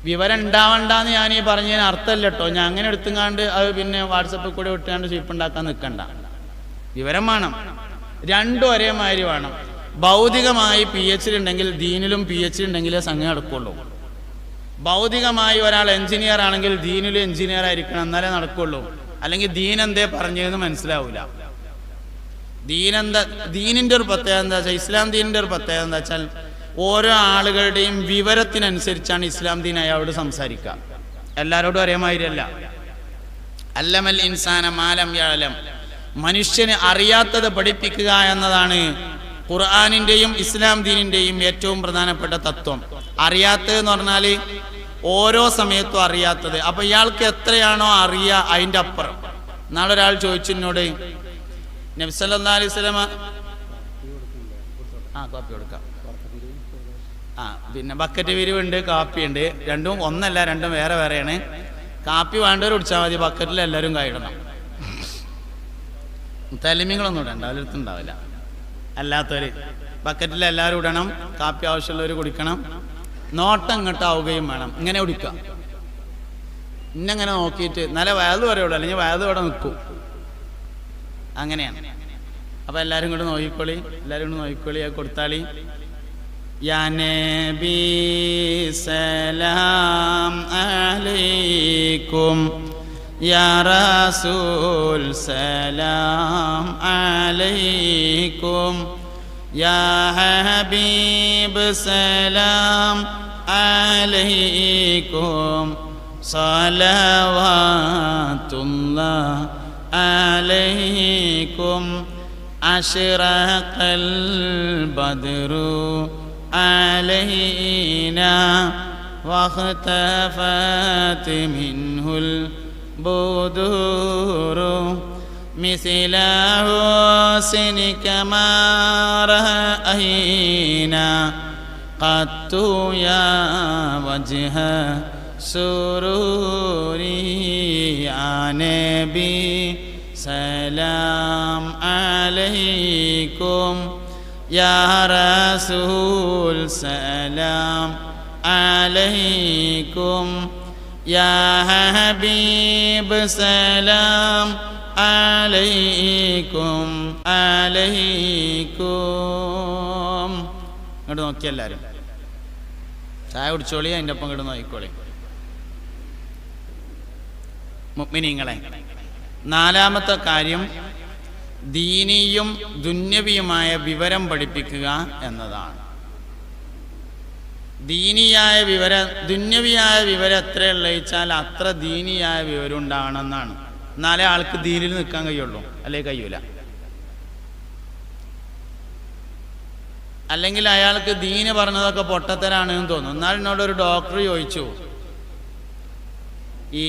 A: വിവരം ഉണ്ടാവണ്ടെന്ന് ഞാൻ ഈ പറഞ്ഞതിന് അർത്ഥമല്ല കേട്ടോ. ഞാൻ അങ്ങനെ എടുത്തുങ്ങാണ്ട് അത് പിന്നെ വാട്സപ്പിൽ കൂടെ വിട്ടുകൊണ്ട് സ്വീപ്പുണ്ടാക്കാൻ നിൽക്കണ്ട. വിവരം വേണം, രണ്ടും ഒരേമാതിരി വേണം. ഭൗതികമായി PhD ഉണ്ടെങ്കിൽ ദീനിലും PhD ഉണ്ടെങ്കിലേ സംഗതി നടക്കുള്ളൂ. ഭൗതികമായി ഒരാൾ എഞ്ചിനീയർ ആണെങ്കിൽ ദീനിലും എഞ്ചിനീയർ ആയിരിക്കണം, എന്നാലേ നടക്കുള്ളൂ. അല്ലെങ്കിൽ ദീൻ എന്തേ പറഞ്ഞതെന്ന് മനസ്സിലാവില്ല. ദീനിൻ്റെ ഒരു പ്രത്യേകത എന്താ വെച്ചാൽ, ഇസ്ലാം ദീനിൻ്റെ ഒരു പ്രത്യേകത എന്താ വെച്ചാൽ, ഓരോ ആളുകളുടെയും വിവരത്തിനനുസരിച്ചാണ് ഇസ്ലാം ദീൻ അയാളോട് സംസാരിക്കുക. എല്ലാവരോടും ഒരേമാതിരിയല്ല. അല്ലമൽ ഇൻസാന മാലം യഅലം, മനുഷ്യന് അറിയാത്തത് പഠിപ്പിക്കുക എന്നതാണ് ഖുർആനിൻ്റെയും ഇസ്ലാം ദീനിൻ്റെയും ഏറ്റവും പ്രധാനപ്പെട്ട തത്വം. അറിയാത്തതെന്ന് പറഞ്ഞാൽ ഓരോ സമയത്തും അറിയാത്തത്. അപ്പം ഇയാൾക്ക് എത്രയാണോ അറിയുക അതിൻ്റെ അപ്പുറം. നാളെ ഒരാൾ ചോദിച്ചു എന്നോട്, നബി സല്ലല്ലാഹു അലൈഹി വസല്ലം കാപ്പി കൊടുക്കാം. പിന്നെ ബക്കറ്റ് പിരിവുണ്ട്, കാപ്പിയുണ്ട്. രണ്ടും ഒന്നല്ല, രണ്ടും വേറെ വേറെയാണ്. കാപ്പി വേണ്ടവർ കുടിച്ചാൽ മതി, ബക്കറ്റിൽ എല്ലാവരും കൈയിടണം. തലിമിങ്ങളൊന്നും ഇടണ്ട, അതിലടുത്തുണ്ടാവില്ല. അല്ലാത്തവർ ബക്കറ്റിൽ എല്ലാവരും ഇടണം. കാപ്പി ആവശ്യമുള്ളവർ കുടിക്കണം. നോട്ടം ഇങ്ങോട്ടാവുകയും വേണം. ഇങ്ങനെ കുടിക്കുക. ഇന്നങ്ങനെ നോക്കിയിട്ട് നല്ല വയത് വരെ ഉള്ളൂ, അല്ലെങ്കിൽ വയത് ഇവിടെ നിൽക്കും. അങ്ങനെയാണ്. അപ്പം എല്ലാവരും കൂടെ നോക്കിക്കോളി, കൊടുത്താളി. യാ നബി സലാം അലൈക്കും, യാ റസൂൽ സലാം അലൈക്കും, യാ ഹബീബ് സലാം അലൈക്കും, സലവാത്തുല്ലാഹ് അലൈക്കും, أشرق البدر علينا واختفت منه البدور مثل حسنك ما رأينا قط يا وجه سروري يا نبي سلام عليكم يا رسول سلام عليكم يا حبيب سلام عليكم عليكم. ഇങ്ങോട്ട് നോക്കി എല്ലാവരും ചായ കുടിച്ചോളി, അതിൻ്റെ ഒപ്പം ഇങ്ങോട്ട് നോക്കിക്കോളി മുഅ്മിനീങ്ങളെ. നാലാമത്തെ കാര്യം ദീനിയും ദുന്യവിയുമായ വിവരം പഠിപ്പിക്കുക എന്നതാണ്. ദീനിയായ വിവരം, ദുന്യവിയായ വിവരം എത്രയുള്ള വെച്ചാൽ അത്ര ദീനിയായ വിവരം ഉണ്ടാകണമെന്നാണ്. എന്നാലേ ആൾക്ക് ദീനിൽ നിൽക്കാൻ കഴിയുള്ളൂ, അല്ലേ കഴിയൂല. അല്ലെങ്കിൽ അയാൾക്ക് ദീന് പറഞ്ഞതൊക്കെ പൊട്ടത്തരാണെന്ന് തോന്നും. എന്നാൽ എന്നോടൊരു ഡോക്ടർ ചോദിച്ചു, ഈ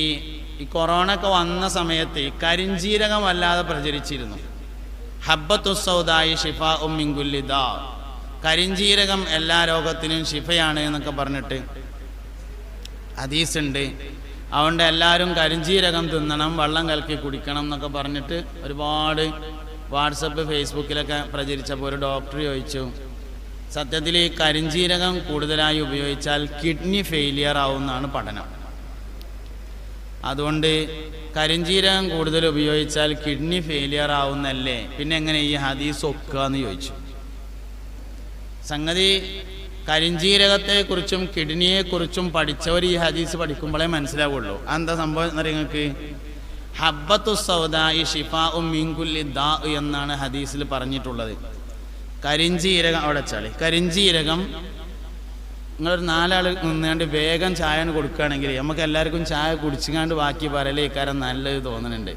A: കൊറോണ ഒക്കെ വന്ന സമയത്ത് കരിഞ്ജീരകം വല്ലാതെ പ്രചരിച്ചിരുന്നു. ഹബ്ബത്തുസ്സൗദായി ഷിഫാ മിൻ കുല്ലി ദാ, കരിഞ്ജീരകം എല്ലാ രോഗത്തിനും ഷിഫയാണ് എന്നൊക്കെ പറഞ്ഞിട്ട് ഹദീസുണ്ട്. അതുകൊണ്ട് എല്ലാവരും കരിഞ്ജീരകം തിന്നണം, വെള്ളം കലക്കി കുടിക്കണം എന്നൊക്കെ പറഞ്ഞിട്ട് ഒരുപാട് വാട്സപ്പ് ഫേസ്ബുക്കിലൊക്കെ പ്രചരിച്ചപ്പോൾ ഒരു ഡോക്ടർ ചോദിച്ചു, സത്യത്തിൽ ഈ കരിഞ്ജീരകം കൂടുതലായി ഉപയോഗിച്ചാൽ കിഡ്നി ഫെയിലിയർ ആവുമെന്നാണ് പഠനം. അതുകൊണ്ട് കരിഞ്ജീരകം കൂടുതൽ ഉപയോഗിച്ചാൽ കിഡ്നി ഫെയിലിയർ ആവുന്നല്ലേ, പിന്നെ എങ്ങനെ ഈ ഹദീസ് ഒക്കുക എന്ന് ചോദിച്ചു. സംഗതി കരിഞ്ജീരകത്തെക്കുറിച്ചും കിഡ്നിയെക്കുറിച്ചും പഠിച്ചവർ ഈ ഹദീസ് പഠിക്കുമ്പോഴേ മനസ്സിലാവുള്ളൂ. എന്താ സംഭവം എന്നറിയാം നിങ്ങൾക്ക്? ഹബ്ബത്തുസ്സൗദാഇ ഷിഫാഉ മിൻ കുല്ലി ദാ എന്നാണ് ഹദീസിൽ പറഞ്ഞിട്ടുള്ളത്. കരിഞ്ജീരകം അവിടെ ചളി, കരിഞ്ജീരകം നിങ്ങളൊരു 4 ആൾ നിന്നുകൊണ്ട് വേഗം ചായ കൊടുക്കുകയാണെങ്കിൽ നമുക്ക് എല്ലാവർക്കും ചായ കുടിച്ചുകാണ്ട് ബാക്കി പറയലേ കാരണം നല്ലത് തോന്നുന്നുണ്ട്.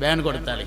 A: വേഗം കൊടുത്താൽ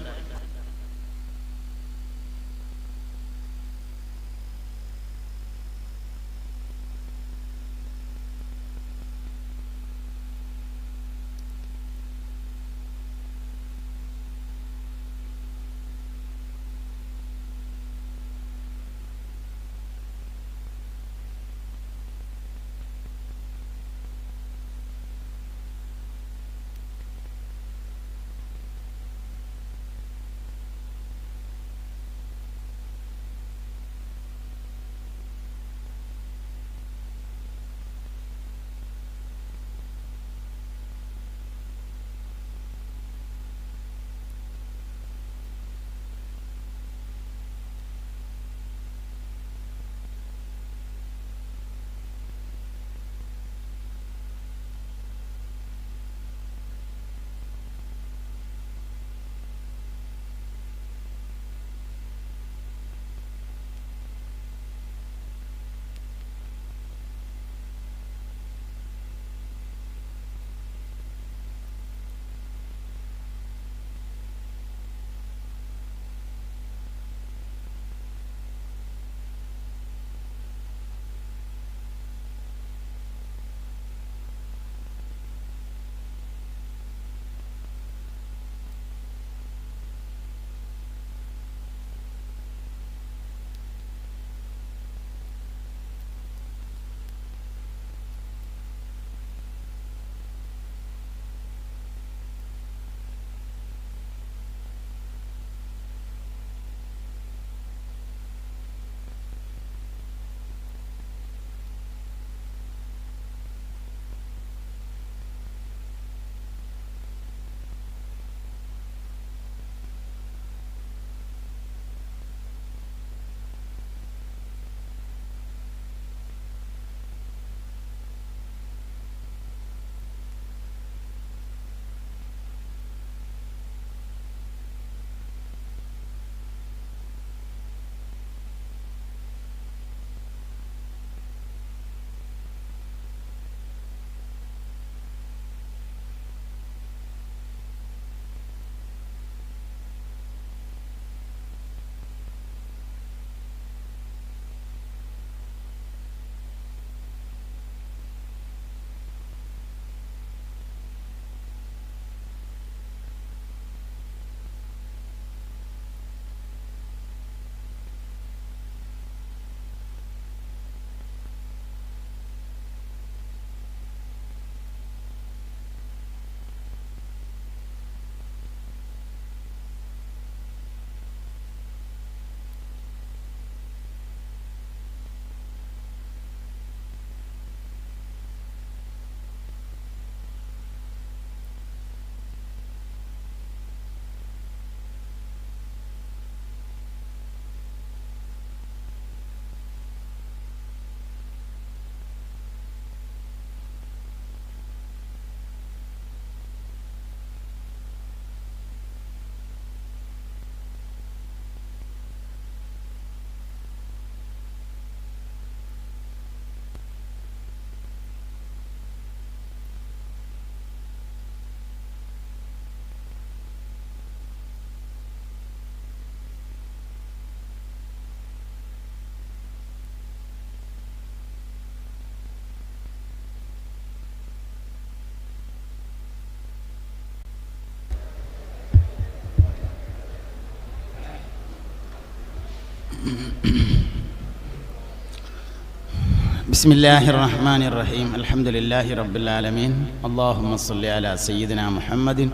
A: ബിസ്മില്ലാഹിർ റഹ്മാനിർ റഹീം അൽഹംദുലില്ലാഹി റബ്ബിൽ ആലമീൻ അല്ലാഹുമ്മ സ്വല്ലി അലാ സയ്യിദിനാ മുഹമ്മദിൻ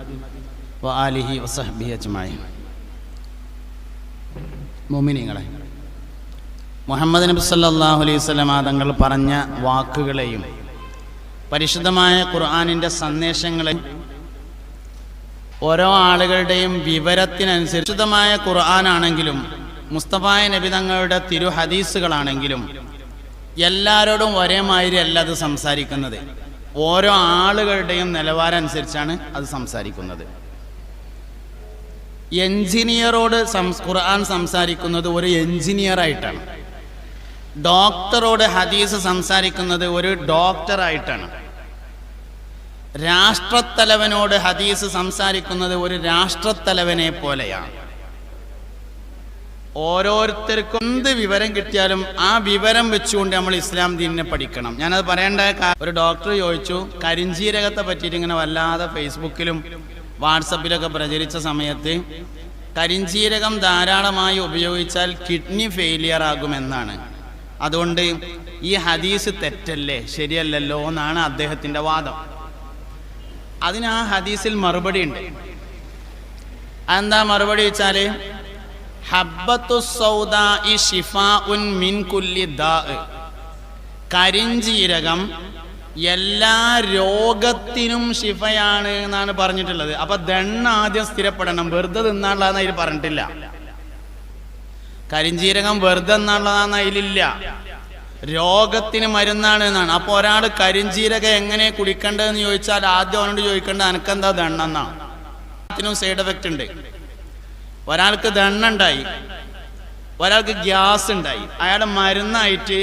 A: വ ആലിഹി വസഹ്ബിഹി അജ്മഈൻ. മുഅ്മിനീങ്ങളെ, മുഹമ്മദ് നബി സല്ലല്ലാഹു അലൈഹി വസല്ലം തങ്ങൾ പറഞ്ഞ വാക്കുകളെയും പരിശുദ്ധമായ ഖുർആനിൻ്റെ സന്ദേശങ്ങളെയും ഓരോ ആളുകളുടെയും വിവരത്തിനനുസരിച്ച് പരിശുദ്ധമായ ഖുർആനാണെങ്കിലും മുസ്തഫായ നബി തങ്ങളുടെ തിരു ഹദീസുകളാണെങ്കിലും എല്ലാവരോടും ഒരേമാതിരി അല്ല അത് സംസാരിക്കുന്നത്. ഓരോ ആളുകളുടെയും നിലവാരം അനുസരിച്ചാണ് അത് സംസാരിക്കുന്നത്. എഞ്ചിനീയറോട് ഖുർആൻ സംസാരിക്കുന്നത് ഒരു എഞ്ചിനീയറായിട്ടാണ്. ഡോക്ടറോട് ഹദീസ് സംസാരിക്കുന്നത് ഒരു ഡോക്ടറായിട്ടാണ്. രാഷ്ട്രത്തലവനോട് ഹദീസ് സംസാരിക്കുന്നത് ഒരു രാഷ്ട്രത്തലവനെ പോലെയാണ്. ഓരോരുത്തർക്കും എന്ത് വിവരം കിട്ടിയാലും ആ വിവരം വെച്ചുകൊണ്ട് നമ്മൾ ഇസ്ലാം ദീനിനെ പഠിക്കണം. ഞാനത് പറയേണ്ട ഒരു ഡോക്ടർ ചോദിച്ചു, കരിഞ്ജീരകത്തെ പറ്റിയിട്ട് ഇങ്ങനെ വല്ലാതെ ഫേസ്ബുക്കിലും വാട്സപ്പിലൊക്കെ പ്രചരിച്ച സമയത്ത് കരിഞ്ജീരകം ധാരാളമായി ഉപയോഗിച്ചാൽ കിഡ്നി ഫെയിലിയർ ആകുമെന്നാണ്. അതുകൊണ്ട് ഈ ഹദീസ് തെറ്റല്ലേ, ശരിയല്ലല്ലോ എന്നാണ് അദ്ദേഹത്തിൻ്റെ വാദം. അതിന് ആ ഹദീസിൽ മറുപടി ഉണ്ട്. അതെന്താ മറുപടി വെച്ചാൽ, ഹബ്ബത്തു സൗദാഇ ശിഫാഉൻ മിൻ കുല്ലി ദാഇ, കരിഞ്ജീരകം എല്ലാ രോഗത്തിനും ശിഫയാണ് എന്നാണ് പറഞ്ഞിട്ടുള്ളത്. അപ്പൊ ദണ്ണ ആദ്യം സ്ഥിരപ്പെടണം, വെറുതെ തിന്നാനുള്ളതെന്ന് അതിൽ പറഞ്ഞിട്ടില്ല. കരിഞ്ജീരകം വെറുതെ തിന്നാനുള്ളതാന്ന് അതിലില്ല, രോഗത്തിന് മരുന്നാണ് എന്നാണ്. അപ്പൊ ഒരാൾ കരിഞ്ജീരകം എങ്ങനെ കുടിക്കേണ്ടതെന്ന് ചോദിച്ചാൽ ആദ്യം അവനോട് ചോദിക്കേണ്ടത് അനക്കെന്താ ദണ്ണെന്നാണ്. ത്തിനും സൈഡ് എഫക്റ്റ് ഉണ്ട്. ഒരാൾക്ക് ദണ്ണുണ്ടായി, ഒരാൾക്ക് ഗ്യാസ് ഉണ്ടായി, അയാളുടെ മരുന്നായിട്ട്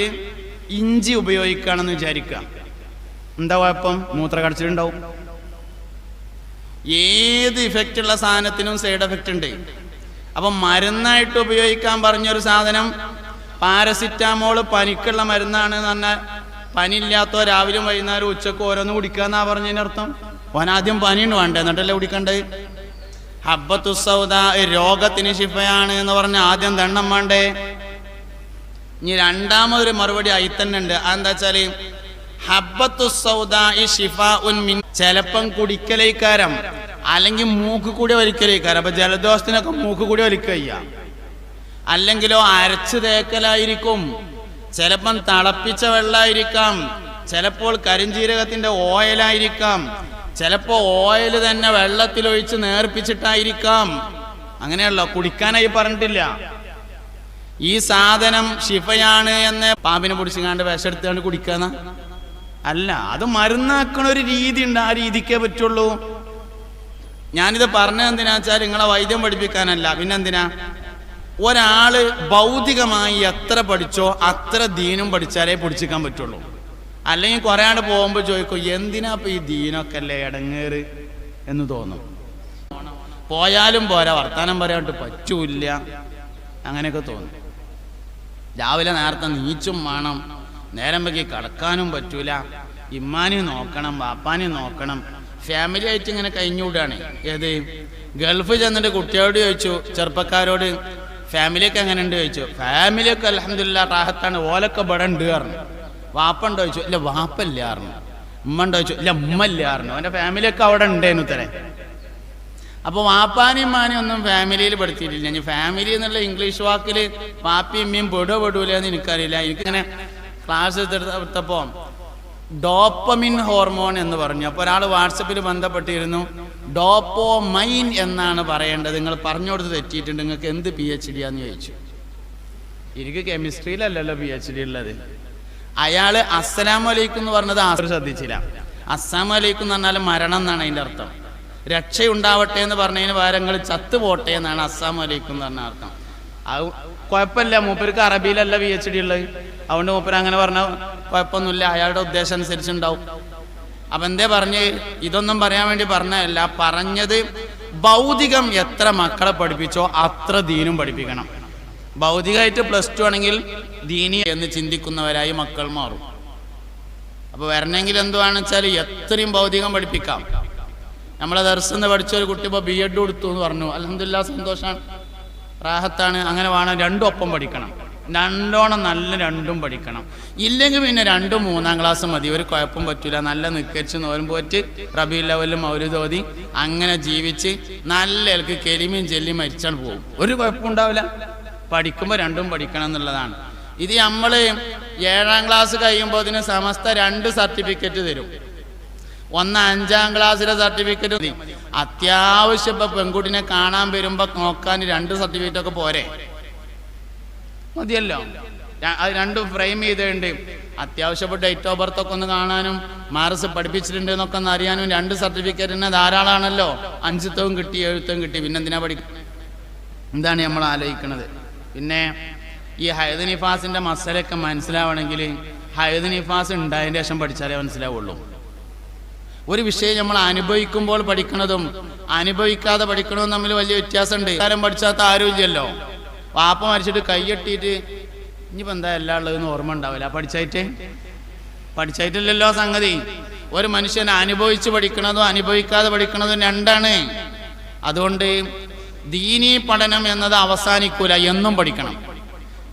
A: ഇഞ്ചി ഉപയോഗിക്കുകയാണെന്ന് വിചാരിക്കുക. എന്താ കുഴപ്പം? മൂത്രക്കടച്ചിലുണ്ടാവും. ഏത് ഇഫക്റ്റ് ഉള്ള സാധനത്തിനും സൈഡ് എഫക്റ്റ് ഉണ്ട്. അപ്പം മരുന്നായിട്ട് ഉപയോഗിക്കാൻ പറഞ്ഞൊരു സാധനം പാരസിറ്റാമോള് പനിക്കുള്ള മരുന്നാണ് എന്ന് പറഞ്ഞാൽ പനിയില്ലാത്തോ രാവിലെ വൈകുന്നേരം ഉച്ചക്ക് ഓരോന്ന് കുടിക്കാന്നാ പറഞ്ഞതിനർത്ഥം. ഓനാദ്യം പനിയുണ്ട് വേണ്ടേ, എന്നിട്ടല്ലേ കുടിക്കണ്ടേ? ഹബ്ബത്തു സൗദ രോഗത്തിന് ശിഫയാണ് എന്ന് പറഞ്ഞ ആദ്യം ദണ്ണം വേണ്ടേ? ഇനി രണ്ടാമതൊരു മറുപടി ആയി തന്നെ ഉണ്ട്. അതെന്താ വെച്ചാല് ഹബ്ബത്തു സൗദ ശിഫാഉൻ മിൻ, ചിലപ്പം കുടിക്കലേക്കാരം അല്ലെങ്കിൽ മൂക്ക് കൂടി വലിക്കലേക്കാരം. അപ്പൊ ജലദോഷത്തിനൊക്കെ മൂക്ക് കൂടി വലിക്കുക, അല്ലെങ്കിലോ അരച്ച് തേക്കലായിരിക്കും, ചിലപ്പം തിളപ്പിച്ച വെള്ളമായിരിക്കാം, ചിലപ്പോൾ കരിഞ്ജീരകത്തിന്റെ ഓയിലായിരിക്കാം, ചിലപ്പോൾ ഓയിൽ തന്നെ വെള്ളത്തിലൊഴിച്ച് നേർപ്പിച്ചിട്ടായിരിക്കാം. അങ്ങനെയല്ലോ, കുടിക്കാനായി പറഞ്ഞിട്ടില്ല. ഈ സാധനം ശിഫയാണ് എന്ന് പാമ്പിനെ പിടിച്ചുകാണ്ട് വിഷെടുത്തുകൊണ്ട് കുടിക്കാന്ന അല്ല, അത് മരുന്നാക്കണ ഒരു രീതി ഉണ്ട്, ആ രീതിക്കേ പറ്റുള്ളൂ. ഞാനിത് പറഞ്ഞത് എന്തിനാ വെച്ചാൽ നിങ്ങളെ വൈദ്യം പഠിപ്പിക്കാനല്ല. പിന്നെന്തിനാ? ഒരാള് ഭൗതികമായി എത്ര പഠിച്ചോ അത്ര ദീനും പഠിച്ചാലേ പിടിച്ചിക്കാൻ പറ്റുള്ളൂ. അല്ലെങ്കിൽ കുറെ ആണ്ട് പോകുമ്പോൾ ചോദിക്കും, എന്തിനാ ഇപ്പൊ ഈ ദീനൊക്കെ അല്ലേ ഇടങ്ങേറ് എന്ന് തോന്നും. പോയാലും പോരാ, വർത്താനം പറയാണ്ട് പറ്റൂല്ല, അങ്ങനെയൊക്കെ തോന്നും. രാവിലെ നേരത്തെ നീച്ചും വേണം, നേരം വൈകി കിടക്കാനും പറ്റൂല, ഇമ്മാനെയും നോക്കണം, വാപ്പാനെയും നോക്കണം. ഫാമിലി ആയിട്ട് ഇങ്ങനെ കഴിഞ്ഞുകൂടാണ്. ഏത് ഗൾഫ് ചെന്നിട്ട് കുട്ടിയോട് ചോദിച്ചു, ചെറുപ്പക്കാരോട് ഫാമിലിയൊക്കെ എങ്ങനെ ഉണ്ട് ചോദിച്ചു. ഫാമിലിയൊക്കെ അൽഹംദുലില്ലാ റാഹത്താണ്, ഓലൊക്കെ ഇവിടെ ഉണ്ട് പറഞ്ഞു. വാപ്പുണ്ടോ ചോദിച്ചു, ഇല്ല വാപ്പല്ല പറഞ്ഞു. ഉമ്മ ഉണ്ടോ ചോദിച്ചു, ഇല്ല ഉമ്മ ഇല്ല പറഞ്ഞു. അവൻ്റെ ഫാമിലിയൊക്കെ അവിടെ ഉണ്ടേനു തരേ. അപ്പോൾ വാപ്പാനെയും ഉമ്മാനെയും ഒന്നും ഫാമിലിയിൽ പെടുത്തിയിട്ടില്ല. ഞാൻ ഫാമിലി എന്നുള്ള ഇംഗ്ലീഷ് വാക്കിൽ വാപ്പിയും ഉമ്മയും പെടുവില്ല എന്ന് എനിക്കറിയില്ല. എനിക്കിങ്ങനെ ക്ലാസ് എടുത്തപ്പോൾ ഡോപ്പമിൻ ഹോർമോൺ എന്ന് പറഞ്ഞു. അപ്പോൾ ഒരാൾ വാട്സപ്പിൽ ബന്ധപ്പെട്ടിരുന്നു, ഡോപ്പോമൈൻ എന്നാണ് പറയേണ്ടത്, നിങ്ങൾ പറഞ്ഞു കൊടുത്ത് തെറ്റിയിട്ടുണ്ട്, നിങ്ങൾക്ക് എന്ത് PhD ആന്ന് ചോദിച്ചു. എനിക്ക് കെമിസ്ട്രിയിലല്ലല്ലോ PhD ഉള്ളത്. അയാൾ അസ്സലാമു അലൈക്കും എന്ന് പറഞ്ഞത് ശ്രദ്ധിച്ചില്ല. അസ്സലാമു അലൈക്കും എന്ന് പറഞ്ഞാൽ മരണം എന്നാണ് അതിൻ്റെ അർത്ഥം. രക്ഷയുണ്ടാവട്ടെ എന്ന് പറഞ്ഞതിന് പകരം നിങ്ങൾ ചത്തുപോട്ടെ എന്നാണ് അസ്സലാമു അലൈക്കും എന്ന് പറഞ്ഞ അർത്ഥം. അത് കുഴപ്പമില്ല, മൂപ്പർക്ക് അറബിയിലല്ല PhD ഉള്ളത്, അതുകൊണ്ട് മൂപ്പര് അങ്ങനെ പറഞ്ഞാൽ കുഴപ്പമൊന്നുമില്ല, അയാളുടെ ഉദ്ദേശം അനുസരിച്ചുണ്ടാവും. അപ്പം എന്തേ പറഞ്ഞ്, ഇതൊന്നും പറയാൻ വേണ്ടി പറഞ്ഞതല്ല, പറഞ്ഞത് ഭൗതികം എത്ര മക്കളെ പഠിപ്പിച്ചോ അത്ര ദീനും പഠിപ്പിക്കണം. ഭൗതികമായിട്ട് +2 ആണെങ്കിൽ ദീനി എന്ന് ചിന്തിക്കുന്നവരായി മക്കൾ മാറും. അപ്പോൾ വരണമെങ്കിൽ എന്തുവാണെന്ന് വെച്ചാൽ എത്രയും ഭൗതികം പഠിപ്പിക്കാം. നമ്മളെ ദർസിന്ന് പഠിച്ച ഒരു കുട്ടി ഇപ്പോൾ B.Ed കൊടുത്തു എന്ന് പറഞ്ഞു, അൽഹംദുലില്ലാ സന്തോഷമാണ്. റാഹത്താണ്. അങ്ങനെ വേണം, രണ്ടും ഒപ്പം പഠിക്കണം, രണ്ടോണം നല്ല രണ്ടും പഠിക്കണം. ഇല്ലെങ്കിൽ പിന്നെ 2-3 ക്ലാസ് മതി, ഒരു കുഴപ്പം പറ്റൂല. നല്ല നിക്കരിച്ച് നോരുമ്പോറ്റ് റബീഉൽ അവ്വലും മൗലിദ് ഓതി അങ്ങനെ ജീവിച്ച് നല്ല എനിക്ക് കെലിമയും ചെല്ലി മരിച്ചാൽ പോകും, ഒരു കുഴപ്പമുണ്ടാവില്ല. പഠിക്കുമ്പോൾ രണ്ടും പഠിക്കണം എന്നുള്ളതാണ്. ഇത് നമ്മൾ 7ാം ക്ലാസ് കഴിയുമ്പോൾ ഇതിന് സമസ്ത 2 സർട്ടിഫിക്കറ്റ് തരും. ഒന്ന് 5ാം ക്ലാസ്സിലെ സർട്ടിഫിക്കറ്റ് മതി. അത്യാവശ്യം ഇപ്പം പെൺകുട്ടിനെ കാണാൻ വരുമ്പോൾ നോക്കാൻ 2 സർട്ടിഫിക്കറ്റൊക്കെ പോരെ, മതിയല്ലോ. അത് 2 ഫ്രെയിം ചെയ്തിട്ടുണ്ട്. അത്യാവശ്യം ഇപ്പോൾ ഡേറ്റ് ഓഫ് ബർത്ത് ഒക്കെ ഒന്ന് കാണാനും മാർക്സ് പഠിപ്പിച്ചിട്ടുണ്ട് എന്നൊക്കെ ഒന്ന് അറിയാനും 2 സർട്ടിഫിക്കറ്റിന് ധാരാളമാണല്ലോ. 5ത്തവും കിട്ടി 7ത്തവും കിട്ടി, പിന്നെ എന്തിനാ പഠിക്കും? എന്താണ് നമ്മൾ ആലോചിക്കുന്നത്? പിന്നെ ഈ ഹൈദ് നിഫാസിൻ്റെ മസലയൊക്കെ മനസ്സിലാവണമെങ്കിൽ ഹൈദ് നിഫാസ് ഉണ്ടായതിൻ്റെ ശേഷം പഠിച്ചാലേ മനസ്സിലാവുള്ളൂ. ഒരു വിഷയം നമ്മൾ അനുഭവിക്കുമ്പോൾ പഠിക്കണതും അനുഭവിക്കാതെ പഠിക്കണതും തമ്മിൽ വലിയ വ്യത്യാസമുണ്ട്. കാലം പഠിച്ചാത്ത ആരും ഇല്ലല്ലോ. വാപ്പ മരിച്ചിട്ട് കൈയ്യെട്ടിയിട്ട് ഇനിയിപ്പോൾ എന്താ എല്ലാം ഉള്ളതെന്ന് ഓർമ്മ ഉണ്ടാവില്ല. പഠിച്ചായിട്ടില്ലല്ലോ സംഗതി. ഒരു മനുഷ്യൻ അനുഭവിച്ച് പഠിക്കണതും അനുഭവിക്കാതെ പഠിക്കണതും 2ആണ്. അതുകൊണ്ട് ദീനീ പഠനം എന്നത് അവസാനിക്കൂല, എന്നും പഠിക്കണം.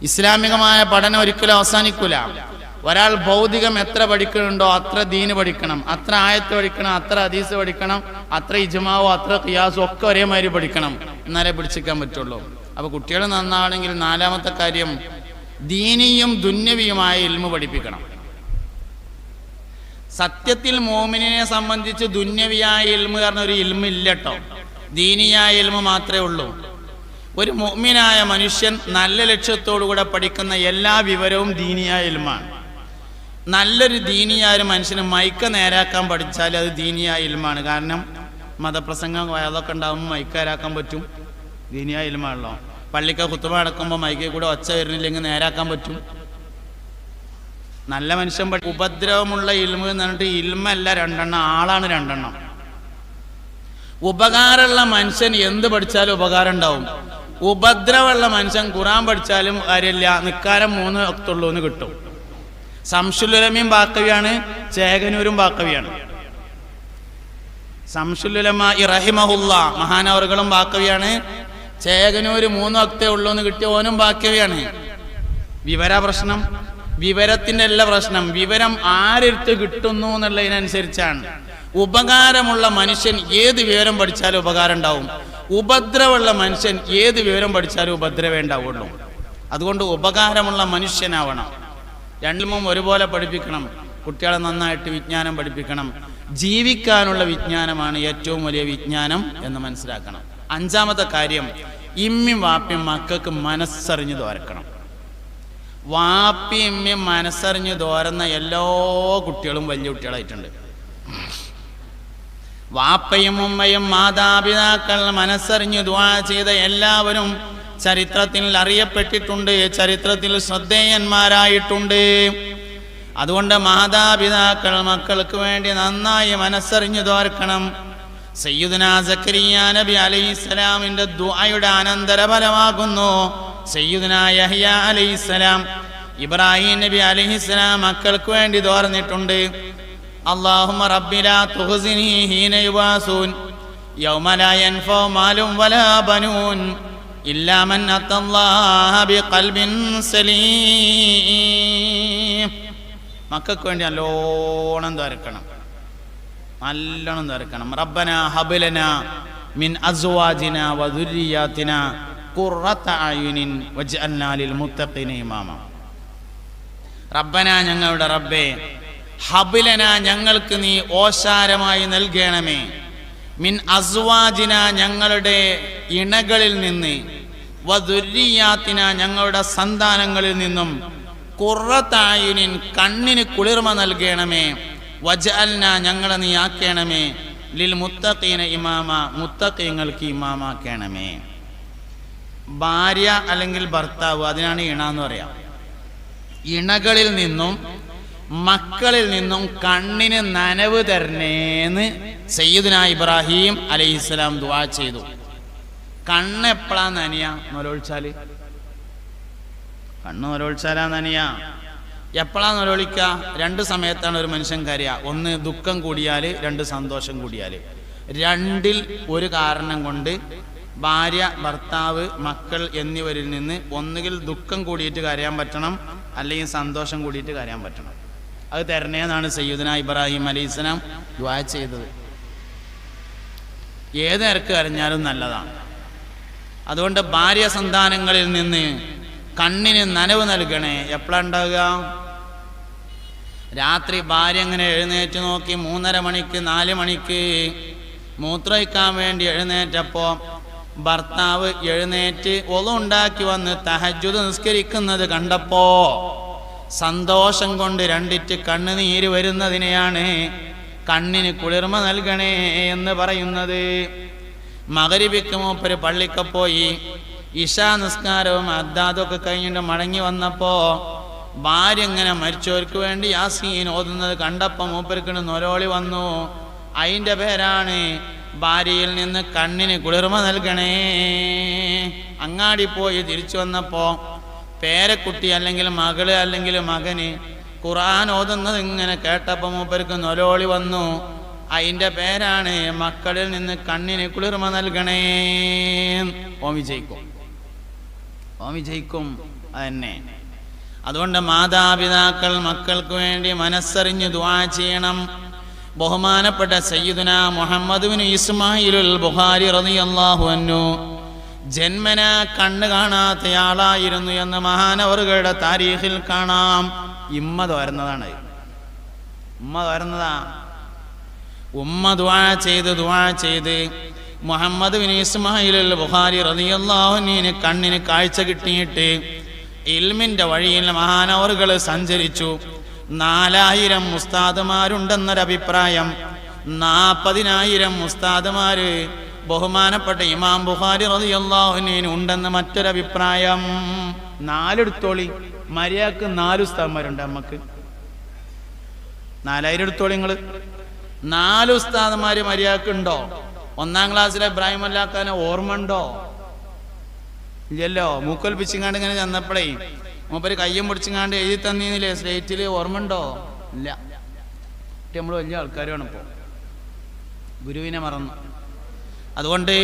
A: ഇസ്ലാമികമായ പഠനം ഒരിക്കലും അവസാനിക്കൂല. ഒരാൾ ഭൗതികം എത്ര പഠിക്കുന്നുണ്ടോ അത്ര ദീന് പഠിക്കണം, അത്ര ആയത്ത് പഠിക്കണം, അത്ര ഹദീസ് പഠിക്കണം, അത്ര ഇജ്മാവോ അത്ര ഖിയാസോ ഒക്കെ ഒരേമാതിരി പഠിക്കണം, എന്നാലേ പിടിച്ചിക്കാൻ പറ്റുള്ളൂ. അപ്പോൾ കുട്ടികൾ നന്നാവണമെങ്കിൽ 4ാമത്തെ കാര്യം ദീനിയും ദുന്യവിയുമായ ഇൽമു പഠിപ്പിക്കണം. സത്യത്തിൽ മോമിനെ സംബന്ധിച്ച് ദുന്യവിയായ ഇൽമു കാരണം ഒരു ഇൽമു ഇല്ല കേട്ടോ, ദീനിയായ ഇൽമു മാത്രമേ ഉള്ളൂ. ഒരു മുഅ്മിനായ മനുഷ്യൻ നല്ല ലക്ഷ്യത്തോടുകൂടെ പഠിക്കുന്ന എല്ലാ വിവരവും ദീനിയായ ഇൽമാണ്. നല്ലൊരു ദീനിയായ ഒരു മനുഷ്യന് മൈക്ക നേരാക്കാൻ പഠിച്ചാൽ അത് ദീനിയായ ഇൽമാണ്. കാരണം മതപ്രസംഗം അതൊക്കെ ഉണ്ടാകുമ്പോൾ മൈക്ക നേരാക്കാൻ പറ്റും, ദീനിയായ ഇൽമാണല്ലോ. പള്ളിക്ക ഖുത്ബ നടക്കുമ്പോൾ മൈക്കിൽ കൂടെ ഒച്ച വരുന്നില്ലെങ്കിൽ നേരാക്കാൻ പറ്റും. നല്ല മനുഷ്യൻ ഉപദ്രവമുള്ള ഇൽമ എന്ന് പറഞ്ഞിട്ട് ഇൽമല്ല 2 ആളാണ് 2. ഉപകാരമുള്ള മനുഷ്യൻ എന്ത് പഠിച്ചാലും ഉപകാരം ഉണ്ടാവും. ഉപദ്രവമുള്ള മനുഷ്യൻ ഖുർആൻ പഠിച്ചാലും കാര്യമില്ല, നിക്കാരം 3 വക്തുള്ളൂ എന്ന് കിട്ടും. ശംസുൽ ഉലമയും ബാക്കവിയാണ്, ചേകനൂരും ബാക്കവിയാണ്. ശംസുൽ ഉലമ റഹിമഹുല്ലാ മഹാനവറുകളും ബാക്കവിയാണ്, ചേകനൂര് 3 വക്തേ ഉള്ളൂ എന്ന് കിട്ടിയ ഓനും ബാക്കവിയാണ്. പ്രശ്നം വിവരത്തിൻ്റെ അല്ല പ്രശ്നം, വിവരം ആരെടുത്ത് കിട്ടുന്നു എന്നുള്ളതിനനുസരിച്ചാണ്. ഉപകാരമുള്ള മനുഷ്യൻ ഏത് വിവരം പഠിച്ചാലും ഉപകാരം ഉണ്ടാവും, ഉപദ്രവമുള്ള മനുഷ്യൻ ഏത് വിവരം പഠിച്ചാലും ഉപദ്രവേ ഉണ്ടാവുള്ളൂ. അതുകൊണ്ട് ഉപകാരമുള്ള മനുഷ്യനാവണം. 2 ഒരുപോലെ പഠിപ്പിക്കണം. കുട്ടികളെ നന്നായിട്ട് വിജ്ഞാനം പഠിപ്പിക്കണം. ജീവിക്കാനുള്ള വിജ്ഞാനമാണ് ഏറ്റവും വലിയ വിജ്ഞാനം എന്ന് മനസ്സിലാക്കണം. 5ാമത്തെ കാര്യം ഇമ്മിയും വാപ്പിയും മക്കൾക്ക് മനസ്സറിഞ്ഞ് തോരക്കണം. വാപ്പി ഇമ്മിയും മനസ്സറിഞ്ഞ് തോരുന്ന എല്ലാ കുട്ടികളും വലിയ കുട്ടികളായിട്ടുണ്ട്. വാപ്പയും ഉമ്മയും മാതാപിതാക്കൾ മനസ്സറിഞ്ഞ് ദുആ ചെയ്ത എല്ലാവരും ചരിത്രത്തിൽ അറിയപ്പെട്ടിട്ടുണ്ട്, ചരിത്രത്തിൽ ശ്രദ്ധേയന്മാരായിട്ടുണ്ട്. അതുകൊണ്ട് മാതാപിതാക്കൾ മക്കൾക്ക് വേണ്ടി നന്നായി മനസ്സറിഞ്ഞ് തോർക്കണം. സയ്യിദുനാ സക്കരിയ്യ നബി അലൈഹിസ്സലാമിന്റെ ദുആയുടെ അനന്തരഫലമാകുന്നു സയ്യിദുനാ യഹ്യ അലൈഹിസ്സലാം. ഇബ്രാഹിം നബി അലൈഹിസ്സലാം മക്കൾക്ക് വേണ്ടി തോർന്നിട്ടുണ്ട്. അല്ലാഹുമ്മ റബ്ബി ലാ തുഖ്സിനി ഹീന യുബാസൂൻ യൗമ ലാ യൻഫഉ മാലും വലാ ബനൂൻ ഇല്ലാ മൻ അത്തല്ലാഹ ബിഖൽബിൻ സലീം. മക്കൾക്ക് വേണ്ടി നല്ലോണം തോരക്കണം, നല്ലോണം തോരക്കണം. റബ്ബനാ ഹബ് ലനാ മിൻ അസ്വാജിനാ വദുരിയാതിനാ ഖുർറത അയുനിൻ വജ്അൽനാ ലിൽ മുത്തഖീന ഇമാമ. റബ്ബനാ ഞങ്ങളുടെ റബ്ബേ, ഹബ് ലനാ ഞങ്ങൾക്ക് നീ ഓശാരമായി നൽകണമേ, മിൻ അസ്വാജിന ഞങ്ങളുടെ ഇണകളിൽ നിന്ന്, വദുരിയാതിനാ ഞങ്ങളുടെ സന്താനങ്ങളിൽ നിന്നും, ഖുർറത അയുനിൻ കണ്ണിന് കുളിർമ നൽകണമേ, വജ്അൽനാ ഞങ്ങളെ നീ ആക്കണമേ, ലിൽ മുത്തഖീന ഇമാമ മുത്തഖീങ്ങൾക്ക് ഇമാമാക്കണമേ. ഭാര്യ അല്ലെങ്കിൽ ഭർത്താവ്, അതിനാണ് ഇണ എന്ന് പറയാം. ഇണകളിൽ നിന്നും മക്കളിൽ നിന്നും കണ്ണിന് നനവ് തരണേന്ന് സയ്യിദുനാ ഇബ്രാഹിം അലൈഹിസ്സലാം ദുആ ചെയ്തു. കണ്ണ് എപ്പോഴാ നനിയ? നൊലൊഴിച്ചാല്. കണ്ണ് നൊലൊഴിച്ചാലാ നനിയ. എപ്പോഴാ നൊലൊളിക്കുക? 2 സമയത്താണ് ഒരു മനുഷ്യൻ കരയുക. 1 ദുഃഖം കൂടിയാൽ, 2 സന്തോഷം കൂടിയാൽ. 2ൽ ഒരു കാരണം കൊണ്ട് ഭാര്യ, ഭർത്താവ്, മക്കൾ എന്നിവരിൽ നിന്ന് ഒന്നുകിൽ ദുഃഖം കൂടിയിട്ട് കരയാൻ പറ്റണം, അല്ലെങ്കിൽ സന്തോഷം കൂടിയിട്ട് കരയാൻ പറ്റണം. അത് തരണേന്നാണ് സയ്യിദുനാ ഇബ്രാഹിം അലൈഹിസ്സലാം ദുആ ചെയ്തത്. ഏത് നിരക്ക് കരഞ്ഞാലും നല്ലതാണ്. അതുകൊണ്ട് ഭാര്യ സന്താനങ്ങളിൽ നിന്ന് കണ്ണിന് നനവ് നൽകണേ. എപ്പോഴാണ് ഉണ്ടാവുക? രാത്രി ഭാര്യ അങ്ങനെ എഴുന്നേറ്റ് നോക്കി 3:30 മണിക്ക് 4 മണിക്ക് മൂത്രമൊഴിക്കാൻ വേണ്ടി എഴുന്നേറ്റപ്പോൾ ഭർത്താവ് എഴുന്നേറ്റ് ഒളു ഉണ്ടാക്കി വന്ന് തഹജ്ജുദ് നിസ്കരിക്കുന്നത് കണ്ടപ്പോ സന്തോഷം കൊണ്ട് രണ്ടിറ്റ് കണ്ണുനീര് വരുന്നതിനെയാണ് കണ്ണിന് കുളിർമ നൽകണേ എന്ന് പറയുന്നത്. മഗ്‌രിബിക്ക് മൂപ്പര് പള്ളിക്ക് പോയി ഇശാ നിസ്കാരവും അദ്ദാദൊക്കെ കഴിഞ്ഞിട്ട് മടങ്ങി വന്നപ്പോ ഭാര്യ ഇങ്ങനെ മരിച്ചവർക്ക് വേണ്ടി യാസീൻ ഓതുന്നത് കണ്ടപ്പോൾ മൂപ്പർക്ക് നൊരോളി വന്നു. അതിൻ്റെ പേരാണ് ഭാര്യയിൽ നിന്ന് കണ്ണിന് കുളിർമ നൽകണേ. അങ്ങാടി പോയി തിരിച്ചു വന്നപ്പോ പേരക്കുട്ടി അല്ലെങ്കിൽ മകള് അല്ലെങ്കിൽ മകന് ഖുർആൻ ഓതുന്നത് ഇങ്ങനെ കേട്ടപ്പോൾ മൂപ്പർക്ക് നൊലോളി വന്നു. അതിൻ്റെ പേരാണ് മക്കളിൽ നിന്ന് കണ്ണിന് കുളിർമ നൽകണേ. ഓൻ വിജയിക്കും അതന്നെ. അതുകൊണ്ട് മാതാപിതാക്കൾ മക്കൾക്ക് വേണ്ടി മനസ്സറിഞ്ഞ് ദുആ ചെയ്യണം. ബഹുമാനപ്പെട്ട സയ്യിദുനാ മുഹമ്മദ് ബിൻ ഇസ്മായിലുൽ ബുഖാരി റളിയല്ലാഹു അൻഹു ജന്മനാ കണ്ണ് കാണാത്തയാളായിരുന്നു എന്ന് മഹാനവറുകളുടെ താരീഖിൽ കാണാം. ഉമ്മ തോരുന്നതാണ്. ഉമ്മ ദുആ ചെയ്ത് മുഹമ്മദ് ബിൻ ഇസ്മായിലുൽ ബുഖാരി റളിയല്ലാഹു അൻഹുവിന് കണ്ണിന് കാഴ്ച കിട്ടിയിട്ട് ഇൽമിന്റെ വഴിയിൽ മഹാനവറുകൾ സഞ്ചരിച്ചു. 4000 ഉസ്താദുമാരുണ്ടെന്നൊരഭിപ്രായം, 40,000 ഉസ്താദുമാര് ബഹുമാനപ്പെട്ട ഇമാം ബുഖാരി റളിയല്ലാഹു അൻഹു ഉണ്ടെന്ന് മറ്റൊരഭിപ്രായം. 4 എടുത്തോളി, മര്യാദക്ക് 4 ഉസ്താദുമാരുണ്ട്. നമുക്ക് 4000 എടുത്തോളി. നിങ്ങൾ 4 ഉസ്താദുമാര് മര്യാദക്ക് ഉണ്ടോ? 1-ാം ക്ലാസ്സിലെ ഇബ്രാഹിം അല്ലാക്കാനെ ഓർമ്മ ഉണ്ടോ? ഇല്ലല്ലോ. മൂക്കൊൽപ്പിച്ചിങ്ങാണ്ട് ഇങ്ങനെ ചെന്നപ്പോഴേ മൂപ്പര് കയ്യും പിടിച്ചിങ്ങാണ്ട് എഴുതി തന്നില്ലേ സ്ലേറ്റിൽ, ഓർമ്മ ഉണ്ടോ? ഇല്ല. നമ്മൾ വലിയ ആൾക്കാരാണ് ഇപ്പോൾ, ഗുരുവിനെ മറന്നു. അതുകൊണ്ട്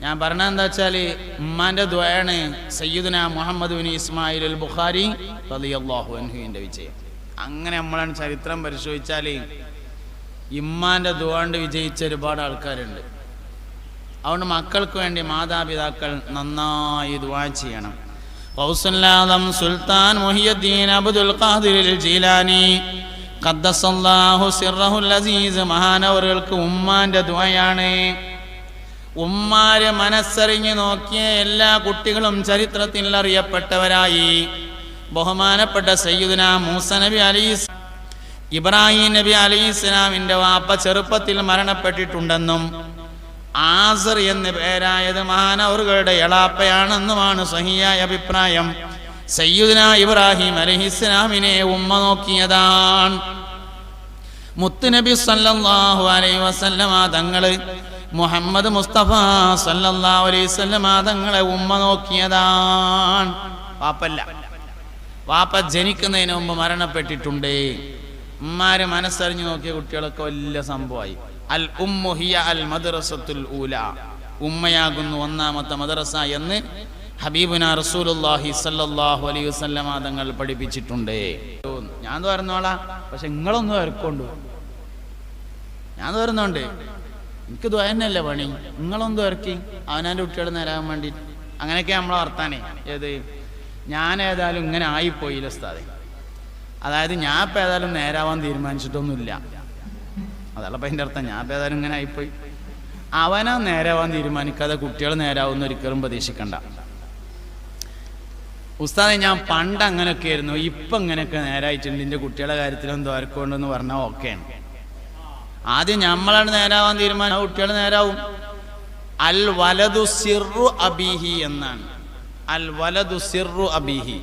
A: ഞാൻ പറഞ്ഞത് എന്താ വെച്ചാൽ ഉമ്മാന്റെ ദുആയാണ് സയ്യിദുനാ മുഹമ്മദ് ബിൻ ഇസ്മായിലുൽ ബുഖാരി റളിയല്ലാഹു അൻഹുവിന്റെ വിജയം. അങ്ങനെ നമ്മളാണ് ചരിത്രം പരിശോധിച്ചാൽ ഇമ്മാന്റെ ദുആണ്ട് വിജയിച്ച ഒരുപാട് ആൾക്കാരുണ്ട്. അതുകൊണ്ട് മക്കൾക്ക് വേണ്ടി മാതാപിതാക്കൾ നന്നായി ദുആ ചെയ്യണം. ഗൗസുൽ ആദം സുൽത്താൻ മുഹിയുദ്ദീൻ അബ്ദുൽ ഖാദിർ ജീലാനി ഖദ്ദസല്ലാഹു സിർറഹുൽ അസീസ് മഹാനവറുകൾക്ക് ഉമ്മാന്റെ ദുആയാണ്. ഉമ്മാരെ മനസ്സറിഞ്ഞ് നോക്കിയ എല്ലാ കുട്ടികളും ചരിത്രത്തിൽ അറിയപ്പെട്ടവരായി. ബഹുമാനപ്പെട്ട സയ്യിദുനാ മൂസ നബി ഇബ്രാഹിം നബി അലൈഹിസ്സലാമിന്റെ വാപ്പ ചെറുപ്പത്തിൽ മരണപ്പെട്ടിട്ടുണ്ടെന്നും ആസർ എന്ന് പേരായത് മഹാനവറുകളുടെ എളാപ്പയാണെന്നുമാണ് സഹിയായ അഭിപ്രായം. സയ്യിദുനാ ഇബ്രാഹിം അലൈഹിസ്സലാമിനെ ഉമ്മ നോക്കിയതാണ്. മുത്തുനബി സല്ലല്ലാഹു അലൈഹി വസല്ലമ തങ്ങള് മുഹമ്മദ് മുസ്തഫ സല്ലല്ലാഹു അലൈഹി വസല്ലമ തങ്ങളെ ഉമ്മ നോക്കിയതാണ്. വാപ്പല്ല, വാപ്പ ജനിക്കുന്നതിന് മുമ്പ് മരണപ്പെട്ടിട്ടുണ്ട്. ഉമ്മാരെ മനസ്സറിഞ്ഞു നോക്കിയ കുട്ടികളൊക്കെ വലിയ സംഭവമായി. അൽ ഉമ്മു ഹിയ അൽ മദ്റസത്തുൽ ഊല, ഉമ്മയാകുന്നു ഒന്നാമത്തെ മദ്രസ എന്ന് ഹബീബുനാ റസൂലുള്ളാഹി സ്വല്ലല്ലാഹു അലൈഹി വസല്ലമ തങ്ങൾ പഠിപ്പിച്ചിട്ടുണ്ട്. ഞാൻ തോരുന്നോളാ, പക്ഷെ നിങ്ങളൊന്നും ഓർക്കൊണ്ടു. ഞാൻ തോരുന്നുണ്ട്, എനിക്ക് ദ്വയന്നല്ലേ പണി. നിങ്ങളൊന്നും ഓർക്കി അവനാൻ്റെ കുട്ടികൾ നേരാകാൻ വേണ്ടി. അങ്ങനെയൊക്കെ നമ്മളെ വർത്താനേ. ഏത് ഞാൻ ഏതായാലും ഇങ്ങനെ ആയിപ്പോയില്ല ഉസ്താദേ. അതായത് ഞാൻ ഇപ്പം ഏതായാലും നേരാവാൻ തീരുമാനിച്ചിട്ടൊന്നുമില്ല. അതല്ലപ്പം അതിൻ്റെ അർത്ഥം. ഞാൻ ഇപ്പം ഏതായാലും ഇങ്ങനെ ആയിപ്പോയി. അവനാ നേരാവാൻ തീരുമാനിക്കാതെ കുട്ടികൾ നേരാവുന്ന ഒരിക്കലും പ്രതീക്ഷിക്കണ്ട. ഉസ്താദെ ഞാൻ പണ്ട് അങ്ങനെയൊക്കെ ആയിരുന്നു, ഇപ്പം ഇങ്ങനെയൊക്കെ നേരായിട്ടുണ്ട്, എൻ്റെ കുട്ടികളുടെ കാര്യത്തിലൊന്നും തോരക്കൊണ്ടെന്ന് പറഞ്ഞാൽ ഓക്കെയാണ്. ആദ്യം നമ്മളാണ് നേരാവാൻ തീരുമാനം, കുട്ടികൾ നേരാവും. അൽ വലദു സിർറു അബീഹി എന്നാണ്. അൽ വലദു സിർറു അബീഹി,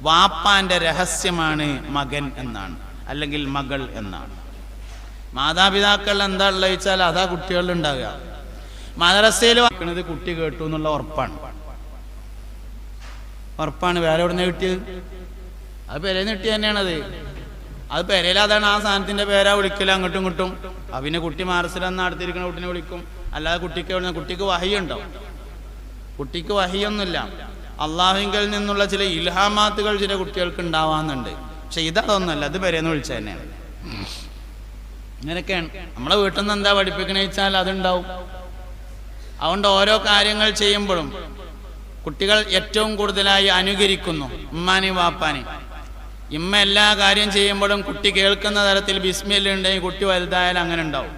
A: വാപ്പാന്റെ രഹസ്യമാണ് മകൻ എന്നാണ്, അല്ലെങ്കിൽ മകൾ എന്നാണ്. മാതാപിതാക്കൾ എന്താ ഉള്ളത് വെച്ചാൽ അതാ കുട്ടികളിൽ ഉണ്ടാകുക. മദ്രസയിൽ വായിക്കണത് കുട്ടി കേട്ടു എന്നുള്ള ഉറപ്പാണ്. വേറെ എവിടെ നിന്ന് കിട്ടിയത്? അത് പെരേന്ന് കിട്ടിയ തന്നെയാണത്. അത് പെരയിൽ അതാണ് ആ സാധനത്തിന്റെ പേരാ വിളിക്കല് അങ്ങോട്ടും ഇങ്ങോട്ടും. പിന്നെ കുട്ടി മാർസിലെന്ന് അടുത്തിരിക്കുന്ന കുട്ടിനെ വിളിക്കും. അല്ലാതെ കുട്ടിക്ക് എവിടെ, കുട്ടിക്ക് വഹയുണ്ടോ? കുട്ടിക്ക് വഹിയൊന്നുമില്ല. അള്ളാഹുവിൽ നിന്നുള്ള ചില ഇൽഹാമാത്തുകൾ ചില കുട്ടികൾക്ക് ഉണ്ടാവാന്നുണ്ട്. പക്ഷെ ഇതൊന്നുമല്ല, അത് പെരേന്ന് വിളിച്ച തന്നെയാണ്. ഇങ്ങനെയൊക്കെയാണ് നമ്മളെ വീട്ടിൽ നിന്ന് എന്താ പഠിപ്പിക്കണേ വെച്ചാൽ അതുണ്ടാവും. അതുകൊണ്ട് ഓരോ കാര്യങ്ങൾ ചെയ്യുമ്പോഴും കുട്ടികൾ ഏറ്റവും കൂടുതലായി അനുകരിക്കുന്നു ഉമ്മാനെയും വാപ്പാനെയും. ഇമ്മ എല്ലാ കാര്യം ചെയ്യുമ്പോഴും കുട്ടി കേൾക്കുന്ന തരത്തിൽ ബിസ്മില്ലാഹ് ഉണ്ടെങ്കിൽ കുട്ടി വലുതായാലും അങ്ങനെ ഉണ്ടാവും.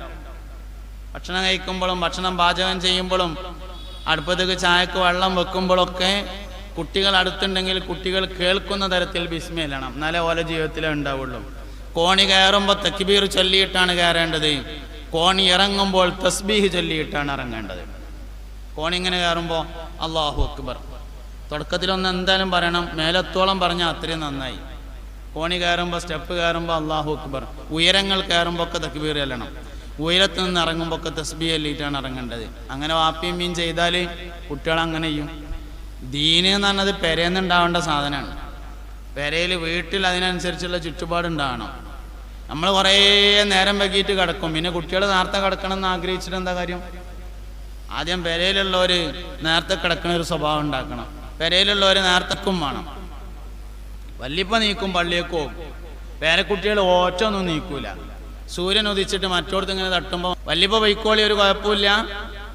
A: ഭക്ഷണം കഴിക്കുമ്പോഴും ഭക്ഷണം പാചകം ചെയ്യുമ്പോഴും അടുപ്പത്തേക്ക് ചായക്ക് വെള്ളം വെക്കുമ്പോഴൊക്കെ കുട്ടികൾ അടുത്തുണ്ടെങ്കിൽ കുട്ടികൾ കേൾക്കുന്ന തരത്തിൽ ബിസ്മില്ലാഹ് ഇടണം. എന്നാലേ ഓരോ ജീവിതത്തിലേ ഉണ്ടാവുള്ളൂ. കോണി കയറുമ്പോൾ തക്ബീർ ചൊല്ലിയിട്ടാണ് കയറേണ്ടത്. കോണി ഇറങ്ങുമ്പോൾ തസ്ബീഹ് ചൊല്ലിയിട്ടാണ് ഇറങ്ങേണ്ടത്. കോണി ഇങ്ങനെ കയറുമ്പോൾ അല്ലാഹു അക്ബർ തുടക്കത്തിലൊന്ന് എന്തായാലും പറയണം. മേലത്തോളം പറഞ്ഞാൽ അത്രയും നന്നായി. കോണി കയറുമ്പോൾ സ്റ്റെപ്പ് കയറുമ്പോൾ അല്ലാഹു അക്ബർ, ഉയരങ്ങൾ കയറുമ്പോൾ ഒക്കെ തക്ബീർ ചൊല്ലണം. ഉയരത്ത് നിന്ന് ഇറങ്ങുമ്പോൾ ഒക്കെ തസ്ബീഹ് ചൊല്ലിയിട്ടാണ് ഇറങ്ങേണ്ടത്. അങ്ങനെ വാപ്പിയും മീൻ ചെയ്താൽ കുട്ടികൾ അങ്ങനെ ചെയ്യും. ദീന് എന്ന് പറഞ്ഞത് പെരേന്നുണ്ടാവേണ്ട സാധനമാണ്. പെരയിൽ വീട്ടിൽ അതിനനുസരിച്ചുള്ള ചുറ്റുപാടുണ്ടാവണം. നമ്മൾ കുറേ നേരം വൈകിട്ട് കിടക്കും. പിന്നെ കുട്ടികൾ നേരത്തെ കിടക്കണം എന്ന് ആഗ്രഹിച്ചിട്ട് എന്താ കാര്യം? ആദ്യം പെരയിലുള്ളവർ നേരത്തെ കിടക്കുന്ന ഒരു സ്വഭാവം ഉണ്ടാക്കണം. പെരയിലുള്ളവർ നേരത്തേക്കും വേണം. വല്യപ്പ നീക്കും പള്ളിയേക്ക് പോകും. പേരക്കുട്ടികൾ ഒറ്റൊന്നും നീക്കൂല. സൂര്യൻ ഉദിച്ചിട്ട് മറ്റോടത്ത് ഇങ്ങനെ തട്ടുമ്പോൾ വല്യപ്പ ബൈക്കോളി ഒരു കുഴപ്പമില്ല,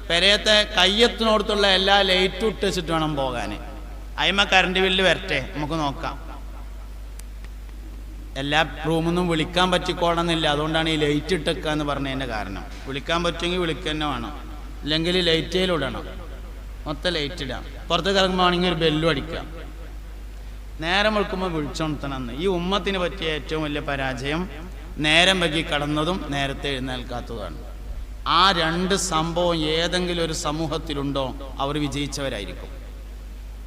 A: പെരയത്തെ കയ്യെത്തിനോടത്തുള്ള എല്ലാ ലൈറ്റും ഇട്ട് വെച്ചിട്ട് വേണം പോകാൻ. അയിമ കറണ്ട് ബില്ല് വരട്ടെ നമുക്ക് നോക്കാം. എല്ലാ റൂമിൽ നിന്നും വിളിക്കാൻ പറ്റിക്കോളണമെന്നില്ല. അതുകൊണ്ടാണ് ഈ ലൈറ്റ് ഇട്ടേക്കുക എന്ന് പറഞ്ഞതിൻ്റെ കാരണം. വിളിക്കാൻ പറ്റുമെങ്കിൽ വിളിക്കുക തന്നെ വേണം, ഇല്ലെങ്കിൽ ലൈറ്റേലിടണം. മൊത്തം ലൈറ്റ് ഇടാം. പുറത്തേക്ക് ഇറങ്ങുമ്പോൾ ആണെങ്കിൽ ഒരു ബെല്ലും അടിക്കാം. നേരം വെളുക്കുമ്പോൾ വിളിച്ചുണർത്തണമെന്ന്. ഈ ഉമ്മത്തിന് പറ്റിയ ഏറ്റവും വലിയ പരാജയം നേരം വൈകി കടന്നതും നേരത്തെ എഴുന്നേൽക്കാത്തതാണ്. ആ രണ്ട് സംഭവം ഏതെങ്കിലും ഒരു സമൂഹത്തിലുണ്ടോ അവർ വിജയിച്ചവരായിരിക്കും.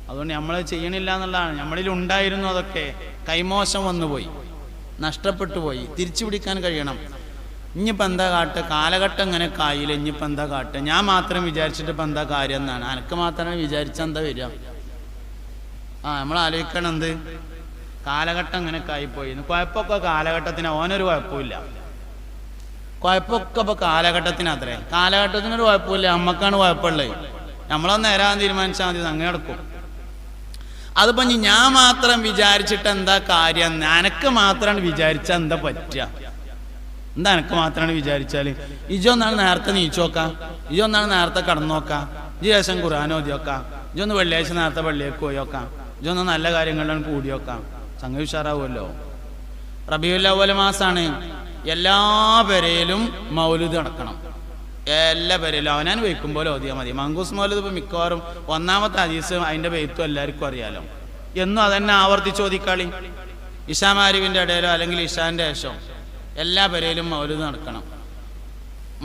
A: അതുകൊണ്ട് നമ്മൾ ചെയ്യണില്ല എന്നുള്ളതാണ്. നമ്മളിൽ ഉണ്ടായിരുന്നു, അതൊക്കെ കൈമോശം വന്നുപോയി, നഷ്ടപ്പെട്ടു പോയി. തിരിച്ചു പിടിക്കാൻ കഴിയണം. ഇനിയിപ്പോൾ എന്താ കാട്ട്, കാലഘട്ടം ഇങ്ങനെ കായില്ല. ഇനിയിപ്പോൾ എന്താ കാട്ട്, ഞാൻ മാത്രം വിചാരിച്ചിട്ട് ഇപ്പം എന്താ കാര്യം എന്നാണ്. അനക്ക് മാത്രമേ വിചാരിച്ചാൽ എന്താ വരിക? നമ്മൾ ആലോചിക്കണം, എന്ത് കാലഘട്ടം ഇങ്ങനെ കായിപ്പോയി. കുഴപ്പമൊക്കെ കാലഘട്ടത്തിന്, ഓനൊരു കുഴപ്പമില്ല. കുഴപ്പമൊക്കെ ഇപ്പോൾ കാലഘട്ടത്തിന് അത്രേ. കാലഘട്ടത്തിനൊരു കുഴപ്പമില്ല, നമ്മക്കാണ് കുഴപ്പമുള്ളത്. നമ്മളൊന്ന് നേരാൻ തീരുമാനിച്ചാൽ മതി, അങ്ങനെ നടക്കും. അതിപ്പോൾ ഞാൻ മാത്രം വിചാരിച്ചിട്ട് എന്താ കാര്യം? എനക്ക് മാത്രമാണ് വിചാരിച്ചാൽ എന്താ പറ്റുക? എന്താ എനക്ക് മാത്രമാണ് വിചാരിച്ചാൽ? ഇജൊന്നാണ് നേരത്തെ നീച്ചു നോക്കാം, ഇജൊന്നാണ് നേരത്തെ കടന്നു നോക്കാം, ഇജ് ശേഷം ഖുർആൻ ഓതി നോക്കാം, ഇജൊന്ന് വെള്ളിയാഴ്ച നേരത്തെ പള്ളിയേക്ക് പോയി നോക്കാം, ഇജൊന്ന് നല്ല കാര്യങ്ങളിലാണ് കൂടി നോക്കാം. സംഗതി ഉഷാറാവുമല്ലോ. റബീഉൽ അവ്വൽ മാസമാണ്. എല്ലാ പെരയിലും മൗലിദ് നടക്കണം. എല്ലാ പെരയിലും അവനാൻ വയ്ക്കുമ്പോൾ ഓതിയാൽ മതി. മങ്കൂസ് മൗലിദ് ഇപ്പോൾ മിക്കവാറും ഒന്നാമത്തെ ഹദീസ് അതിൻ്റെ ബെയ്ത്തും എല്ലാവർക്കും അറിയാലോ. എന്നും അതന്നെ ആവർത്തിച്ച് ഓതിക്കാളി. ഇശാ മാരിവിൻ്റെ ഇടയിലോ അല്ലെങ്കിൽ ഇശാൻ്റെ ശേഷം എല്ലാ പെരയിലും മൗലിദ് നടക്കണം.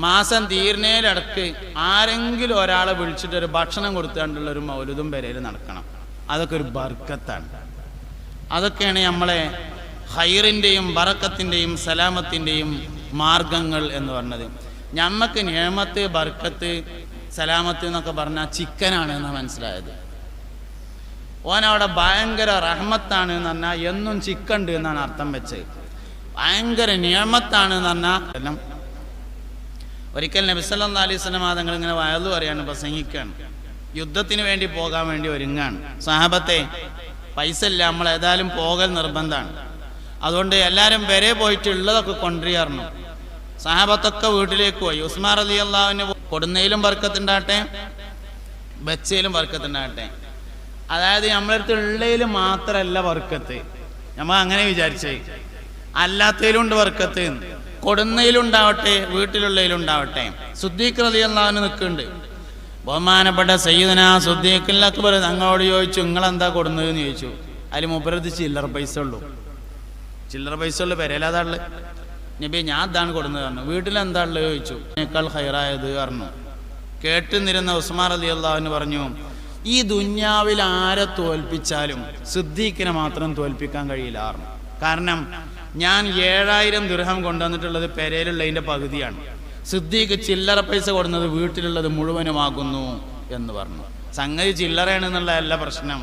A: മാസം തീർന്നേലടക്ക് ആരെങ്കിലും ഒരാളെ വിളിച്ചിട്ടൊരു ഭക്ഷണം കൊടുത്തുകൊണ്ടുള്ളൊരു മൗലിദും പെരയിൽ നടക്കണം. അതൊക്കെ ഒരു ബർക്കത്താണ്. അതൊക്കെയാണ് നമ്മളെ ഖൈറിൻ്റെയും ബറക്കത്തിൻ്റെയും സലാമത്തിൻ്റെയും മാർഗങ്ങൾ എന്ന് പറഞ്ഞത്. ഞമ്മക്ക് നിഅമത്ത്, ബർക്കത്ത്, സലാമത്ത് എന്നൊക്കെ പറഞ്ഞാൽ ചിക്കനാണ് എന്നാണ് മനസ്സിലായത്. ഓനവിടെ ഭയങ്കര റഹ്മത്താണ് എന്ന് പറഞ്ഞാൽ എന്നും ചിക്കൻ ഉണ്ട് എന്നാണ് അർത്ഥം വെച്ചത്. ഭയങ്കര നിഅമത്താണ് എന്ന് പറഞ്ഞാൽ എല്ലാം. ഒരിക്കൽ നബി സല്ലല്ലാഹു അലൈഹി വസല്ലം തങ്ങൾ ഇങ്ങനെ വയലു പറയാണ്, പ്രസംഗിക്കുകയാണ്. യുദ്ധത്തിന് വേണ്ടി പോകാൻ വേണ്ടി ഒരുങ്ങാണ്. സഹാബത്തെ, പൈസ ഇല്ല, നമ്മൾ ഏതായാലും പോകൽ നിർബന്ധമാണ്. അതുകൊണ്ട് എല്ലാവരും വരെ പോയിട്ട് ഉള്ളതൊക്കെ കൊണ്ടുവരികയായിരുന്നു. സഹാബത്തൊക്കെ വീട്ടിലേക്ക് പോയി. ഉസ്മാൻ റളിയല്ലാഹു അൻഹു കൊടുന്നതിലും ബർക്കത്തുണ്ടാകട്ടെ, ബച്ചയിലും ബർക്കത്തുണ്ടാകട്ടെ. അതായത് നമ്മളടുത്ത് ഉള്ളതിലും മാത്രമല്ല ബർക്കത്ത്, നമ്മൾ അങ്ങനെ വിചാരിച്ചേ. അല്ലാത്തതിലുണ്ട് ബർക്കത്ത്. കൊടുന്നതിലുണ്ടാവട്ടെ, വീട്ടിലുള്ളതിലുണ്ടാവട്ടെ. സിദ്ദീഖ് റളിയല്ലാഹു അൻഹു നിൽക്കുന്നുണ്ട്. ബഹുമാനപ്പെട്ട സയ്യിദുനാ സിദ്ദീഖുൽ അക്ബർ തങ്ങളോട് ചോദിച്ചു, നിങ്ങളെന്താ കൊടുന്നതെന്ന് ചോദിച്ചു. അതിൽ മൂപ്പരത് ചില്ലറ പൈസ ഉള്ളൂ. ചില്ലറ പൈസ ഉള്ളു, പെരയിലാതാള്. നബി, ഞാൻ അതാണ് കൊടുന്നത് പറഞ്ഞു. വീട്ടിലെന്താ ഉള്ളത് ചോദിച്ചു. എന്നേക്കാൾ ഹൈറായത് പറഞ്ഞു. കേട്ടുനിരുന്ന ഉസ്മാൻ റളിയല്ലാഹു അൻഹു പറഞ്ഞു, ഈ ദുന്യാവിൽ ആരെ തോൽപ്പിച്ചാലും സിദ്ദീഖിനെ മാത്രം തോൽപ്പിക്കാൻ കഴിയില്ല പറഞ്ഞു. കാരണം ഞാൻ 7000 ദിർഹം കൊണ്ടുവന്നിട്ടുള്ളത് പെരയിലുള്ളതിൻ്റെ പകുതിയാണ്. സിദ്ദീഖ് ചില്ലറ പൈസ കൊടുക്കുന്നത് വീട്ടിലുള്ളത് മുഴുവനുമാകുന്നു എന്ന് പറഞ്ഞു. സംഗതി ചില്ലറയാണെന്നുള്ള അല്ല പ്രശ്നം,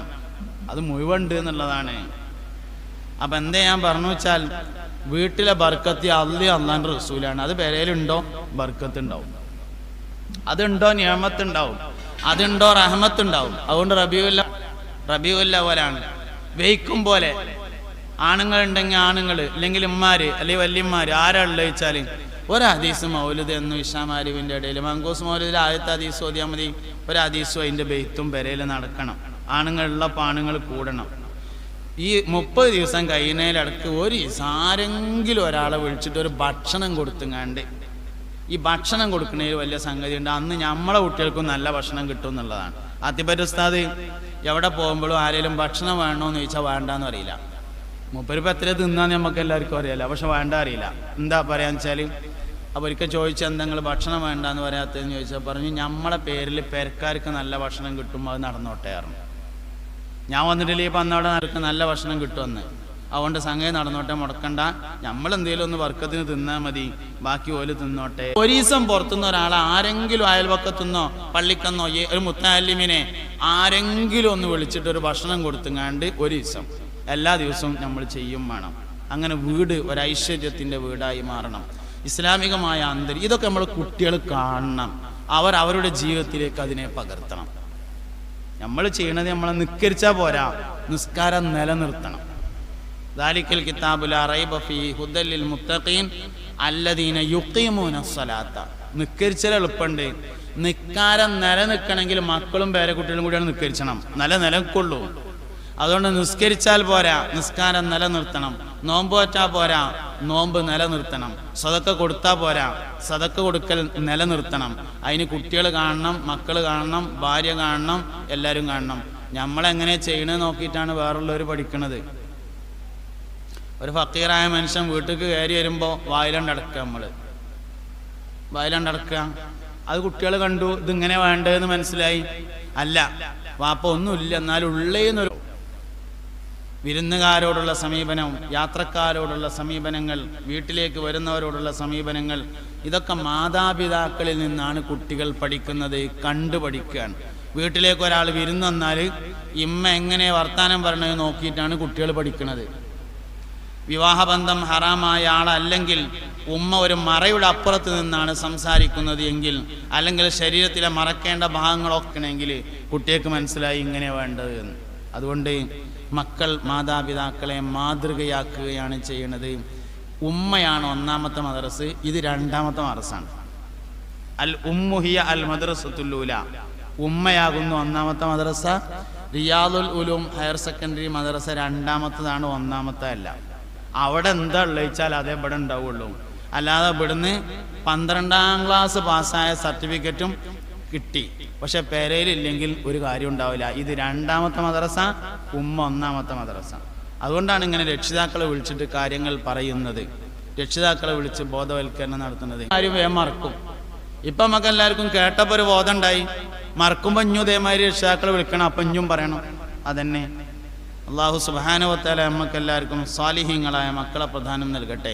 A: അത് മുഴുവനുണ്ട് എന്നുള്ളതാണ്. അപ്പം എന്താ ഞാൻ പറഞ്ഞു വെച്ചാൽ, വീട്ടിലെ ബർക്കത്ത് അള്ളാന്റെ റസൂലാണ്. അത് പെരയിലുണ്ടോ ബർക്കത്ത് ഉണ്ടാവും, അതുണ്ടോ നിഅമത്ത് ഉണ്ടാവും. അതുണ്ടോ റഹ്മത്തുണ്ടാവും. അതുകൊണ്ട് റബീഉൽ അവ്വലാണ്. വെയ്ക്കും പോലെ ആണുങ്ങളുണ്ടെങ്കിൽ ആണുങ്ങൾ, അല്ലെങ്കിൽ ഉമ്മാര് അല്ലെങ്കിൽ വല്യന്മാർ ആരാളുള്ള വെച്ചാൽ ഒരു ഹദീസ് മൗലിദ് എന്ന് ഇഷാമാരിവിൻ്റെ ഇടയിൽ മങ്കൂസ് മൗലിദിൽ ആദ്യത്തെ ഹദീസ് ഓതിയാൽ മതി. ഒരു ഹദീസും അതിൻ്റെ ബെയ്ത്തും പെരയിൽ നടക്കണം. ആണുങ്ങളുള്ളപ്പോൾ ആണുങ്ങൾ കൂടണം. ഈ 30 ദിവസം കഴിയുന്നതിലടക്ക് ഒരു ആരെങ്കിലും ഒരാളെ വിളിച്ചിട്ട് ഒരു ഭക്ഷണം കൊടുത്തുങ്ങാണ്ട്, ഈ ഭക്ഷണം കൊടുക്കുന്നതിൽ വലിയ സംഗതി ഉണ്ട്. അന്ന് നമ്മളെ കുട്ടികൾക്കും നല്ല ഭക്ഷണം കിട്ടും എന്നുള്ളതാണ്. ആത്തിപ്പറ്റ ഉസ്താദ് എവിടെ പോകുമ്പോഴും ആരെങ്കിലും ഭക്ഷണം വേണമെന്ന് ചോദിച്ചാൽ വേണ്ടാന്ന് അറിയില്ല. മൂപ്പരിപ്പോൾ എത്ര തിന്നാന്ന് നമുക്ക് എല്ലാവർക്കും അറിയാലോ, പക്ഷെ വേണ്ട അറിയില്ല. എന്താ പറയാന്ന് വെച്ചാൽ, അപ്പോൾ ഒരിക്കൽ ചോദിച്ചാൽ എന്തെങ്കിലും ഭക്ഷണം വേണ്ടാന്ന് പറയാത്തതെന്ന് ചോദിച്ചാൽ പറഞ്ഞു, നമ്മളെ പേരിൽ പെരക്കാർക്ക് നല്ല ഭക്ഷണം കിട്ടുമ്പോൾ അത് നടന്നോട്ടെ ആയിരുന്നു. ഞാൻ വന്നിട്ടില്ലേ ഇപ്പം അന്നവിടെ നടക്ക് നല്ല ഭക്ഷണം കിട്ടുമെന്ന്. അതുകൊണ്ട് സംഗതി നടന്നോട്ടെ, മുടക്കണ്ട, നമ്മളെന്തെങ്കിലും ഒന്ന് വർക്കത്തിന് തിന്നാൽ മതി, ബാക്കി ഓല് തിന്നോട്ടെ. ഒരു ദിവസം പുറത്തുനിന്ന് ഒരാളെ ആരെങ്കിലും അയൽവക്കത്തുനിന്നോ പള്ളിക്കെന്നോ ഒരു മുത്താലിമിനെ ആരെങ്കിലും ഒന്ന് വിളിച്ചിട്ട് ഒരു ഭക്ഷണം കൊടുത്തുങ്ങാണ്ട് ഒരു ദിവസം, എല്ലാ ദിവസവും നമ്മൾ ചെയ്യും വേണം. അങ്ങനെ വീട് ഒരു ഐശ്വര്യത്തിൻ്റെ വീടായി മാറണം. ഇസ്ലാമികമായ അന്തരീക്ഷം ഇതൊക്കെ നമ്മൾ കുട്ടികൾ കാണണം. അവരുടെ ജീവിതത്തിലേക്ക് അതിനെ പകർത്തണം. നമ്മൾ ചെയ്യണത് നമ്മളെ നിസ്കരിച്ചാൽ പോരാ, നിസ്കാരം നിലനിർത്തണം. ദാലിക്കൽ കിതാബു ലാ റൈബ ഫീഹി ഹുദൽ ലിൽ മുത്തഖീൻ അല്ലദീന യുഖീമൂന സ്വലാത്ത. നിസ്കരിച്ചാൽ എളുപ്പമുണ്ട്. നിസ്കാരം നിലനിൽക്കണമെങ്കിൽ മക്കളും പേരക്കുട്ടികളും കൂടിയാണ് നിസ്കരിക്കണം, നിലനിൽക്കുള്ളൂ. അതുകൊണ്ട് നിസ്കരിച്ചാൽ പോരാ, നിസ്കാരം നിലനിർത്തണം. നോമ്പ് വറ്റാൽ പോരാ, നോമ്പ് നിലനിർത്തണം. സദക്ക കൊടുത്താൽ പോരാ, സദക്ക കൊടുക്കൽ നിലനിർത്തണം. അതിന് കുട്ടികൾ കാണണം, മക്കൾ കാണണം, ഭാര്യ കാണണം, എല്ലാവരും കാണണം. നമ്മളെങ്ങനെ ചെയ്യണമെന്ന് നോക്കിയിട്ടാണ് വേറുള്ളവർ പഠിക്കണത്. ഒരു ഫക്കീറായ മനുഷ്യൻ വീട്ടിലേക്ക് കയറി വരുമ്പോൾ വായിലണ്ടടക്കുക, വായിലണ്ടടക്കുക. അത് കുട്ടികൾ കണ്ടു, ഇതിങ്ങനെ വേണ്ടതെന്ന് മനസ്സിലായി. അല്ല, വാപ്പ ഒന്നുമില്ല, എന്നാലും ഉള്ളേന്നൊരു വിരുന്നുകാരോടുള്ള സമീപനം, യാത്രക്കാരോടുള്ള സമീപനങ്ങൾ, വീട്ടിലേക്ക് വരുന്നവരോടുള്ള സമീപനങ്ങൾ, ഇതൊക്കെ മാതാപിതാക്കളിൽ നിന്നാണ് കുട്ടികൾ പഠിക്കുന്നത്, കണ്ടു പഠിക്കുകയാണ്. വീട്ടിലേക്ക് ഒരാൾ വിരുന്ന് വന്നാൽ ഇമ്മ എങ്ങനെ വർത്താനം പറയണത് നോക്കിയിട്ടാണ് കുട്ടികൾ പഠിക്കുന്നത്. വിവാഹബന്ധം ഹറാമായ ആളല്ലെങ്കിൽ ഉമ്മ ഒരു മറയുടെ അപ്പുറത്ത് നിന്നാണ് സംസാരിക്കുന്നത് എങ്കിൽ, അല്ലെങ്കിൽ ശരീരത്തിലെ മറക്കേണ്ട ഭാഗങ്ങളൊക്കെ ആണെങ്കിൽ കുട്ടികൾക്ക് മനസ്സിലായി ഇങ്ങനെ വേണ്ടത് എന്ന്. അതുകൊണ്ട് മക്കൾ മാതാപിതാക്കളെ മാതൃകയാക്കുകയാണ് ചെയ്യുന്നത്. ഉമ്മയാണ് ഒന്നാമത്തെ മദ്രസ്, ഇത് രണ്ടാമത്തെ മദ്രസാണ്. അൽ ഉമ്മുഹിയ അൽ മദ്രസത്തുൽ ഊല, ഉമ്മയാകുന്നു ഒന്നാമത്തെ മദ്രസ. റിയാദുൽ ഉലൂം ഹയർ സെക്കൻഡറി മദ്രസ രണ്ടാമത്തതാണ്, ഒന്നാമത്തെ അല്ല. അവിടെ എന്താ ഉള്ളച്ചാൽ അതേ ഇവിടെ ഉണ്ടാവുള്ളൂ. അല്ലാതെ ഇവിടുന്ന് 12ാം ക്ലാസ് പാസ്സായ സർട്ടിഫിക്കറ്റും കിട്ടി, പക്ഷെ പെരയിലില്ലെങ്കിൽ ഒരു കാര്യം ഉണ്ടാവില്ല. ഇത് രണ്ടാമത്തെ മദ്രസ, ഉമ്മ ഒന്നാമത്തെ മദ്രസ. അതുകൊണ്ടാണ് ഇങ്ങനെ രക്ഷിതാക്കളെ വിളിച്ചിട്ട് കാര്യങ്ങൾ പറയുന്നത്, രക്ഷിതാക്കളെ വിളിച്ച് ബോധവൽക്കരണം നടത്തുന്നത്. കാര്യം വേഗം മറക്കും. ഇപ്പം നമുക്ക് എല്ലാവർക്കും കേട്ടപ്പോൾ ഒരു ബോധം ഉണ്ടായി, മറക്കുമ്പോൾ ഇഞ്ഞും ഇതേമാതിരി രക്ഷിതാക്കളെ വിളിക്കണം, അപ്പം ഇഞ്ഞും പറയണം. അതന്നെ അള്ളാഹു സുബ്ഹാനഹു വ തആല നമുക്ക് എല്ലാവർക്കും സാലിഹീങ്ങളായ മക്കളെ പ്രദാനം നൽകട്ടെ.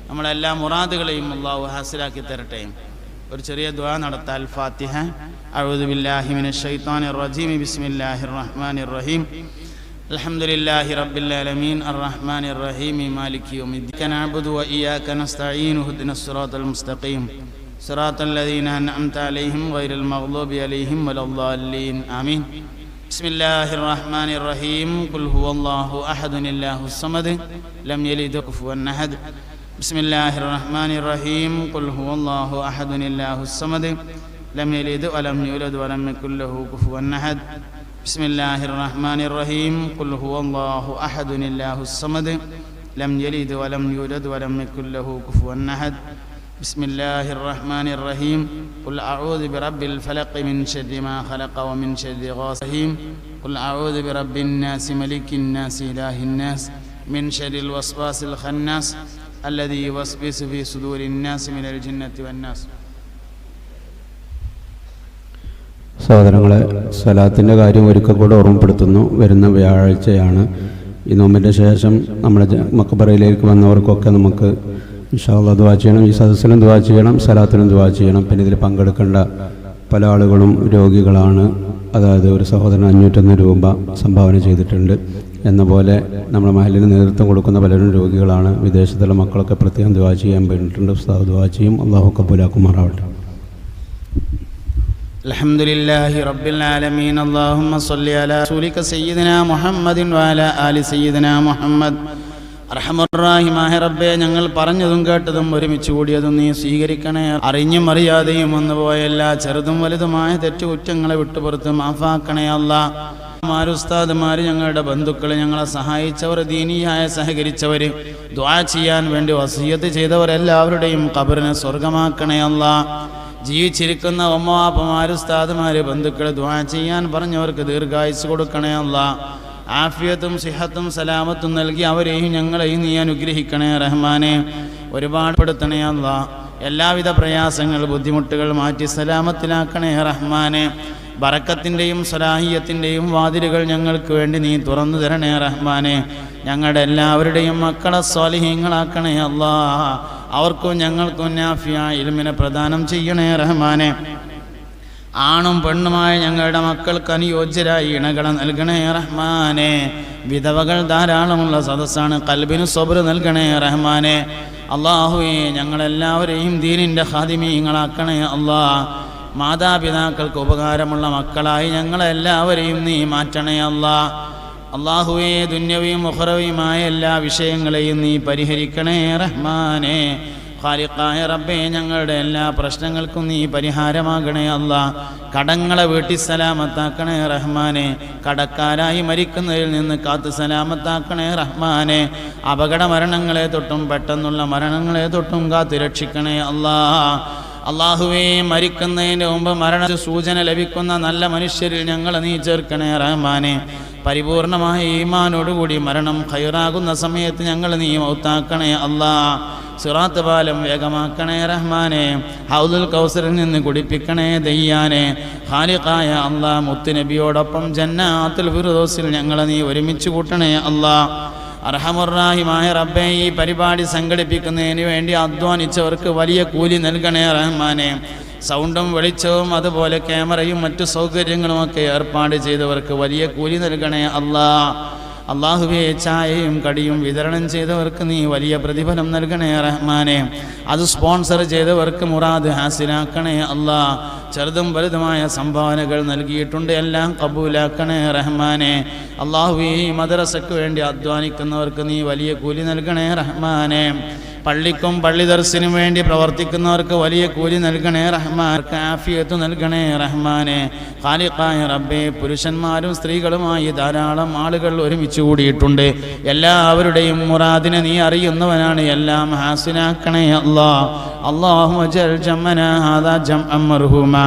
A: നമ്മളെല്ലാ മുറാദുകളെയും അള്ളാഹു ഹാസിലാക്കി തരട്ടെ. ഒരു ചെറിയ ദുആ നടത്താൽ. ഫാത്തിഹ. അഊദു ബില്ലാഹി മിനശ് ശൈത്വാനിർ റജീം. ബിസ്മില്ലാഹിർ റഹ്മാനിർ റഹീം. അൽഹംദുലില്ലാഹി റബ്ബിൽ ആലമീൻ അർറഹ്മാനിർ റഹീം മാലികി യൗമിദ്ദീൻ. നഅ്ബുദു വ ഇയ്യാക നസ്തഈൻ. ഇഹ്ദിനസ് സിറാത്തൽ മുസ്തഖീം സിറാത്തൽ ലദീന അൻഅംത അലൈഹിം ഗൈറിൽ മഗ്ദൂബി അലൈഹിം വലദ്ദാല്ലീൻ. ആമീൻ. ബിസ്മില്ലാഹിർ റഹ്മാനിർ റഹീം. ഖുൽ ഹുവല്ലാഹു അഹദുൻ അല്ലാഹുസ് സമദ് ലം യലിദ് കുഫുവൻ അഹദ്. ബിസ്മില്ലാഹിർ റഹ്മാനിർ റഹീം. ഖുൽ ഹുവല്ലാഹു അഹദുൻ അല്ലാഹുസ് സമദ് ലം യലിദ് വലം യൂലദ് വലം യകുൽ ലഹു കുഫുവൻ അഹദ്. ബിസ്മില്ലാഹിർ റഹ്മാനിർ റഹീം. ഖുൽ ഹുവല്ലാഹു അഹദുൻ അല്ലാഹുസ് സമദ് ലം യലിദ് വലം യൂലദ് വലം യകുൽ ലഹു കുഫുവൻ അഹദ്. ബിസ്മില്ലാഹിർ റഹ്മാനിർ റഹീം. ഖുൽ അഊദു ബിറബ്ബിൽ ഫലഖ് മിൻ ശർരി മാ ഖലഖ വമിൻ ശർരി ഗാസിഖിൻ. ഖുൽ അഊദു ബിറബ്ബിൻ നാസി മലിക്കിൻ നാസി ഇലാഹിൻ നാസ് മിൻ ശർരിൽ വസ്വാസിൽ ഖന്നാസ് അല്ലദീ യുവസ്വിസു ഫീ സുദൂരിൻ നാസി മിനൽ ജിന്നത്തി വന്നാസ്.
B: സഹോദരങ്ങളെ, സ്വലാത്തിൻ്റെ കാര്യം ഒരിക്കൽ കൂടെ ഓർമ്മപ്പെടുത്തുന്നു. വരുന്ന വ്യാഴാഴ്ചയാണ്. ഈ നോമ്പിൻ്റെ ശേഷം നമ്മുടെ മക്ബറയിലേക്ക് വന്നവർക്കൊക്കെ നമുക്ക് ഇൻഷാ അല്ലാഹ് ദുആ ചെയ്യണം. ഈ സദസ്സിലും ദുആ ചെയ്യണം, സ്വലാത്തിലും ദുആ ചെയ്യണം. പിന്നെ ഇതിൽ പങ്കെടുക്കേണ്ട പല ആളുകളും രോഗികളാണ്. അതായത് ഒരു സഹോദരൻ 501 രൂപ സംഭാവന ചെയ്തിട്ടുണ്ട്. എന്ന പോലെ നമ്മുടെ മഹലിന് നേതൃത്വം കൊടുക്കുന്ന പലരും രോഗികളാണ്. വിദേശത്തുള്ള മക്കളൊക്കെ പ്രത്യേകം ദുആ ചെയ്യാൻ വേണ്ടിയിട്ടുണ്ട്. ഉസ്താദ് ദുആ ചെയ്യും. അല്ലാഹു കബൂലാക്കുമാറാവട്ടെ.
A: അൽഹംദുലില്ലാഹി റബ്ബിൽ ആലമീൻ. അല്ലാഹുമ്മ സ്വല്ലി അലാ റസൂലിക സയ്യിദിനാ മുഹമ്മദിൻ വഅലാ ആലി സയ്യിദിനാ മുഹമ്മദ്. അർഹമർറഹീമായ റബ്ബേ, ഞങ്ങൾ പറഞ്ഞതും കേട്ടതും ഒരുമിച്ച് കൂടിയതും നീ സ്വീകരിക്കണേ. അറിഞ്ഞും അറിയാതെയും വന്നുപോയ എല്ലാ ചെറുതും വലുതുമായ തെറ്റുകുറ്റങ്ങളെ വിട്ടുപുറത്ത് മാഫാക്കണേ അല്ലാഹ്. ഉസ്താദുമാർ, ഞങ്ങളുടെ ബന്ധുക്കൾ, ഞങ്ങളെ സഹായിച്ചവർ, ദീനിയായ സഹകരിച്ചവർ, ദുആ ചെയ്യാൻ വേണ്ടി വസിയത്ത് ചെയ്തവർ എല്ലാവരുടെയും ഖബറിനെ സ്വർഗമാക്കണേ അല്ലാഹ്. ജീവിച്ചിരിക്കുന്ന ഉമ്മവാപ്പമാർ, ഉസ്താദുമാർ, ബന്ധുക്കൾ, ദുആ ചെയ്യാൻ പറഞ്ഞവർക്ക് ദീർഘായുസ് കൊടുക്കണേ അല്ലാഹ്. ആഫിയത്തും സിഹത്തും സലാമത്തും നൽകി അവരെയും ഞങ്ങളെയും നീ അനുഗ്രഹിക്കണേ റഹ്മാനെ. ഒരുപാട് പെടുത്തണേ അല്ലാഹ്. എല്ലാവിധ പ്രയാസങ്ങൾ, ബുദ്ധിമുട്ടുകൾ മാറ്റി സലാമത്തിലാക്കണേ റഹ്മാനെ. ബറക്കത്തിൻ്റെയും സലാഹിയത്തിൻ്റെയും വാതിലുകൾ ഞങ്ങൾക്ക് വേണ്ടി നീ തുറന്നു തരണേ റഹ്മാനെ. ഞങ്ങളുടെ എല്ലാവരുടെയും മക്കളെ സ്വാലിഹീങ്ങളാക്കണേ അല്ലാഹ്. അവർക്കും ഞങ്ങൾക്കും നാഫിയായ ഇൽമിനെ പ്രദാനം ചെയ്യണേ റഹ്മാനെ. ആണും പെണ്ണുമായ ഞങ്ങളുടെ മക്കൾക്ക് അനുയോജ്യരായി ഇണകളെ നൽകണേ റഹ്മാനെ. വിധവകൾ ധാരാളമുള്ള സദസ്സാണ്, ഖൽബിന് സബ്ർ നൽകണേ റഹ്മാനെ. അല്ലാഹുവേ, ഞങ്ങളെല്ലാവരെയും ദീനിൻ്റെ ഖാദിമീങ്ങളാക്കണേ അല്ലാഹ്. മാതാപിതാക്കൾക്ക് ഉപകാരമുള്ള മക്കളായി ഞങ്ങളെല്ലാവരെയും നീ മാറ്റണേ അല്ലാഹ്. അല്ലാഹുവേ, ദുന്യവിയും ഉഖറവിയുമായ എല്ലാ വിഷയങ്ങളെയും നീ പരിഹരിക്കണേ റഹ്മാനെ. ഖാലിഖായ റബ്ബേ, ഞങ്ങളുടെ എല്ലാ പ്രശ്നങ്ങൾക്കും നീ പരിഹാരമാകണേ അല്ലാഹ്. കടങ്ങളെ വീട്ടി സലാമത്താക്കണേ റഹ്മാനെ. കടക്കാരായി മരിക്കുന്നതിൽ നിന്ന് കാത്ത് സലാമത്താക്കണേ റഹ്മാനെ. അപകട മരണങ്ങളെ തൊട്ടും പെട്ടെന്നുള്ള മരണങ്ങളെ തൊട്ടും കാത്ത് രക്ഷിക്കണേ അല്ലാഹ്. അല്ലാഹുവേ, മരിക്കുന്നതിന് മുമ്പ് മരണ സൂചന ലഭിക്കുന്ന നല്ല മനുഷ്യരിൽ ഞങ്ങൾ നീ ചേർക്കണേ റഹ്മാനെ. പരിപൂർണമായ ഈമാനോടുകൂടി മരണം ഖൈറാകുന്ന സമയത്ത് ഞങ്ങൾ നീ മൗത്താക്കണേ അല്ലാഹ്. സിറാത്ത് പാലം വേഗമാക്കണേ റഹ്മാനെ. ഹൗദുൽ കൗസറിൽ നിന്ന് കുടിപ്പിക്കണേ ദയ്യാനെ. ഖാലിഖായ അല്ലാഹ്, മുത്തുനബിയോടൊപ്പം ജന്നാത്തുൽ ഫിർദൗസിൽ ഞങ്ങളെ നീ ഒരുമിച്ച് കൂട്ടണേ അല്ലാഹ്. അർഹമുർറാഹിമായ റബ്ബേ, ഈ പരിപാടി സംഘടിപ്പിക്കുന്നതിന് വേണ്ടി അധ്വാനിച്ചവർക്ക് വലിയ കൂലി നൽകണേ റഹ്മാനെ. സൗണ്ടും വെളിച്ചവും അതുപോലെ ക്യാമറയും മറ്റു സൗകര്യങ്ങളുമൊക്കെ ഏർപ്പാട് ചെയ്തവർക്ക് വലിയ കൂലി നൽകണേ അല്ലാഹ്. അല്ലാഹുവേ, ചായയും കടിയും വിതരണം ചെയ്തവർക്ക് നീ വലിയ പ്രതിഫലം നൽകണേ റഹ്മാനെ. അത് സ്പോൺസർ ചെയ്തവർക്ക് മുറാദ് ഹാസിലാക്കണേ അല്ലാഹ്. ചെറുതും വലുതുമായ സംഭാവനകൾ നൽകിയിട്ടുണ്ട്, എല്ലാം കബൂലാക്കണേ റഹ്മാനെ. അല്ലാഹുവേ, ഈ മദ്രസയ്ക്ക് വേണ്ടി അധ്വാനിക്കുന്നവർക്ക് നീ വലിയ കൂലി നൽകണേ റഹ്മാനെ. പള്ളിക്കും പള്ളി ദർസിനും വേണ്ടി പ്രവർത്തിക്കുന്നവർക്ക് വലിയ കൂലി നൽകണേ റഹ്മാൻ. ആഫിയത്ത് നൽകണേ റഹ്മാനെ. ഖാലിഖായ റബ്ബേ, പുരുഷന്മാരും സ്ത്രീകളുമായി ധാരാളം ആളുകൾ ഒരുമിച്ച് കൂടിയിട്ടുണ്ട്. എല്ലാവരുടെയും മുറാദിനെ നീ അറിയുന്നവനാണ്. എല്ലാം ഹാസിനാക്കണേ അല്ലാഹ്. اللهم اجعل جمعنا هذا جمعا مرحوما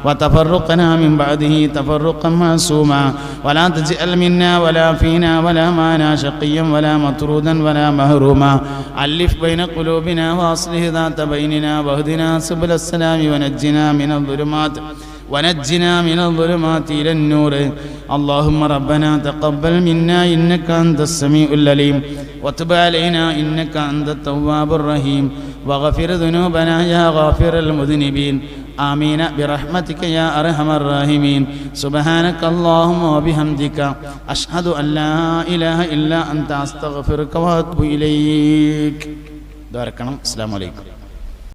A: وتفرقنا من بعده تفرقا معصوما ولا تجعل منا ولا فينا ولا معنا شقيا ولا مطرودا ولا محروما. ألف بين قلوبنا وأصلح ذات بيننا واهدنا سبل السلام ونجنا من الظلمات إلى النور. اللهم ربنا تقبل منا إنك أنت السميع العليم وتب علينا إنك أنت التواب الرحيم واغفر ذنوبنا يا غافر المذنبين. آمين برحمتك يا أرحم الراحمين. سبحانك اللهم وبحمدك أشهد أن لا إله إلا أنت أستغفرك وأتوب إليك. بارك الله. السلام عليكم.